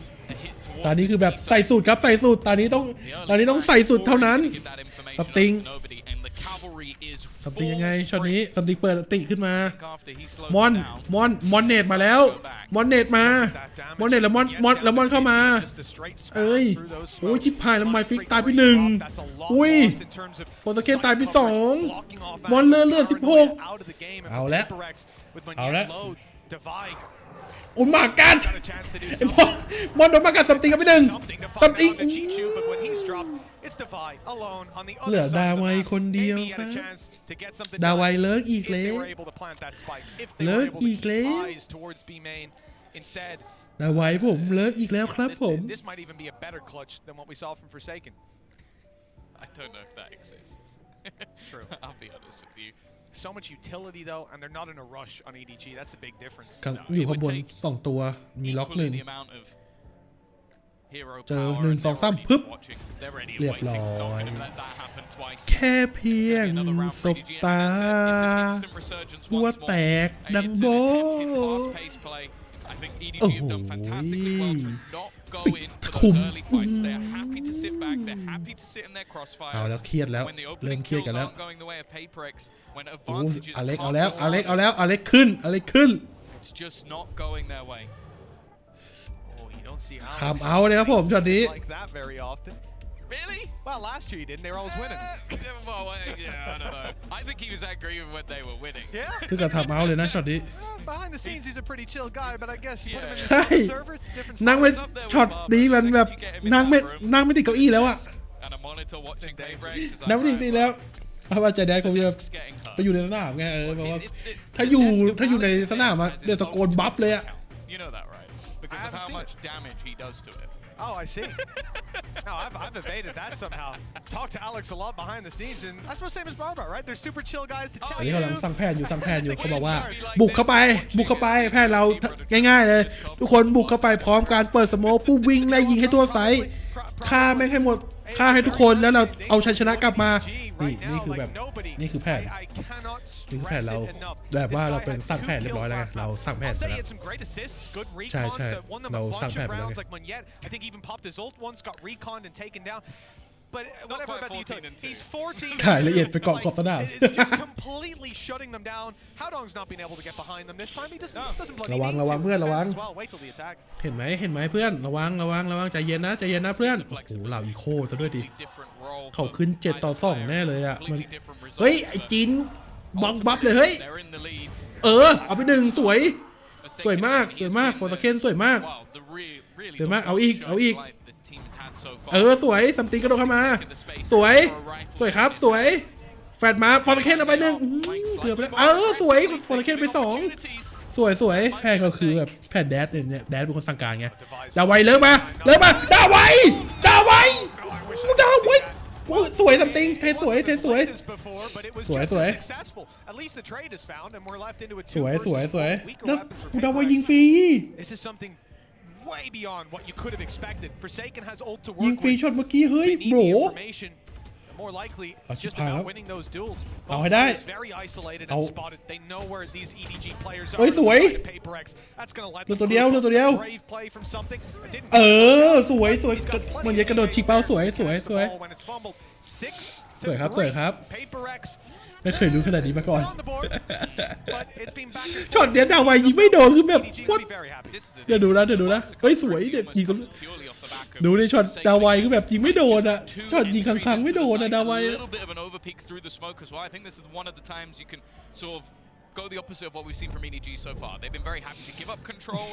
ตอนนี้คือแบบใส่สูตรครับใส่สูตรตอนนี้ต้องใส่สูตรเท่านั้นซัมติงยังไงช็อตนี้ซัมติงเปิดติขึ้นมามอนเนตมาแล้วมอนเนตแล้วมอนเข้ามาโอ้ยชิบหายแล้วไมฟิกตายไป1อุ้ยฟอร์สเคนตายไป2มอนเลือด16เอาแล้ว Divide โอ้มาการไอ้มอนโดนมาการซัมติงกันไปหนึ่งซัมติง It's Divide alone on the เหลื other อดา side. ไวคนเดียว Maybe ค had รับ a chance to get something ดา done ไวเลิกอีก if แล้ they ว were able to plant that spike. If they เลิ were ก able อี to กแล้ว keep eyes towards B main instead. ดาไวผมเลิกอีกแล้วครับผม This might even be a better clutch than what we saw from Forsaken. I don't know if that exists. True. I'll be honest with you. So much utility though, and they're not in a rush on EDG. That's a big difference. อยู่ข้างบน2ตัวมีล็อกหนึ่ง Equally the amount of hero เจอ power 1 and 2 they're 3 already ปึ๊บ watching. They're ready เรียบ and ร้ waiting. อ Not ย gonna let that happen twice. แค่เพียง Another round ส for บ EDG. ตา It's an instant resurgence หัว once แต more. กดัง It's โบ an attempted fast-paced play. I think EDG have done fantastically well to not go in for those early fights. They're happy to sit back. They're happy to sit in their เอา crossfires. แล้วเครียดแล้ว When the เริ่ม opening เครียด kills กันแล้ว aren't going the way of PaperX, when โอ้ advantages อเล็ก can't เอาแล้ว go อเล็ก our เอา way, แล้วอเล็กขึ้นอเล็กขึ้น it's just not going their way. Oh, you don't see ขามเอาเลยครับผมช็อตนี้ like that very often. Really? Well, last year he didn't. They were always winning. Well, yeah, I don't know. I think he was angry even when they were winning. Yeah. คือกับทำเอาเลยนะช็อตนี้ Behind the scenes, he's a pretty chill guy, but I guess you put him in ใช่ the server, it's a different นั่งไม่ style. ช็อตนี้มันแบบนั่งไม่ติดเก้าอี้แล้วอะ And a monitor watching PaperX is นั่ง like, ไม่ติดเก้าอี้แล้วเพราะว่าใจแดนคงจะ Disc's getting hurt. ไปอยู่ในสนามไงเพราะว่าถ้าอยู่ในสนามอะเดี๋ยวตะโกนบัฟเลยอะ You know that, right? Because of how much damage he does to it. Oh, I see. No, I've evaded that somehow. Talked to Alex a lot behind the scenes, and I suppose same as Barbara, right? They're super chill guys to อั chat นนี้กำลัง to. สั่งแผนอยู่เขาบอกว่า บุกเข้าไปแผนเราง่ายๆเลย ทุกคนบุกเข้าไปพร้อมการเปิดสโมกปุ๊บวิ่งไล่ยิงให้ตัวไซส์ฆ่าแม่งให้หมดฆ่าให้ทุกคนแล้วเราเอาชัยชนะกลับมานี่คือแบบนี่คือแผน นี่คือแผนเราแบบว่าเราเป็นสั่งแผนเรียบร้อยแล้วไงเราสั่งแผน I'll ไป say he แล้ว had some great assists, good ใช่ recons ใช่ that won them เรา a สั่ง bunch แผน of ไปแล้ว rounds. ไง Like Munyet, I think even popped his ult once, got reconned and taken down. But whatever about the utility, he's 14. ถ่ายละเอียดไปเกาะขอบสนาม It's just completely shutting them down. Howdong's not being able to get behind them this time. He doesn't bloody ระวัง need ระวัง to. เพื่อนระวัง As well. Wait till the attack. เห็นไหมเพื่อนระวังใจเย็นนะเพื่อนโอ้โหเราอีโคซะด้วยดิ Different role. เขาขึ้น7 ต่อ 2แน่เลยอะมันเฮ้ยไอจีนบัฟเลยเฮ้ย They're in the lead. เอาไปหนึ่งสวยมากโฟร์สเคนสวยมาก Wow, the really สวยมาก good เอาอีก showing light this team has had so far. สวยซัมติงกระโดดเข้ามาสวยครับสวยแฟดมาฟอร์สเคนเอาไปหนึ่งเกือบไปแล้วสวยฟอร์สเคนไป2สวยแผนก็คือแบบแผนแดดเนี่ยแดดเป็นคนสั่งการไงดาไวเลิกมาดาไวสวยซัมติงเทสวย Before, but it was สวย just as successful. At least the trade is found, and we're left into a สวย 2-versus-1 weaker แล้ว weapons for ดาไว PaperX. ยิงฟรี This is something way beyond what you could have expected. Forsaken has ult to ยิง work ฟรี with. ช็อตเมื่อกี้เฮ้ย They need โบร the information. More likely, it's just Pile about up. winning those duels.เอาให้ได้ Both very isolated เอา and spotted. They know where these EDG players are. เฮ้ยสวย inside of PaperX. That's gonna let เหลือ them ตัวเดียว through. Brave play from something. It didn't สวย He's got plenty มันยังกระโดดฉีกเป้าสวย to catch the ball when it's fumbled. สวยครับ 6-3. PaperX ไม่เคยรู้ขนาดนี้มาก่อน on the board, but it's been back and forth. ช็อตเนี้ยดาไวยิงไม่โดนคือแบบ EDG วัด will be very happy. This is the เดี๋ยวดูนะเฮ้ยสวยเด็ดยิงตรงดูในช็อตดาไวคือแบบยิงไม่โดนอะช็อตยิงครั้งไม่โดนอะดาไว A little bit of an overpeak through the smoke as well. I think this is one of the times you can sort of go the opposite of what we've seen from EDG so far. They've been very happy to give up control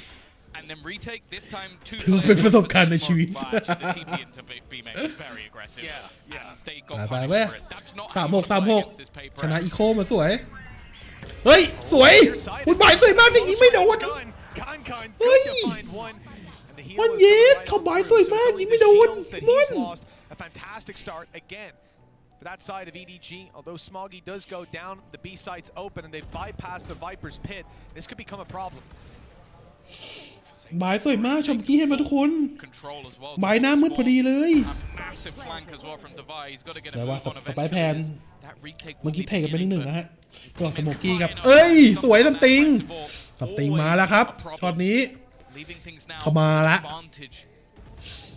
and then retake. This time, two ถือว่าเป็นประสบการณ์ในชีวิต Well, actually, the TP into B main was very aggressive. Yeah. And they got ไป punished เว้ย for it. That's not how you wanna play against this PaperX. ชนะอีโคมาสวย เฮ้ยสวยคุณบายสวยมากแต่ยิงไม่โดน เฮ้ยมันเย็ดเขาบายสวยมากยิงไม่โดนมอน A fantastic start again for that side of EDG. Although Smoggy does go down, the B site's open and they bypass the Viper's pit. This could become a problem. บายสวยมากชมกี้ให้มาทุกคน Control as well. บายหน้ามืดพอดีเลย A massive flank as well from Divide. He's got to get a แต่ว่า move on สไปร์แพน eventually. That retake เมื่อ will กี้ be เทกันไป beginning, 1-1 นะ but ฮะตัวสโมกี้ครับสวยซัมติงมาแล้วครับช็อตนี้ leaving things now เข้ามาละ advantage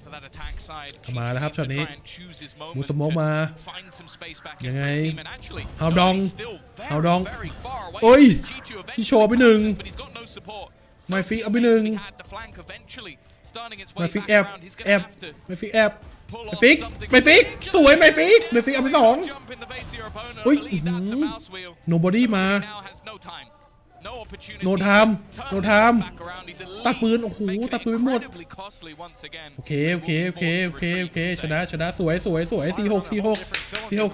for that attack side. เข้ามาแล้วครับช็อตนี้ Try and choose his moment มูสโมก to มา find some space back ยัง in ไง for the team. And actually, ฮาวดอง he's still ฮาวดอง very far away. โอ้ย Chichu ที่โชว์ไปหนึ่ง but he's got no support. ไม่ฟิกเอาไปหนึ่ง He had the flank eventually starting its ไม่ way ฟิก back แอบ around. He's แอ gonna บ have to ไม่ฟิกแอบ pull ไม่ off ฟิก something. ไม่ฟิกสวยไม่ฟิกเอาไป2 Jump in the face of your opponent. I อุ้ย believe that's a mouse wheel. nobody มา Now has no time. โนทามตัดปืนโอ้โหตัดปืนหมดโอเคชนะสวย46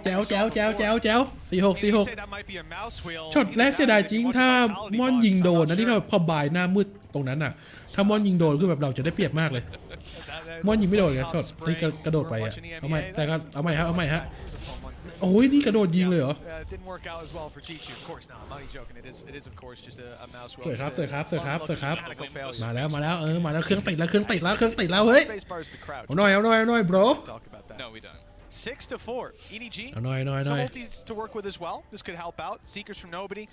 แจ๋ว46ช็อตแรกเสียดายจริงถ้ามอนยิงโดนนะที่เขาพอบายหน้ามืดตรงนั้นอ่ะถ้ามอนยิงโดนคือแบบเราจะได้เปรียบมากเลยมอนยิงไม่โดนไงช็อตที่กระโดดไปอ่ะเอาใหม่แต่ก็เอาใหม่ฮะโอ้ยนี่กระโดดยิงเลยเหรอสวยครับมาแล้วมาแล้วเครื่องติดแล้วเฮ้ยเอาหน่อย bro 6-4 EDG เอาหน่อย Salties to work with as well. This could help out. Seekers from nobody.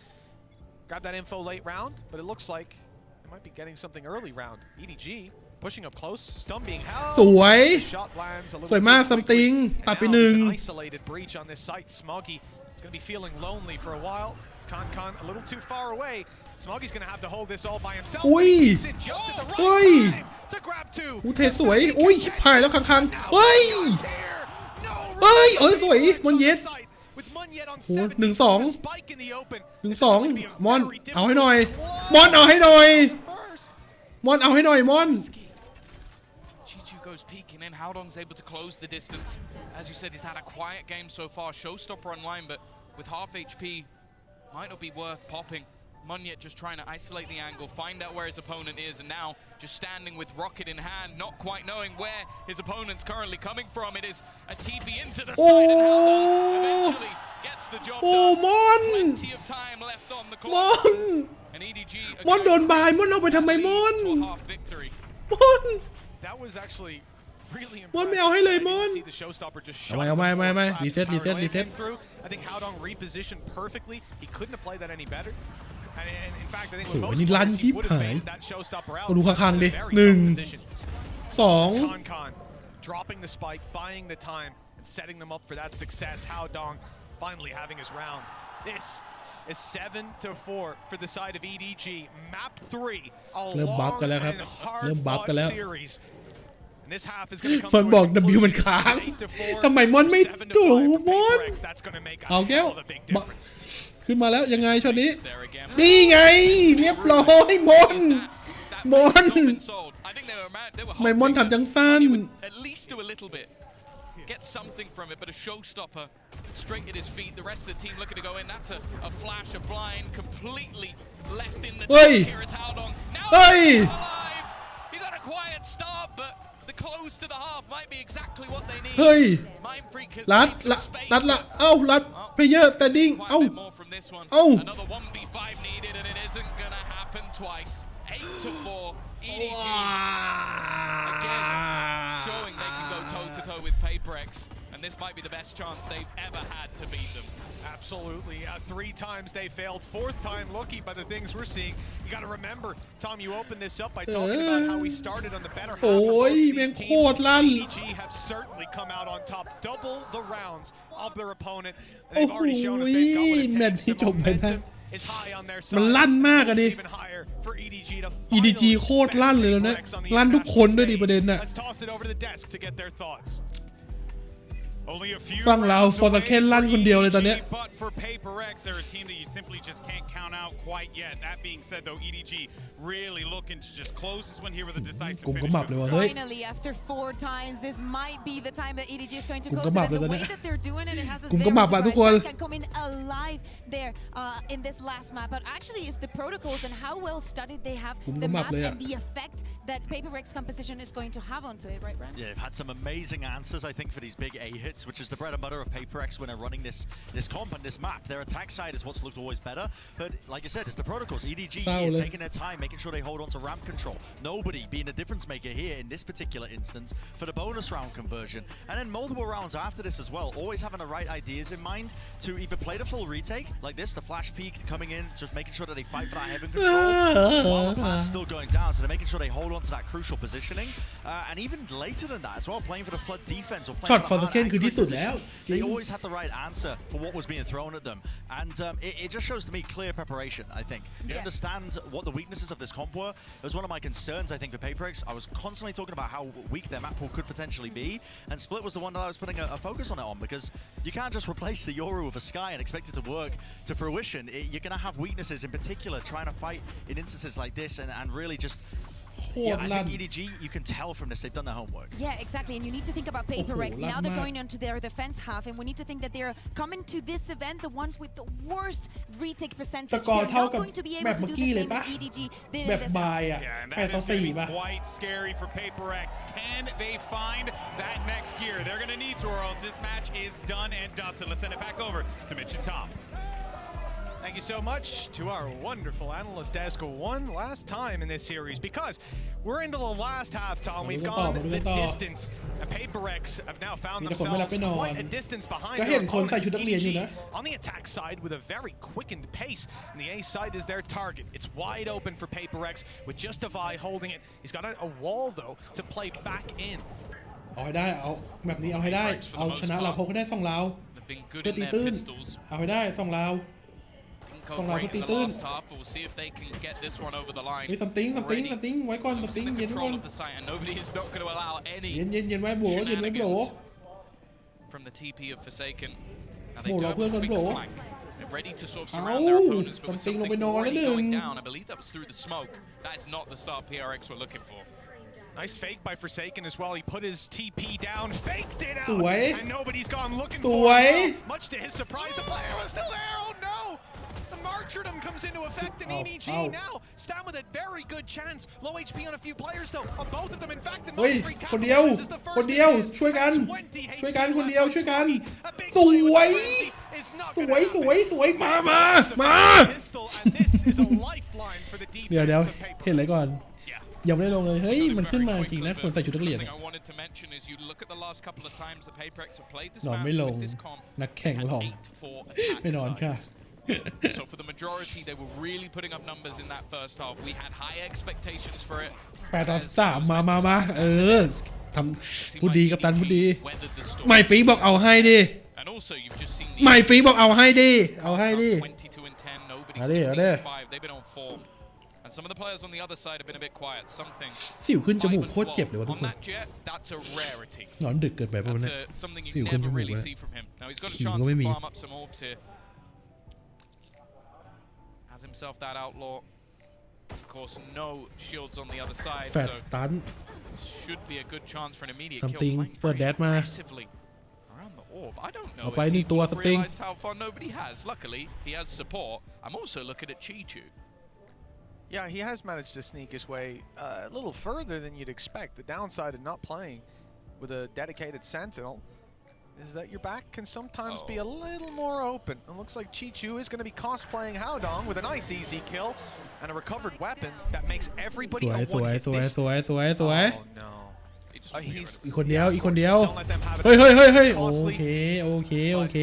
Grab that info late round, but it looks like they might be getting something early round. EDG pushing up close. Stun being held. สวย Shot lands a สวย little มาก too ซัมติง quickly. ตัดไป And ห now นึ่ง an isolated breach on this site. Smoggy is going to be feeling lonely for a while. Con a little too far away. Smoggy's going to have to hold this all by himself. อุ้ย He's in just at the เฮ้ right ย time to grab two. อูเทสวยอุ้ยชิบหายแล้วคังเฮ้ยสวยมอนเย็ดโห1-2 มอนเอาให้หน่อยมอนChichu goes peeking in. Howdong's able to close the distance. As you said, he's had a quiet game so far. Showstopper online, but with half HP, might not be worth popping. Munyet just trying to isolate the angle, find out where his opponent is, and now just standing with rocket in hand, not quite knowing where his opponent's currently coming from. It is a TP into the side, and Howdong eventually gets the job done. มอน Plenty of time left on the มอ clock. น And EDG มอนโดนบายมอนเอาไปทำไมมอน to a half victory. มอน That was actually really มอนไม่เอาให้เลยมอน see the showstopper just เอาไม่รีเซ็ต I think Howdong repositioned perfectly. He couldn't have played that any better. And in fact, I think โอ้ when โห most นี่ลั่น players ชิบ would have หาย baited that showstopper out. ดูข้างๆดิ Very 1 tough position. 2 Con dropping the spike, buying the time, and setting them up for that success. Howdong finally having his round. This is 7-4 for the side of EDG. Map 3, a เริ่มบัฟกันแล้วครับ long เริ่ม and บัฟกัน hard แล้ว fought series. And this half is going to come มัน to บอก a W มัน conclusion. ค้าง 8-4, ทำไมมอนไม่ 7-5 ดู for มอน PaperX. That's going to make a เอาแก้ว hell of a big difference. ขึ้นมาแล้วยังไงช็อตนี้นี่ไงเรียบร้อยมอนทำไมมอนทำจังสั้น At least do a little bit. Get something from it, but a showstopper straight at his feet. The rest of the team looking to go in. That's a flash, a blind, completely left in the dark. Here is Howdong. Now he's alive. He's had a quiet start, but the close to the half might be exactly what they need. เฮ้ย Mind Freak has ลัด made some space. ลัดเพลเยอร์สแตนดิ้ง Quite a bit more from this one. Another 1v5 needed, and it isn't gonna happen twice. 8-4. EDG again showing they can go toe-to-toe with PaperX, and this might be the best chance they've ever had to beat them. Absolutely. 3 times they failed. 4th time lucky by the things we're seeing. You got to remember, Tom, you opened this up by talking about how we started on the better half of both these teams. EDG have certainly come out on top. Double the rounds of their opponent. And they've already shown us they've got what it takes. The momentum is high on their side. มันลั่นมากอะดิ Even higher for EDG to EDG โคตรลั่นเลยนะลั่นทุกคนด้วยดิประเด็นน่ะ Let's toss it over to the desk to get their thoughts. ฟังเราฟอร์สเคนลั่นคนเดียวเลยตอนเนี้ย But for PaperX, they're a team that you simply just can't count out quite yet. That being said, though, EDG really looking to just close this one here with a decisive กลุ่ม finish. ก็หมับเลยว่ะเฮ้ย Finally, after 4 times, this might be the time that EDG is going to กลุ่ม close ก็หมับ it. เลย And ตอน the เนี้ way ย that they're doing it, it has us กลุ่มก็หมับอะทุกคน can come in alive there in this last map. But actually, it's the protocols and how well studied they have กลุ่ม the ก็หมับ map เลยอะ and the effect that PaperX composition is going to have onto it, right, Brand? Yeah, they've had some amazing answers, I think, for these big A hits, which is the bread and butter of PaperX when they're running this comp and this map. Their attack side is what's looked always better, but like I said, it's the protocols. EDG here taking their time, making sure they hold on to ramp control. Nobody being a difference maker here in this particular instance for the bonus round conversion. And then multiple rounds after this as well, always having the right ideas in mind to either play the full retake, like this, the flash peek coming in, just making sure that they fight for that heaven control, while the plan's still going down, so they're making sure they hold on to that crucial positioning. And even later than that as well, playing for the flood defense or playing ช็อต for ฟอร์ส the เคนคือที่ ที่สุดแล้ว They always had the right answer for what was being thrown at them, and it just shows to me clear preparation. I think they understand what the weaknesses of this comp were. It was one of my concerns, I think, for PaperX. I was constantly talking about how weak their map pool could potentially be, and Split was the one that I was putting a focus on it on, because you can't just replace the Yoru with a Sky and expect it to work to fruition. You're going to have weaknesses, in particular, trying to fight in instances like this, and really just. Yeah, I think EDG, you can tell from this, they've done their homework. Yeah, exactly. And you need to think about PaperX. Now they're going onto their defense half, and we need to think that they're coming to this event, the ones with the worst retake percentage. They're not going to be able to do the same as EDG. Yeah, and that is going to be quite scary for PaperX. Can they find that next gear? They're going to need to, or else this match is done and dusted. Let's send it back over to Mitch and Tom. Thank you so much to our wonderful analyst desk one last time in this series, because we're into the last half, Tom. We've gone the distance, and PaperX have now found themselves quite a distance behind. On the attack side with a very quickened pace, and the A side is their target. It's wide open for PaperX with just a Vi holding it. He's got a wall though to play back in. เอาให้ได้เอาแบบนี้เอาให้ได้เอาชนะเราพกให้ได้2ราวเพื่อตีตื้นเอาให้ได้2ราวส่งเราตีตื้นเฮ้ย something ไว้ก่อน something เย็นไว้ก่อนเย็นไว้โบเย็นไว้โบโบเราเพื่อนกันโบเอา something ลงไปนอนแล้วหนึ่ง Nice fake by Forsaken as well. He put his TP down, faked it out, and nobody's gone looking for him. Much to his surprise, the player was still there. Oh no! The martyrdom comes into effect in EDG now. Stam with a very good chance. Low HP on a few players though. On both of them, in fact,คนเดียวช่วยกันคนเดียวช่วยกันสวยมาเดี๋ยวเห็นอะไรก่อนยังไม่ได้ลงเลยเฮ้ยมันขึ้นมาจริงนะคนใส่ชุดนักเรียนนอนไม่ลงนักแข่งหลงไม่นอนค่ะ So for the majority, they were really putting up numbers in that first half. We had high expectations for it. 8-3มาทำพูดดีกับตันพูดดีไม่ฟีบอกเอาให้ดิไม่ฟีบอกเอาให้ดิเอาให้ดิเอาดิ And some of the players on the other side have been a bit quiet. Something. สิวขึ้นจมูกโคตรเจ็บเลยว่ะทุกคน That's a rarity. นอนดึกเกินไปป่ะเนี่ย Something you never really see from him. Now he's got a chance to farm up some orbs here. Has himself that outlaw. Of course, no shields on the other side. แฟดตัน should be a good chance for an immediate something kill. เปิดแดดมา Around the orb. I don't know. เอาไป1ตัว something. Realized how far nobody has. Luckily, he has support. I'm also looking at Chi-Chu. Yeah, he has managed to sneak his way a little further than you'd expect. The downside of not playing with a dedicated sentinel is that your back can sometimes be a little more open. It looks like Chi-Chu is going to be cosplaying Haodong with a nice easy kill and a recovered weapon that makes everybody a one-hit. สวย Oh no. อีกคนเดียวเฮ้ยโอเค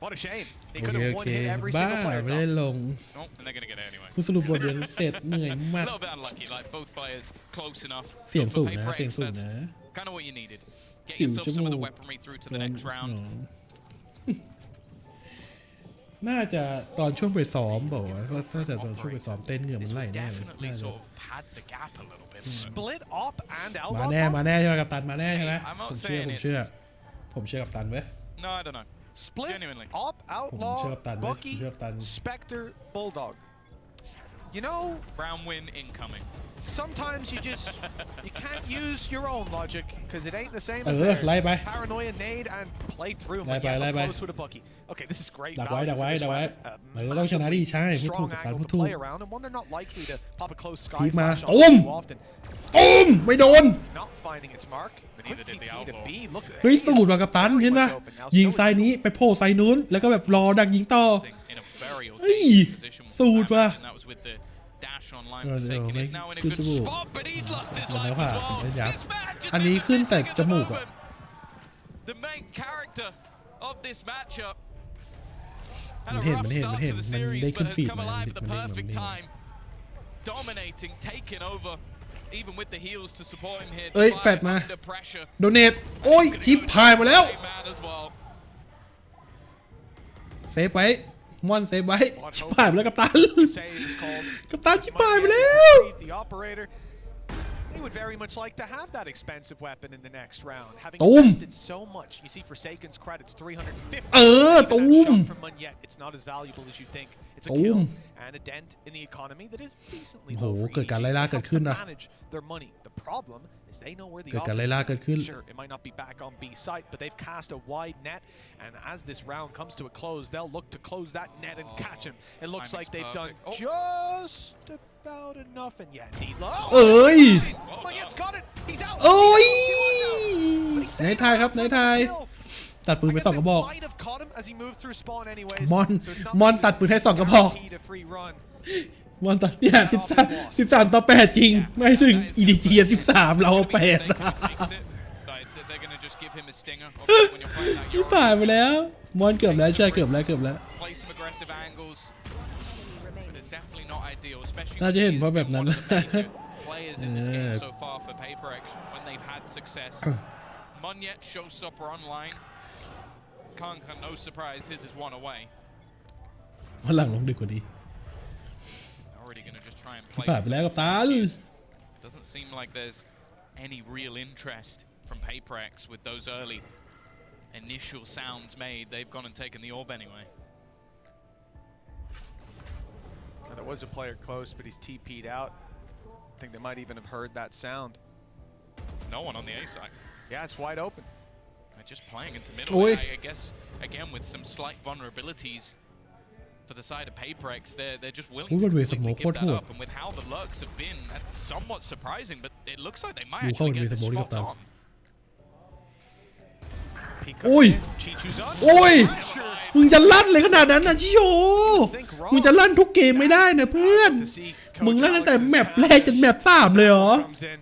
What a shame. They could have one-hit every บ้า single player. ไม่ได้ลง And they're going to get it anyway. ผู้สรุปบทเรียนเสร็จเหนื่อยมาก A little bit unlucky, like both players close enough. เสียงสูงนะ Kind of what you needed. Get yourself some of the weaponry through to the next round. น่าจะตอนช่วงไปซ้อมบอกว่าน่าจะตอนช่วงไปซ้อมเต้นเหงื่อมันไหลแน่เลย Split up and out. มาแน่ใช่ไหมกัปตันมาแน่ใช่ไหมผมเชื่อกัปตันเว้ย No, I don't know. Split Genuinely. up, outlaw, Bucky, Spectre, Bulldog. You know, round win incoming. Sometimes you can't use your own logic because it ain't the same as ไล่ไป paranoia, nade, and play through. ไล่ไป close with a Bucky. Okay, this is great. ดักไว้ต้องชนะดิใช่พูดถูกกัปตันพูดถูก around and one they're not likely to pop a close sky มา flash ตุ้ม too often. ไม่โดน Not finding its mark. To B. Look at เฮ้ยสูตรว่ะกัปตันเห็นป่ะยิงไซด์นี้ไปโผล่ไซด์นู้นแล้วก็แบบรอดักยิงต่อเฮ้ยสูตรว่ะอันนี้ขึ้นแต่จมูกอ่ะ The main character of this matchup มันเห็นมันได้ขึ้นฟีดมา the perfect time dominating taking over even with the heals to support him here. เอ้ยแฟดมา under pressure. โดเนทโอ้ยชิปพายมาแล้ว Very mad as well. เซฟไว้มอนเซฟไว้ชิปพายมาแล้วกัปตัน กัปตันชิปพายไปแล้ว The operator, he would very much like to have that expensive weapon in the next round. Having ตูม invested so much, you see Forsaken's credits 350. ตูม From Munyet, it's not as valuable as you think. It's a ตูม kill and a dent in the economy that is decently โอ้โห low for เกิดการไล่ EDG. ล่า They เกิด have ขึ้น to นะ manage their money. The problem is they know where the เกิดการไล่ล่า offense เกิดขึ้น is. Sure, it might not be back on B site, but they've cast a wide net, and as this round comes to a close, they'll look to close that net and catch him. It looks like they've done just about enough, and yeah, Needlo. เอ้ย Munyet's got it. He's out. โอ้ยไหนทายครับไหนทายตัดปืนไปสองกระบอก Might have caught him as he moved through spawn anyways. มอน So it's not มอนตัดปืนให้สองกระบอก guaranteed a free run. มอนตัดเนี่ย13 ต่อ 8 จริง ไม่ถึง EDG 13 เรา 8 Takes it. Like, they're gonna just give him a stinger. Obviously, when you're playing that, ที่ you're ผ่านไปแล้ว มอนเกือบแล้วใช่เกือบแล้ว play some aggressive angles, but it's definitely not ideal, especially น่าจะเห็นเพราะแบบนั้น one of the major players in this game so far for PaperX when they've had success. Munyet showstopper online. Kanka, no surprise, his is one away. วันหลังลงดึกกว่านี้ Already gonna just try and play. ผ่านไปแล้วกับตัน Doesn't seem like there's any real interest from PaperX with those early initial sounds made. They've gone and taken the orb anyway. Now, there was a player close, but he's TP'd out. I think they might even have heard that sound. There's no one on the A side. Yeah, it's wide open. They're just playing into middle. Oi. I guess again with some slight vulnerabilities for the side of PaperX, they're just willing Ooh, to what was completely some give that more up. And with how the lurks have been, that's somewhat surprising, but it looks like they might Ooh, actually how get was this the body spot of on. Peek โอ้ย Chichu's up. โอ้ย มึงจะลั่นเลยขนาดนั้นนะชิโย มึงจะลั่นทุกเกมไม่ได้นะเพื่อน มึงลั่นตั้งแต่แมปแรกจนแมป3เลยเหรอ Comes in.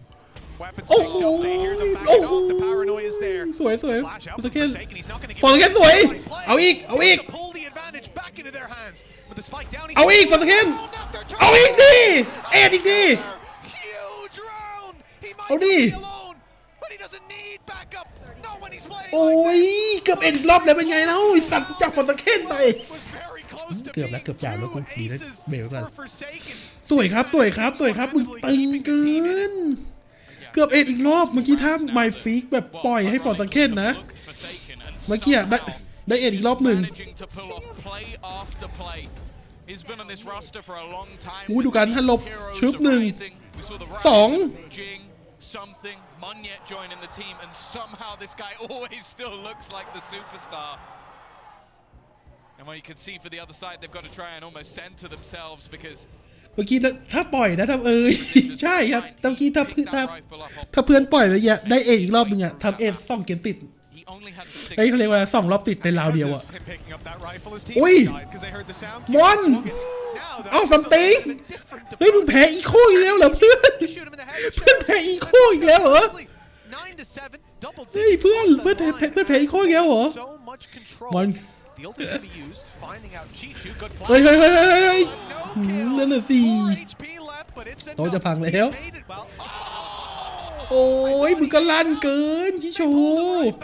Weapons โอ้โห picked up. They hear the back โอ้โห off. The paranoia is there. สวยสวย Flash out ฟอร์ from สเคน Forsaken. He's not gonna ฟอร์สเคน get สวย the play. เอาอีก เอาอีก To pull the advantage back into their hands. With the spike down, he's เอาอีกฟอร์สเคน เอาอีกดิ เอ็ดอีกดิ huge round. He might เอาดิ be alone, but he doesn't need backup. Not when he's playing โอ้ย เกือบเอ็นอีกรอบเลยเป็นไงแล้วไอ้สัตว์จับฟอร์สเคนไป was very close to เกือบแล้ว being เกือบจ่ายแล้วกู two ดีนะ aces เบรกไว้ก่อน for Forsaken. สวยครับ สวยครับ สวยครับ มึงตึงเกิน เกือบเอ็ดอีกรอบ เมื่อกี้ถ้าไมฟีกแบบปล่อยให้ฟอร์สเคนนะ เมื่อกี้อะได้เอ็ดอีกรอบหนึ่ง Managing to pull off play after play. He's been on this roster for a long time. อู้ดูการฮัลลบ Heroes ชึบหนึ่ง arising. We saw the rise สอง of Jing, something, Munyet joining the team, and somehow this guy always still looks like the superstar. And what you can see for the other side, they've got to try and almost center themselves because เมื่อกี้ถ้าปล่อยนะทำใช่ครับเมื่อกี้ถ้าเพื่อนปล่อยแล้วเนี่ยได้เออีกรอบหนึ่งอะทำเอ2 เกมติด he only had the เฮ้ยเขาเรียกว่า2 รอบติดในราวเดียวอะ Him picking up that rifle, his อุ้ย teammates died 'cause they heard the sound. มอน Now เอาซัมติงเฮ้ยมึงแพ้อีโคอีกแล้วเหรอเพื่อน you shoot him in the head. เพื่อนแพ้อีโคอีกแล้วเหรอ 9 to 7, double เฮ้ย digits เพื่อน on the เพื่อน line. แพ้อีโคอีกแล้วเหรอ So much control. มอน The ult is gonna be used, finding out Chichu. Good เฮ้ย flash. เฮ้ยเฮ้ยเฮ้ย No นั่น kill. น่ะสิ 4 HP left, but it's โต๊ะจะ enough. พังแล้ว Made it well. โอ้ยมึงก็ลั่นเกินชิโช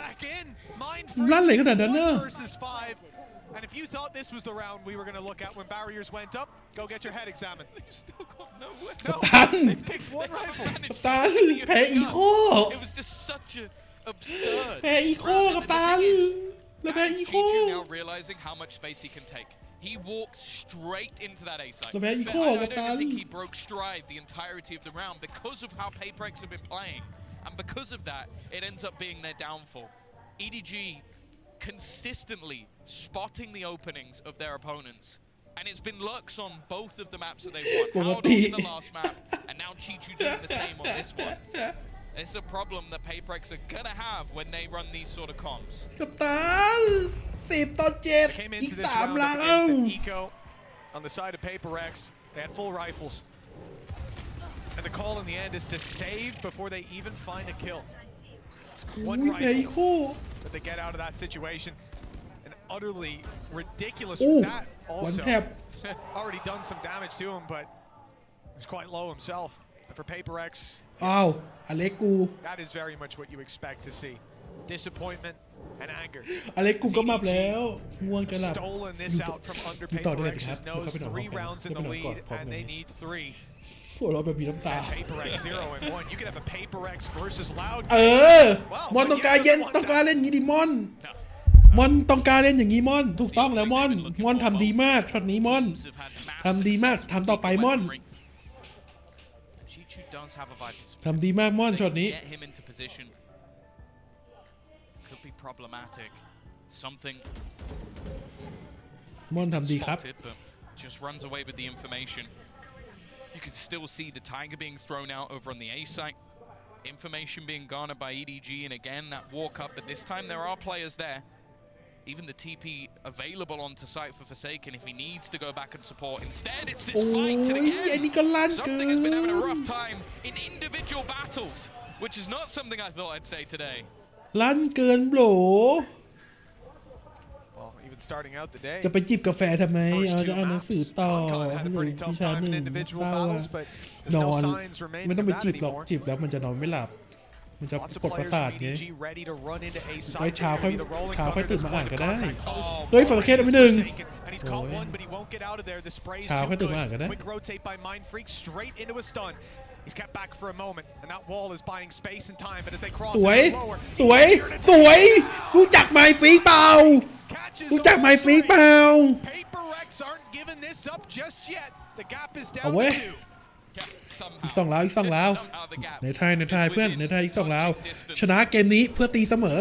Back in. Mind ลั่นเลยขนาดนั้นน่ะ 1 versus 5. And if you thought this was the round we were going to look at when barriers went up, go get your head examined. they've still got nowhere. กัปตัน They picked one rifle. กัปตันแพ้อีโค It was just such a absurd. แพ้อีโคกัปตันแล้วแพ้อีโค Chichu now realizing how much space he can take. He walked straight into that A side. But I don't even think he broke stride the entirety of the round because of how PaperX have been playing. And because of that, it ends up being their downfall. EDG consistently spotting the openings of their opponents. And it's been lurks on both of the maps that they've won. Howard on the last map, and now Chichu doing the same on this one. It's a problem that PaperX are gonna have when they run these sort of comms. กัปตัน10 ต่อ 7 Came อี into ก this 3 round ลั up ง against the Eco on the side of PaperX. They had full rifles. And the call in the end is to save before they even find a kill. อุ้ย One แพ้อีโค rifle that they get out of that situation. And utterly ridiculous Ooh, with that one also. tap. Already done some damage to him, but he's quite low himself. And for PaperX, อ้าวอเล็กกู That is very much what you expect to see. Disappointment and anger. อเล็กกูก็มาแล้วง่วงจะหลับ Stolen this out from under อยู่ต่อได้เลยสิครับ Paper X's nose. 3 rounds in the lead, and they need 3. พวกเราแบบมีน้ำตา Paper X 0 and 1. You could have a Paper X versus Loud. มอนต้องการเย็นต้องการเล่นอย่างนี้ดิมอนต้องการเล่นอย่างนี้มอนถูกต้องแล้วมอนทำดีมากช็อตนี้มอนทำดีมากทำต่อไปมอนทำดีมากมอนช็อตนี้ Could be problematic. Something มอนทำดีครับ just runs away with the information. You can still see the tiger being thrown out over on the A site. Information being garnered by EDG, and again that walk up, but this time there are players there. Even the TP available onto site for Forsaken if he needs to go back and support. Instead, it's this fight to the end. Something has been having a rough time in individual battles, which is not something I thought I'd say today. ลั่นเกินโบร Starting out the day. จะไปจิบกาแฟทำไมจะอ่านหนังสือต่อพี่ชายหนึ่งเศร้านอนไม่ต้องไปจิบหรอกจิบแล้วมันจะนอนไม่หลับมันจะกดประสาทไงไว้เช้าค่อยตื่นมาอ่านก็ได้เฮ้ยฝนตะเคียนเอาไปหนึ่งเช้าค่อยตื่นมาอ่านก็ได้ He's kept back for a moment, and that wall is buying space and time. But as they cross สวยรู้จักไมฟีเปล่ารู้จักไมฟีเปล่า Paper X aren't giving this up just yet. The gap is down เอาเว้ย to อีก2 แล้วในไทยเพื่อนในไทยอีก2 แล้วชนะเกมนี้เพื่อตีเสมอ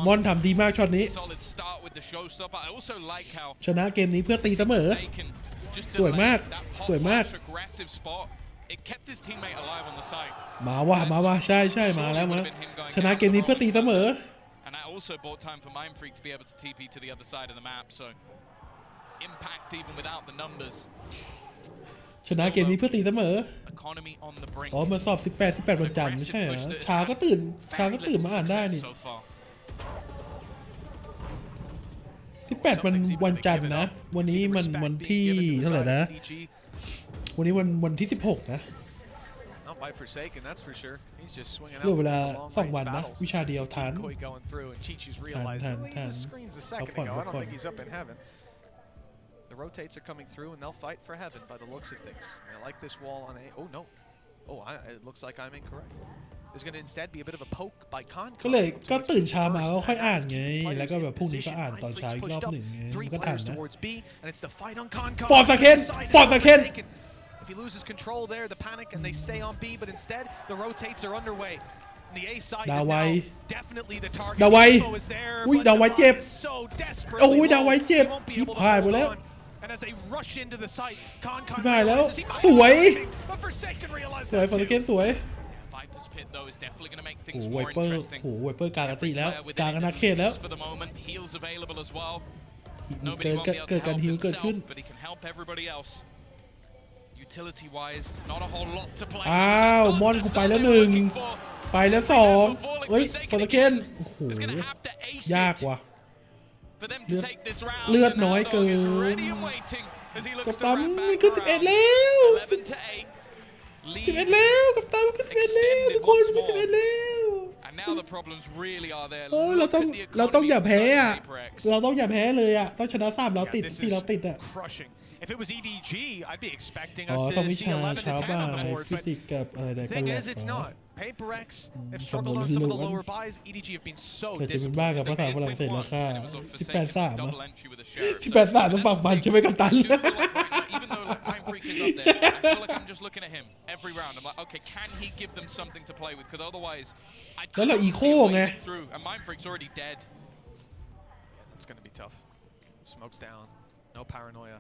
มอนทำดีมากช็อตนี้ชนะเกมนี้เพื่อตีเสมอสวยมากIt kept his teammate alive on the side. มาว่ะใช่มาแล้วชนะเกมนี้เพื่อตีเสมอ And that also bought time for Mindfreak to be able to TP to the other side of the map. So impact even without the numbers. ชนะเกมนี้เพื่อตีเสมอ Economy on the brink. อ๋อมาสอบ18วันจันทร์ไม่ใช่เหรอเช้าก็ตื่นมาอ่านได้นี่18มันวันจันทร์นะวันนี้มันวันที่เท่าไหร่นะวันนี้วันที่16นะเหลือเวลา2 วันนะวิชาเดียวทันเอาผ่อน The rotates are coming through and they'll fight for heaven by the looks of things. I like this wall on A. Oh no. It looks like I'm incorrect. There's going to instead be a bit of a poke by Con. ก็ตื่นเช้ามาก็ค่อยอ่านไงแล้วก็แบบพรุ่งนี้ก็อ่านตอนเช้าอีกรอบหนึ่งไงมันก็ทันนะฟอร์สเคนIf he loses control there, the panic and they stay on B, but instead the rotates are underway. The A side is now definitely the target. ดาวไว is there, ดาวไวเจ็บ so desperate. ดาวไวเจ็บชิบหายหมดแล้ว And as they rush into the site, Con ได้แล้วสวย but Forsaken realizes ฟอร์สเคนสวย Viper's Pit though is definitely going to make โอ้ things ไว more เปอร์ interesting. ไวเปอร์กลางอติแล้วกลางอนาเขตแล้ว For the moment, heals available as well. เกิดการฮิวเกิดขึ้น but he can help everybody else. Utility wise, not a whole lot to play. อ้าวมอนกูไปแล้ว1ไปแล้ว2เฮ้ยฟอร์สเคนโอ้โหยากว่ะเลือดน้อยเกินกัปตันมันคือ11แล้ว11แล้วกัปตันมันคือ11แล้วทุกคนมัน11แล้วเราต้องอย่าแพ้อะเราต้องอย่าแพ้เลยอะต้องชนะ3เราติด4เราติดอะ If it was EDG, I'd be expecting อ๋อ us ต้อง to วิ see ชา 11 to เช้า 10 บ่า on the ย board. ฟิสิกส์กับอะไร The กัน thing แหละ is, it's not. Paper X have คำนว struggled ณ on some of ล้ the วน lower buys. EDG have been so แต่จะเป็นบ้า disciplined. กับภาษาฝรั่งเศสราคา And it was off Forsaken, $18 double entry with a sheriff. 18 ต้องฝั่งมันใช่ไหมกัปตัน Even though Mindfreak is up there, I feel like I'm just looking at him every round. I'm like, okay, can he give them something to play with? Because otherwise, Iแล้วอีโคไง through, and Mindfreak's already dead. Yeah, that's going to be tough. Smokes down. No paranoia.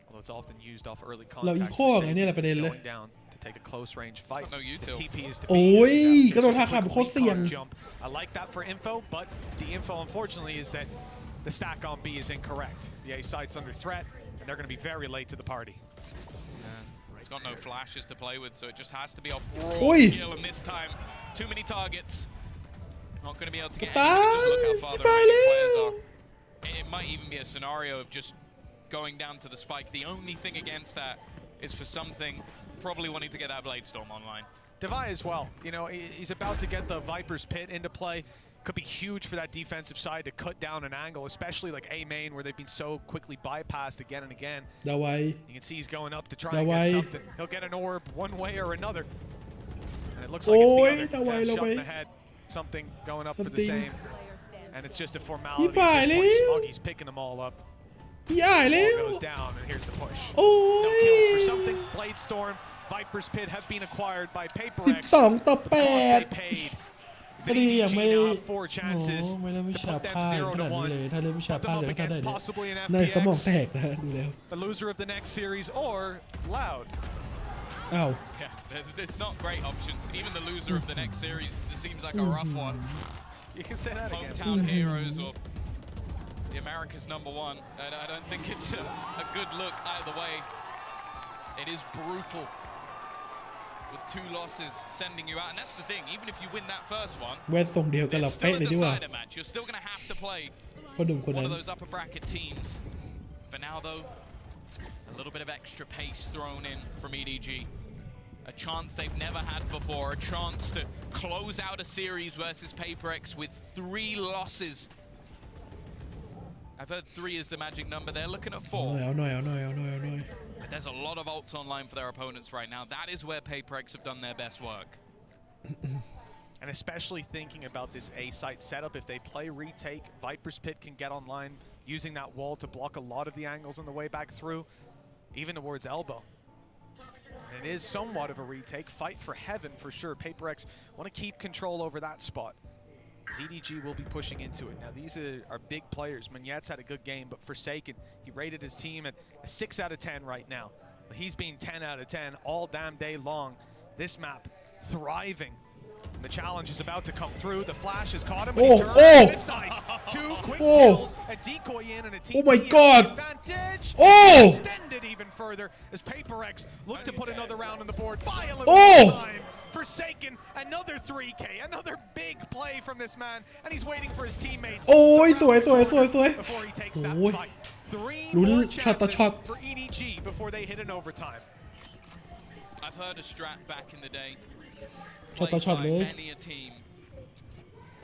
Although it's often used off early เรา contact. อีโคไงเนี่ยแหละประเด็นเลย Going down to take a close range fight. His TP is to โอ้ย be กระโดดท่าขาเป็นโคตรเสี่ยง jump. I like that for info, but the info unfortunately is that the stack on B is incorrect. The A site's under threat, and they're going to be very late to the party. He's got no flashes to play with, so it just has to be off raw Oi. skill. And this time, too many targets. Not going to be able to get. Kapitan, Just look how far the remaining players are. It might even be a scenario of just going down to the spike. The only thing against that is for something, probably wanting to get that Blade Storm online. Devi as well. You know, he's about to get the Viper's Pit into play. Could be huge for that defensive side to cut down an angle, especially like A main where they've been so quickly bypassed again and again. You can see he's going up to try and get something. He'll get an orb one way or another. And it looks like it's the other shot in the head. Something going up for the same. And it's just a formality. Smoggy's picking them all up. Ball goes down, and here's the push. No kills for something. Blade Storm, Viper's Pit have been acquired by PaperX. 12 ต่อ 8 ก็ดียังไม่ได้ไม่ได้วิชาพลาดขนาดนี้เลยถ้าเล่นวิชาพลาดเลยถ้าได้ในสมองแตกนะดูแล้ว The loser of the next series or Loud. อ้าว There's not great options. Even the loser of the next series seems like a rough one. You can say that again. Hometown heroes or the America's #1. I don't think it's a good look either way. It is brutal. With 2 losses sending you out, and that's the thing. Even if you win that first one, แวดทรงเดียวกันเราเป๊ะเลยดีกว่า you're still going to have to play พอดุมคน one นั้น of those upper bracket teams. For now, though, a little bit of extra pace thrown in from EDG. A chance they've never had before. A chance to close out a series versus PaperX with 3 losses. I've heard 3 is the magic number. They're looking at 4.เอาหน่อย But there's a lot of ults online for their opponents right now. That is where PaperX have done their best work. And especially thinking about this A site setup, if they play retake, Viper's Pit can get online using that wall to block a lot of the angles on the way back through, even towards elbow. And it is somewhat of a retake. Fight for heaven for sure. PaperX want to keep control over that spot. ZDG will be pushing into it. Now these are big players. Munyet's had a good game, but Forsaken, he rated his team at a 6 out of 10 right now. But he's been 10 out of 10 all damn day long. This map thriving. The challenge is about to come through. The flash has caught him. It's nice. 2 quick kills, a decoy in and a TP advantage. Extended even further as PaperX look to put another round on the board. By a little time. Forsaken, another 3K, another big play from this man, and he's waiting for his teammates. สวย Before he takes that fight. 3 more chances for EDG before they hit an overtime. I've heard a strat back in the day. ช็อตต่อช็อตเลย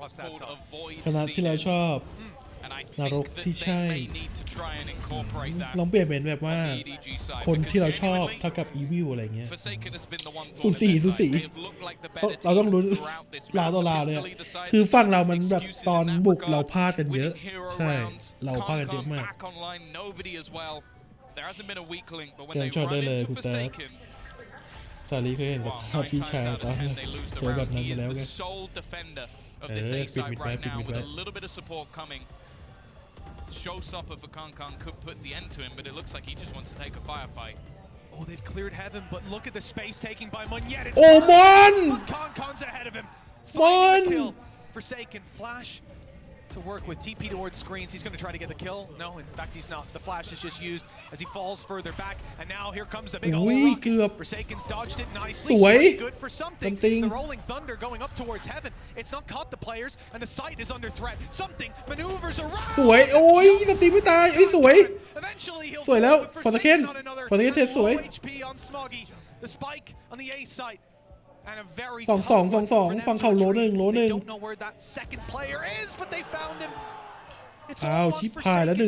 What's that talk? ขนาดที่เราชอบนรกที่ใช่ลองเปลี่ยนเป็นแบบว่าคนที่เราชอบเท่ากับอีวิลอะไรเงี้ยสูสีเราต้องลุ้นราวต่อราวเลยคือฝั่งเรามันแบบตอนบุกเราพลาดกันเยอะใช่เราพลาดกันเยอะมากเตรียมช็อตได้เลยคุณแต่ซาลีเคยเห็นกับพี่ชายตอนเจอแบบนั้นมาแล้วไงปิดมิดไว้Showstopper for Kong could put the end to him, but it looks like he just wants to take a firefight. Oh, they've cleared heaven, but look at the space taking by Munyet. Kong's ahead of him. Kill. Forsaken flash to work with TP towards screens. He's going to try to get the kill. No, in fact, he's not. The flash is just used as he falls further back. And now here comes the big rock. Forsaken's dodged it nicely. Good for something. The rolling thunder going up towards heaven. It's not caught the players, and the site is under threat. Something maneuvers around. สวยโอ้ยสตีไม่ตายสวยแล้วฟอร์เคนเทสสวยThe spike on the A site. And a very 2 ฝั่งเขาโลนึง don't know where that second player is, but they found him. อ้าวชิปพายแล้ว 1-2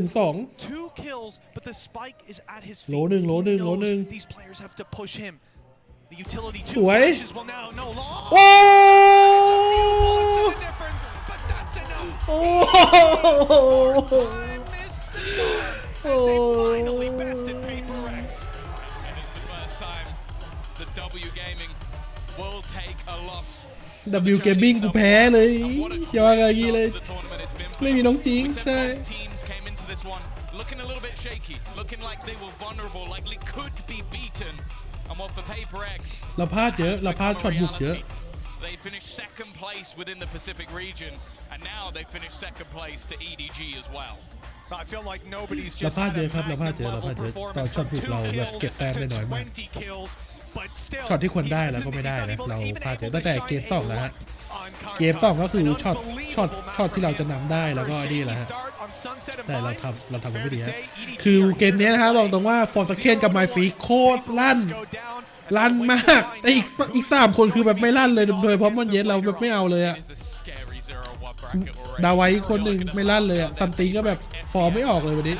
2 kills, but the spike is at his feet. โลนึง These players have to push him. The utility สวย will now no longer. โอ้ difference, but that's enough. โอ้ Finally bested PaperX. And it's the first time the W Gaming will take a loss. W Gaming กูแพ้เลยยอมอะไรงี้เลยไม่มีน้องจริงใช่ Teams came into this one looking a little bit shaky, looking like they were vulnerable, likely could be beaten. And what for PaperX? เราพลาดเยอะเราพลาดช็อตบุกเยอะ They finished second place within the Pacific region, and now they finished second place to EDG as well. I feel like nobody's เรา just พลาด had เย a อะครับเราพลาด magnum เยอะ level ตอน performance ช็อต from บุกเราแบบเก็บแต้มได้น้อยมาก 20 kills, but still ช็อตที่ควรได้แล้วก็ไม่ได้นะเราพลาดเยอะตั้งแต่เกม2แล้วฮะ เกม2ก็คือช็อตที่เราจะนำได้แล้วก็นี่แหละฮะแต่เราทำมันไม่ดีฮะคือเกมนี้นะครับบอกตรงว่าฟอร์สเคนกับไมฟีโคตรลั่นมากแต่อีก3คนคือแบบไม่ลั่นเลยโดยเฉพาะมอนเยสเราแบบไม่เอาเลยอะดาไว้คนหนึ่งไม่ลั่นเลยอะซัมติงก็แบบฟอร์มไม่ออกเลยวันนี้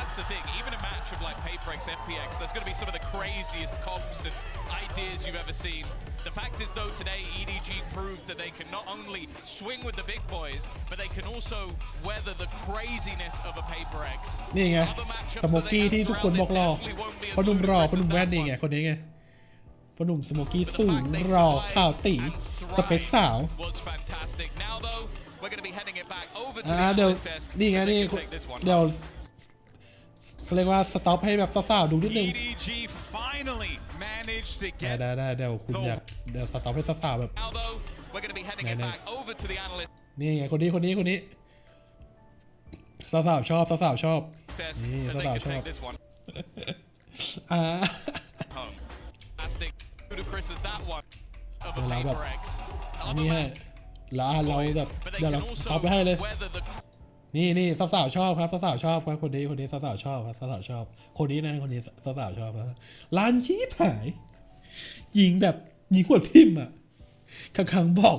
The fact is though today EDG proved that they can not only swing with the big boys but they can also weather the craziness of a Paper X นี่ไงสโมกี้ที่ทุกคนบอกรอพนุ่มรอพนุ่มแว่นนี่ไงคนนี้ไงพนุ่มสโมกี้สูงรอข่าวตีสเปคสาวเดี๋ยวนี่ไงนี่เดี๋ยวเรียกว่าสต็อปให้แบบสาวๆดูนิดนึงได้เดี๋ยวคุณอยากเดี๋ยวสต็อปให้สาวๆแบบนี่ไงคนนี้สาวๆชอบนี่สาวๆชอบเราแบบนี่ให้เราแบบเดี๋ยวเราสต็อปไปให้เลยนี่สาวๆชอบครับสาวๆชอบครับคนนี้สาวๆชอบครับสาวๆชอบคนนี้นะคนนี้สาวๆชอบครับร้านชี้ผายยิงแบบยิงหัวทิ่มอ่ะข้างๆบอก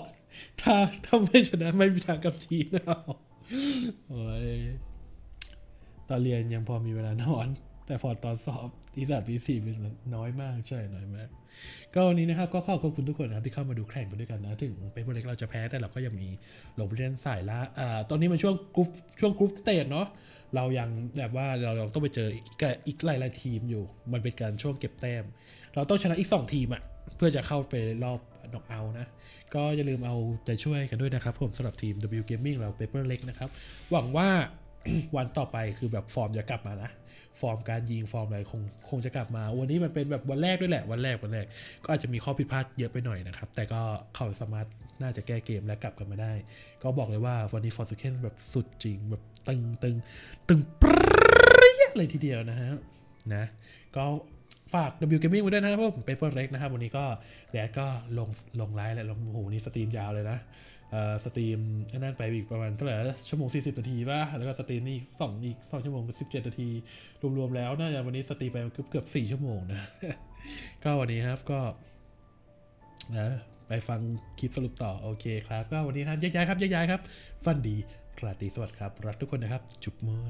ถ้าไม่ชนะไม่มีทางกับทีมนะโอ้ยตอนเรียนยังพอมีเวลานอนแต่พอตอนสอบที่3ปี4เป็นน้อยมากใช่น้อยมากก็วันนี้นะครับก็ขอบคุณทุกคนนะครับที่เข้ามาดูแข่งไปด้วยกันนะถึงเป็นเล็กเราจะแพ้แต่เราก็ยังมีลงไปเล่นสายละตอนนี้มันช่วงกรุ๊ปสเตจเนาะเรายังแบบว่าเราต้องไปเจออีกหลายทีมอยู่มันเป็นการช่วงเก็บแต้มเราต้องชนะอีก2ทีมอ่ะเพื่อจะเข้าไปรอบน็อกเอาท์นะก็อย่าลืมเอาใจช่วยกันด้วยนะครับผมสำหรับทีม W Gaming เราเปเปอร์เล็กนะครับหวังว่า วันต่อไปคือแบบฟอร์มจะกลับมานะฟอร์มการยิงฟอร์มอะไรคงจะกลับมาวันนี้มันเป็นแบบวันแรกด้วยแหละวันแรกก็อาจจะมีข้อผิดพลาดเยอะไปหน่อยนะครับแต่ก็เขาสามารถน่าจะแก้เกมและกลับกันมาได้ก็บอกเลยว่าวันนี้ฟอร์สเคนแบบสุดจริงแบบตึงปรี๊ดเลยทีเดียวนะฮะก็ฝาก W Gaming ไว้ด้วยนะครับผมเปเปอร์เล็กนะครับวันนี้ก็แดดก็ลงไลฟ์และลงโอ้โหนี่สตรีมยาวเลยนะสตรีมนั่นไปอีกประมาณเท่าไหร่ชั่วโมง40นาทีป่ะแล้วก็สตรีมนี่อีก2ชั่วโมง17นาทีรวมๆแล้วน่าจะวันนี้สตรีมไปเกือบ4ชั่วโมงนะ ก็วันนี้ครับก็นะไปฟังคลิปสรุปต่อโอเคครับก็วันนี้ท่านแยกย้ายครับฟันดีราตรีสวัสดิ์ครับรักทุกคนนะครับจุ๊บมั่ว